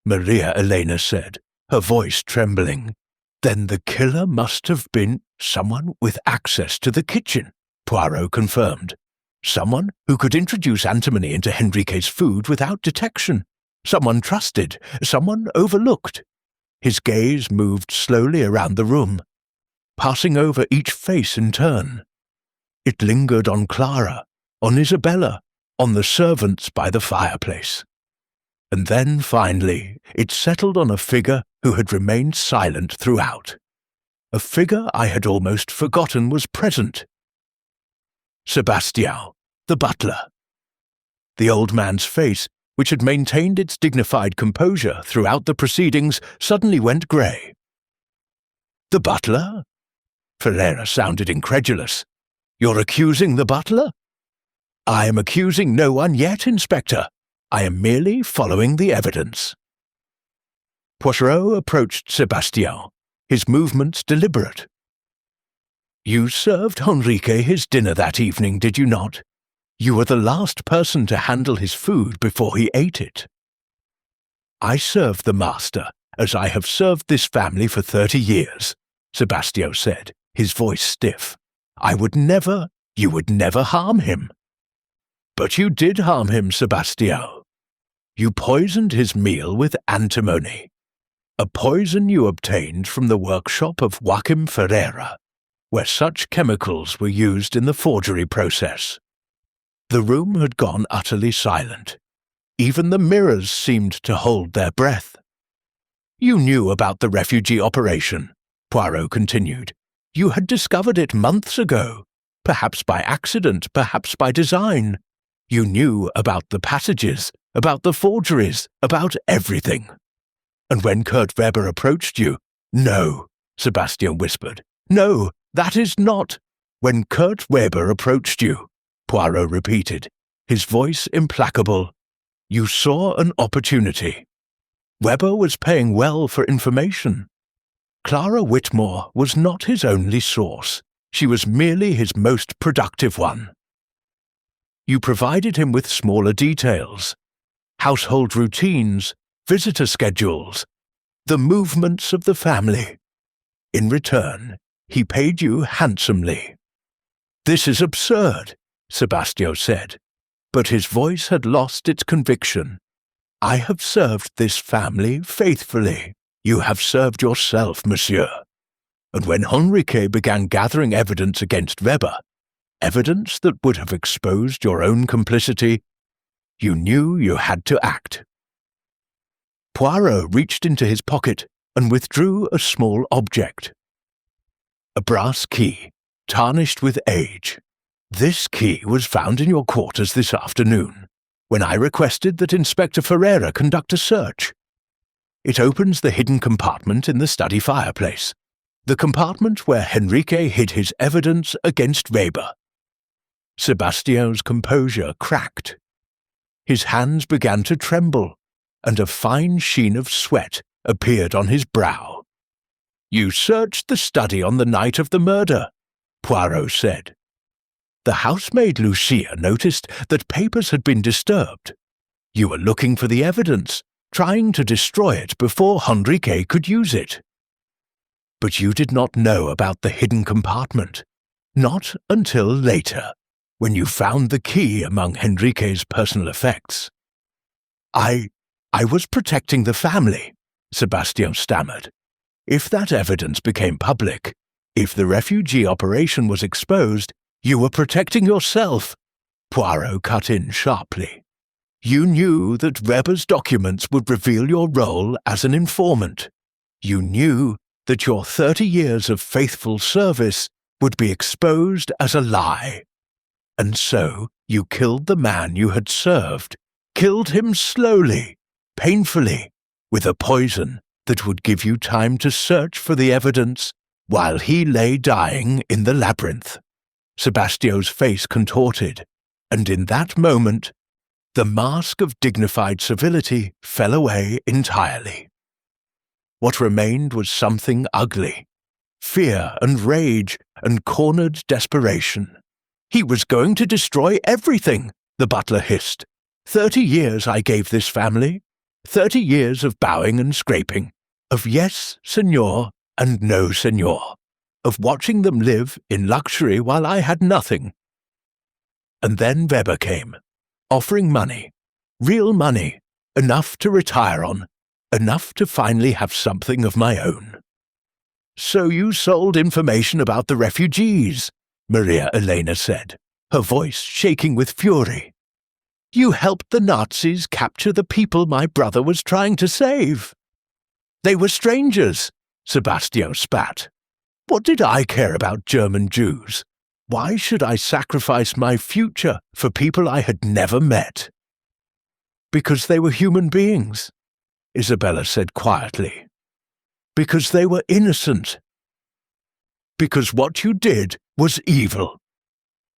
Speaker 1: Maria Elena said, her voice trembling, "then the killer must have been someone with access to the kitchen," Poirot confirmed. "Someone who could introduce antimony into Henrique's food without detection. Someone trusted, someone overlooked." His gaze moved slowly around the room, passing over each face in turn. It lingered on Clara, on Isabella, on the servants by the fireplace. And then, finally, it settled on a figure who had remained silent throughout. A figure I had almost forgotten was present. Sebastião, the butler. The old man's face, which had maintained its dignified composure throughout the proceedings, suddenly went grey. "The butler?" Ferreira sounded incredulous. "You're accusing the butler?" "I am accusing no one yet, Inspector. I am merely following the evidence." Poirot approached Sebastian, his movements deliberate. "You served Henrique his dinner that evening, did you not? You were the last person to handle his food before he ate it." "I served the master, as I have served this family for 30 years, Sebastian said, his voice stiff. You would never harm him." "But you did harm him, Sebastian. You poisoned his meal with antimony, a poison you obtained from the workshop of Joaquim Ferreira, where such chemicals were used in the forgery process." The room had gone utterly silent. Even the mirrors seemed to hold their breath. "You knew about the refugee operation," Poirot continued. "You had discovered it months ago, perhaps by accident, perhaps by design. You knew about the passages, about the forgeries, about everything. And when Kurt Weber approached you—" "No," Sebastian whispered. "No, that is not—" "When Kurt Weber approached you," Poirot repeated, his voice implacable, "you saw an opportunity. Weber was paying well for information. Clara Whitmore was not his only source. She was merely his most productive one. You provided him with smaller details, household routines, visitor schedules, the movements of the family. In return, he paid you handsomely." "This is absurd," Sebastian said, but his voice had lost its conviction. "I have served this family faithfully. You have served yourself, monsieur. And when Henrique began gathering evidence against Weber, evidence that would have exposed your own complicity, you knew you had to act." Poirot reached into his pocket and withdrew a small object. A brass key, tarnished with age. "This key was found in your quarters this afternoon, when I requested that Inspector Ferreira conduct a search. It opens the hidden compartment in the study fireplace, the compartment where Henrique hid his evidence against Weber." Sebastian's composure cracked. His hands began to tremble, and a fine sheen of sweat appeared on his brow. "You searched the study on the night of the murder," Poirot said. "The housemaid Lucia noticed that papers had been disturbed. You were looking for the evidence, trying to destroy it before Henrique could use it. But you did not know about the hidden compartment, not until later, when you found the key among Henrique's personal effects." I was protecting the family," Sebastian stammered. "If that evidence became public, if the refugee operation was exposed, you were protecting yourself," Poirot cut in sharply. "You knew that Weber's documents would reveal your role as an informant. You knew that your 30 years of faithful service would be exposed as a lie. And so you killed the man you had served, killed him slowly, painfully, with a poison that would give you time to search for the evidence while he lay dying in the labyrinth." Sebastian's face contorted, and in that moment, the mask of dignified civility fell away entirely. What remained was something ugly, fear and rage and cornered desperation. "He was going to destroy everything," the butler hissed. 30 years I gave this family, 30 years of bowing and scraping, of yes, senor, and no, senor, of watching them live in luxury while I had nothing. And then Weber came, offering money, real money, enough to retire on, enough to finally have something of my own. "So you sold information about the refugees," Maria Elena said, her voice shaking with fury. "You helped the Nazis capture the people my brother was trying to save." "They were strangers," Sebastian spat. "What did I care about German Jews? Why should I sacrifice my future for people I had never met?" "Because they were human beings," Isabella said quietly. "Because they were innocent. Because what you did was evil."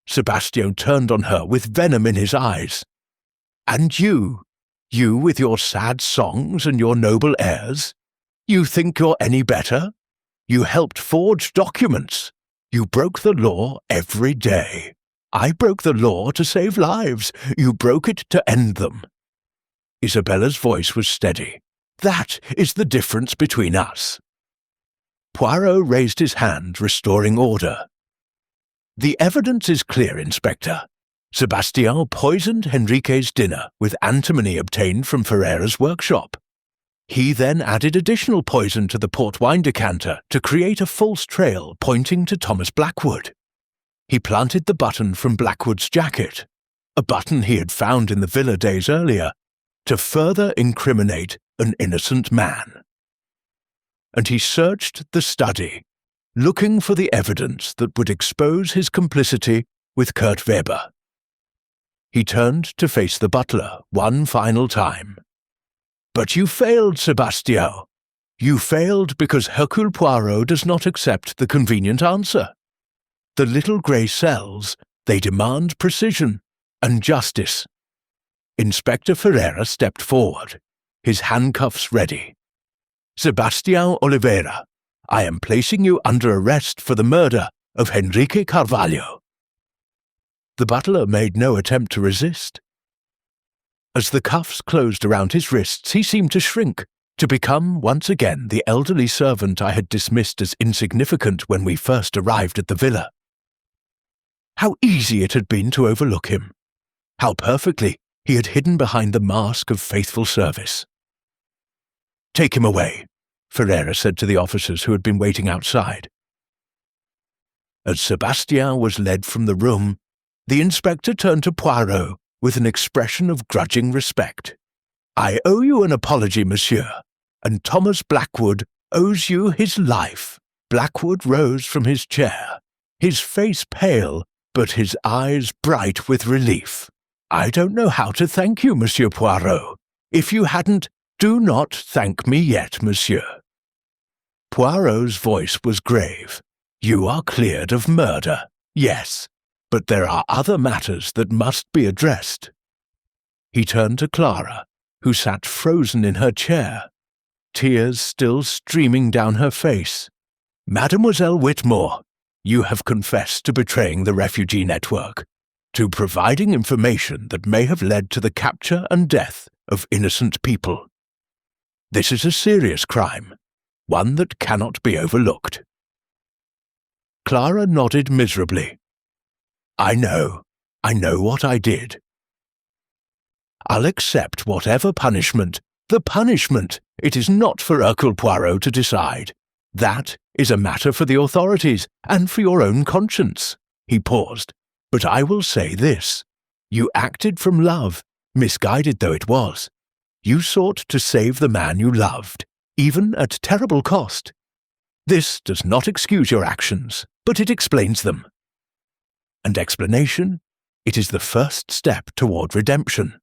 Speaker 1: Sebastian turned on her with venom in his eyes. "And you with your sad songs and your noble airs, You think you're any better? You helped forge documents. You broke the law every day. I broke the law to save lives. You broke it to end them. Isabella's voice was steady. That is the difference between us. Poirot raised his hand, restoring order. The evidence is clear, Inspector. Sebastian poisoned Henrique's dinner with antimony obtained from Ferreira's workshop. He then added additional poison to the port wine decanter to create a false trail pointing to Thomas Blackwood. He planted the button from Blackwood's jacket, a button he had found in the villa days earlier, to further incriminate an innocent man. And he searched the study, looking for the evidence that would expose his complicity with Kurt Weber. He turned to face the butler one final time. But you failed, Sebastien. You failed because Hercule Poirot does not accept the convenient answer. The little grey cells, they demand precision and justice. Inspector Ferreira stepped forward, his handcuffs ready. Sebastian Oliveira, I am placing you under arrest for the murder of Henrique Carvalho. The butler made no attempt to resist. As the cuffs closed around his wrists, he seemed to shrink, to become once again the elderly servant I had dismissed as insignificant when we first arrived at the villa. How easy it had been to overlook him. How perfectly he had hidden behind the mask of faithful service. Take him away, Ferreira said to the officers who had been waiting outside. As Sebastien was led from the room, the inspector turned to Poirot with an expression of grudging respect. I owe you an apology, monsieur, and Thomas Blackwood owes you his life. Blackwood rose from his chair, his face pale, but his eyes bright with relief. I don't know how to thank you, Monsieur Poirot. If you hadn't, do not thank me yet, monsieur. Poirot's voice was grave. You are cleared of murder, yes, but there are other matters that must be addressed. He turned to Clara, who sat frozen in her chair, tears still streaming down her face. Mademoiselle Whitmore, you have confessed to betraying the refugee network, to providing information that may have led to the capture and death of innocent people. This is a serious crime, one that cannot be overlooked. Clara nodded miserably. I know what I did. I'll accept whatever punishment. The punishment, it is not for Hercule Poirot to decide. That is a matter for the authorities and for your own conscience. He paused. But I will say this. You acted from love, misguided though it was. You sought to save the man you loved, even at terrible cost. This does not excuse your actions, but it explains them. And explanation, it is the first step toward redemption.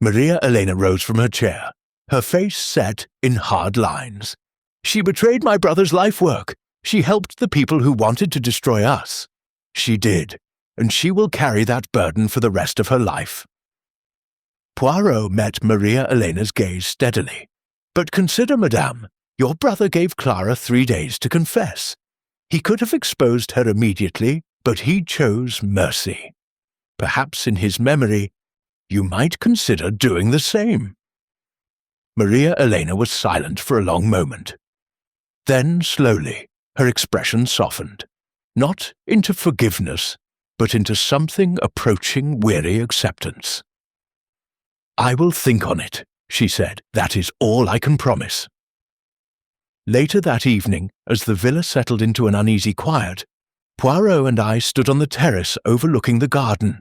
Speaker 1: Maria Elena rose from her chair, her face set in hard lines. She betrayed my brother's life work. She helped the people who wanted to destroy us. She did, and she will carry that burden for the rest of her life. Poirot met Maria Elena's gaze steadily. But consider, madame, your brother gave Clara 3 days to confess. He could have exposed her immediately, but he chose mercy. Perhaps in his memory, you might consider doing the same. Maria Elena was silent for a long moment. Then, slowly, her expression softened, not into forgiveness, but into something approaching weary acceptance. I will think on it, she said. That is all I can promise. Later that evening, as the villa settled into an uneasy quiet, Poirot and I stood on the terrace overlooking the garden.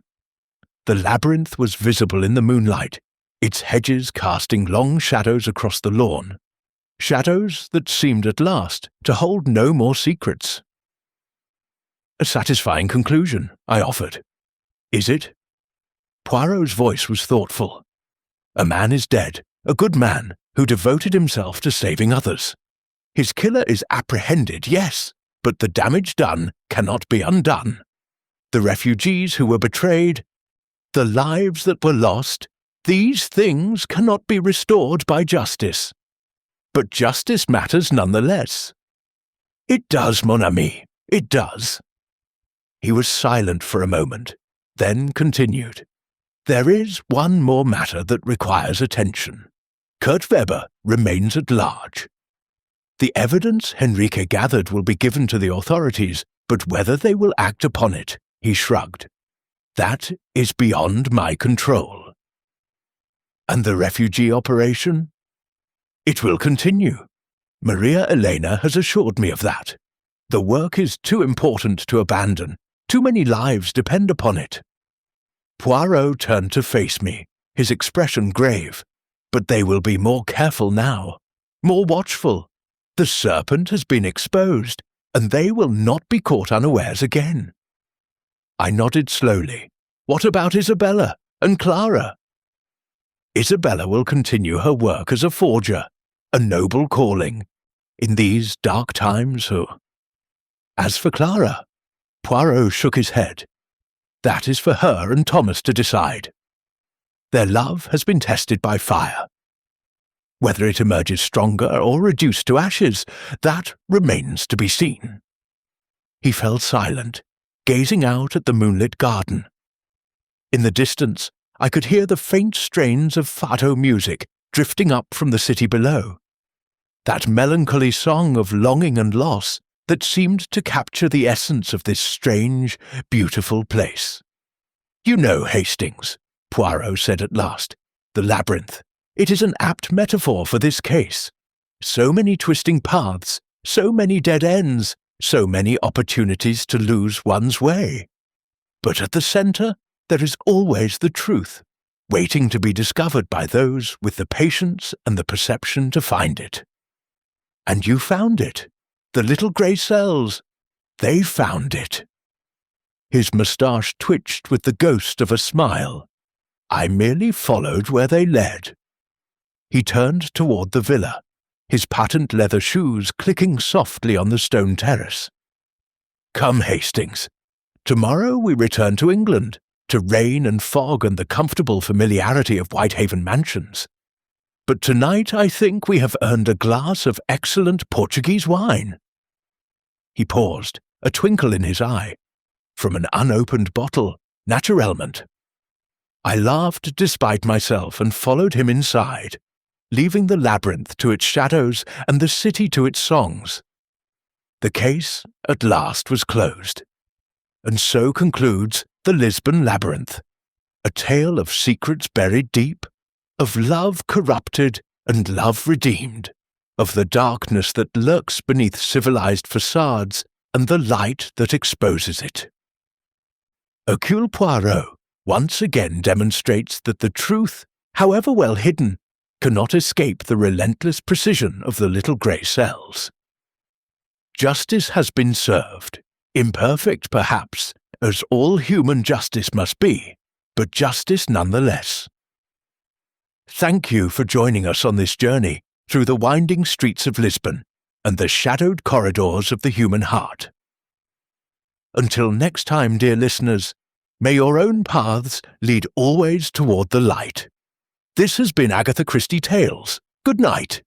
Speaker 1: The labyrinth was visible in the moonlight, its hedges casting long shadows across the lawn, shadows that seemed at last to hold no more secrets. A satisfying conclusion, I offered. Is it? Poirot's voice was thoughtful. A man is dead, a good man who devoted himself to saving others. His killer is apprehended, yes, but the damage done cannot be undone. The refugees who were betrayed, the lives that were lost, these things cannot be restored by justice. but justice matters nonetheless. It does, mon ami, it does. He was silent for a moment, then continued. There is one more matter that requires attention. Kurt Weber remains at large. The evidence Henrique gathered will be given to the authorities, but whether they will act upon it, he shrugged. That is beyond my control. And the refugee operation? It will continue. Maria Elena has assured me of that. The work is too important to abandon. Too many lives depend upon it. Poirot turned to face me, his expression grave. But they will be more careful now, more watchful. The serpent has been exposed, and they will not be caught unawares again. I nodded slowly. What about Isabella and Clara? Isabella will continue her work as a forger, a noble calling, in these dark times. As for Clara, Poirot shook his head. That is for her and Thomas to decide. Their love has been tested by fire. Whether it emerges stronger or reduced to ashes, that remains to be seen. He fell silent, gazing out at the moonlit garden. In the distance, I could hear the faint strains of fado music drifting up from the city below. That melancholy song of longing and loss that seemed to capture the essence of this strange, beautiful place. You know, Hastings, Poirot said at last, the labyrinth. It is an apt metaphor for this case. So many twisting paths, so many dead ends, so many opportunities to lose one's way. But at the centre, there is always the truth, waiting to be discovered by those with the patience and the perception to find it. And you found it. The little grey cells. They found it. His moustache twitched with the ghost of a smile. I merely followed where they led. He turned toward the villa, his patent leather shoes clicking softly on the stone terrace. Come, Hastings. Tomorrow we return to England, to rain and fog and the comfortable familiarity of Whitehaven mansions. But tonight I think we have earned a glass of excellent Portuguese wine. He paused, a twinkle in his eye. From an unopened bottle, naturellement. I laughed despite myself and followed him inside, leaving the labyrinth to its shadows and the city to its songs. The case, at last, was closed. And so concludes the Lisbon Labyrinth, a tale of secrets buried deep, of love corrupted and love redeemed, of the darkness that lurks beneath civilized facades and the light that exposes it. Hercule Poirot once again demonstrates that the truth, however well hidden, cannot escape the relentless precision of the little grey cells. Justice has been served, imperfect perhaps, as all human justice must be, but justice nonetheless. Thank you for joining us on this journey through the winding streets of Lisbon and the shadowed corridors of the human heart. Until next time, dear listeners, may your own paths lead always toward the light. This has been Agatha Christie Tales. Good night.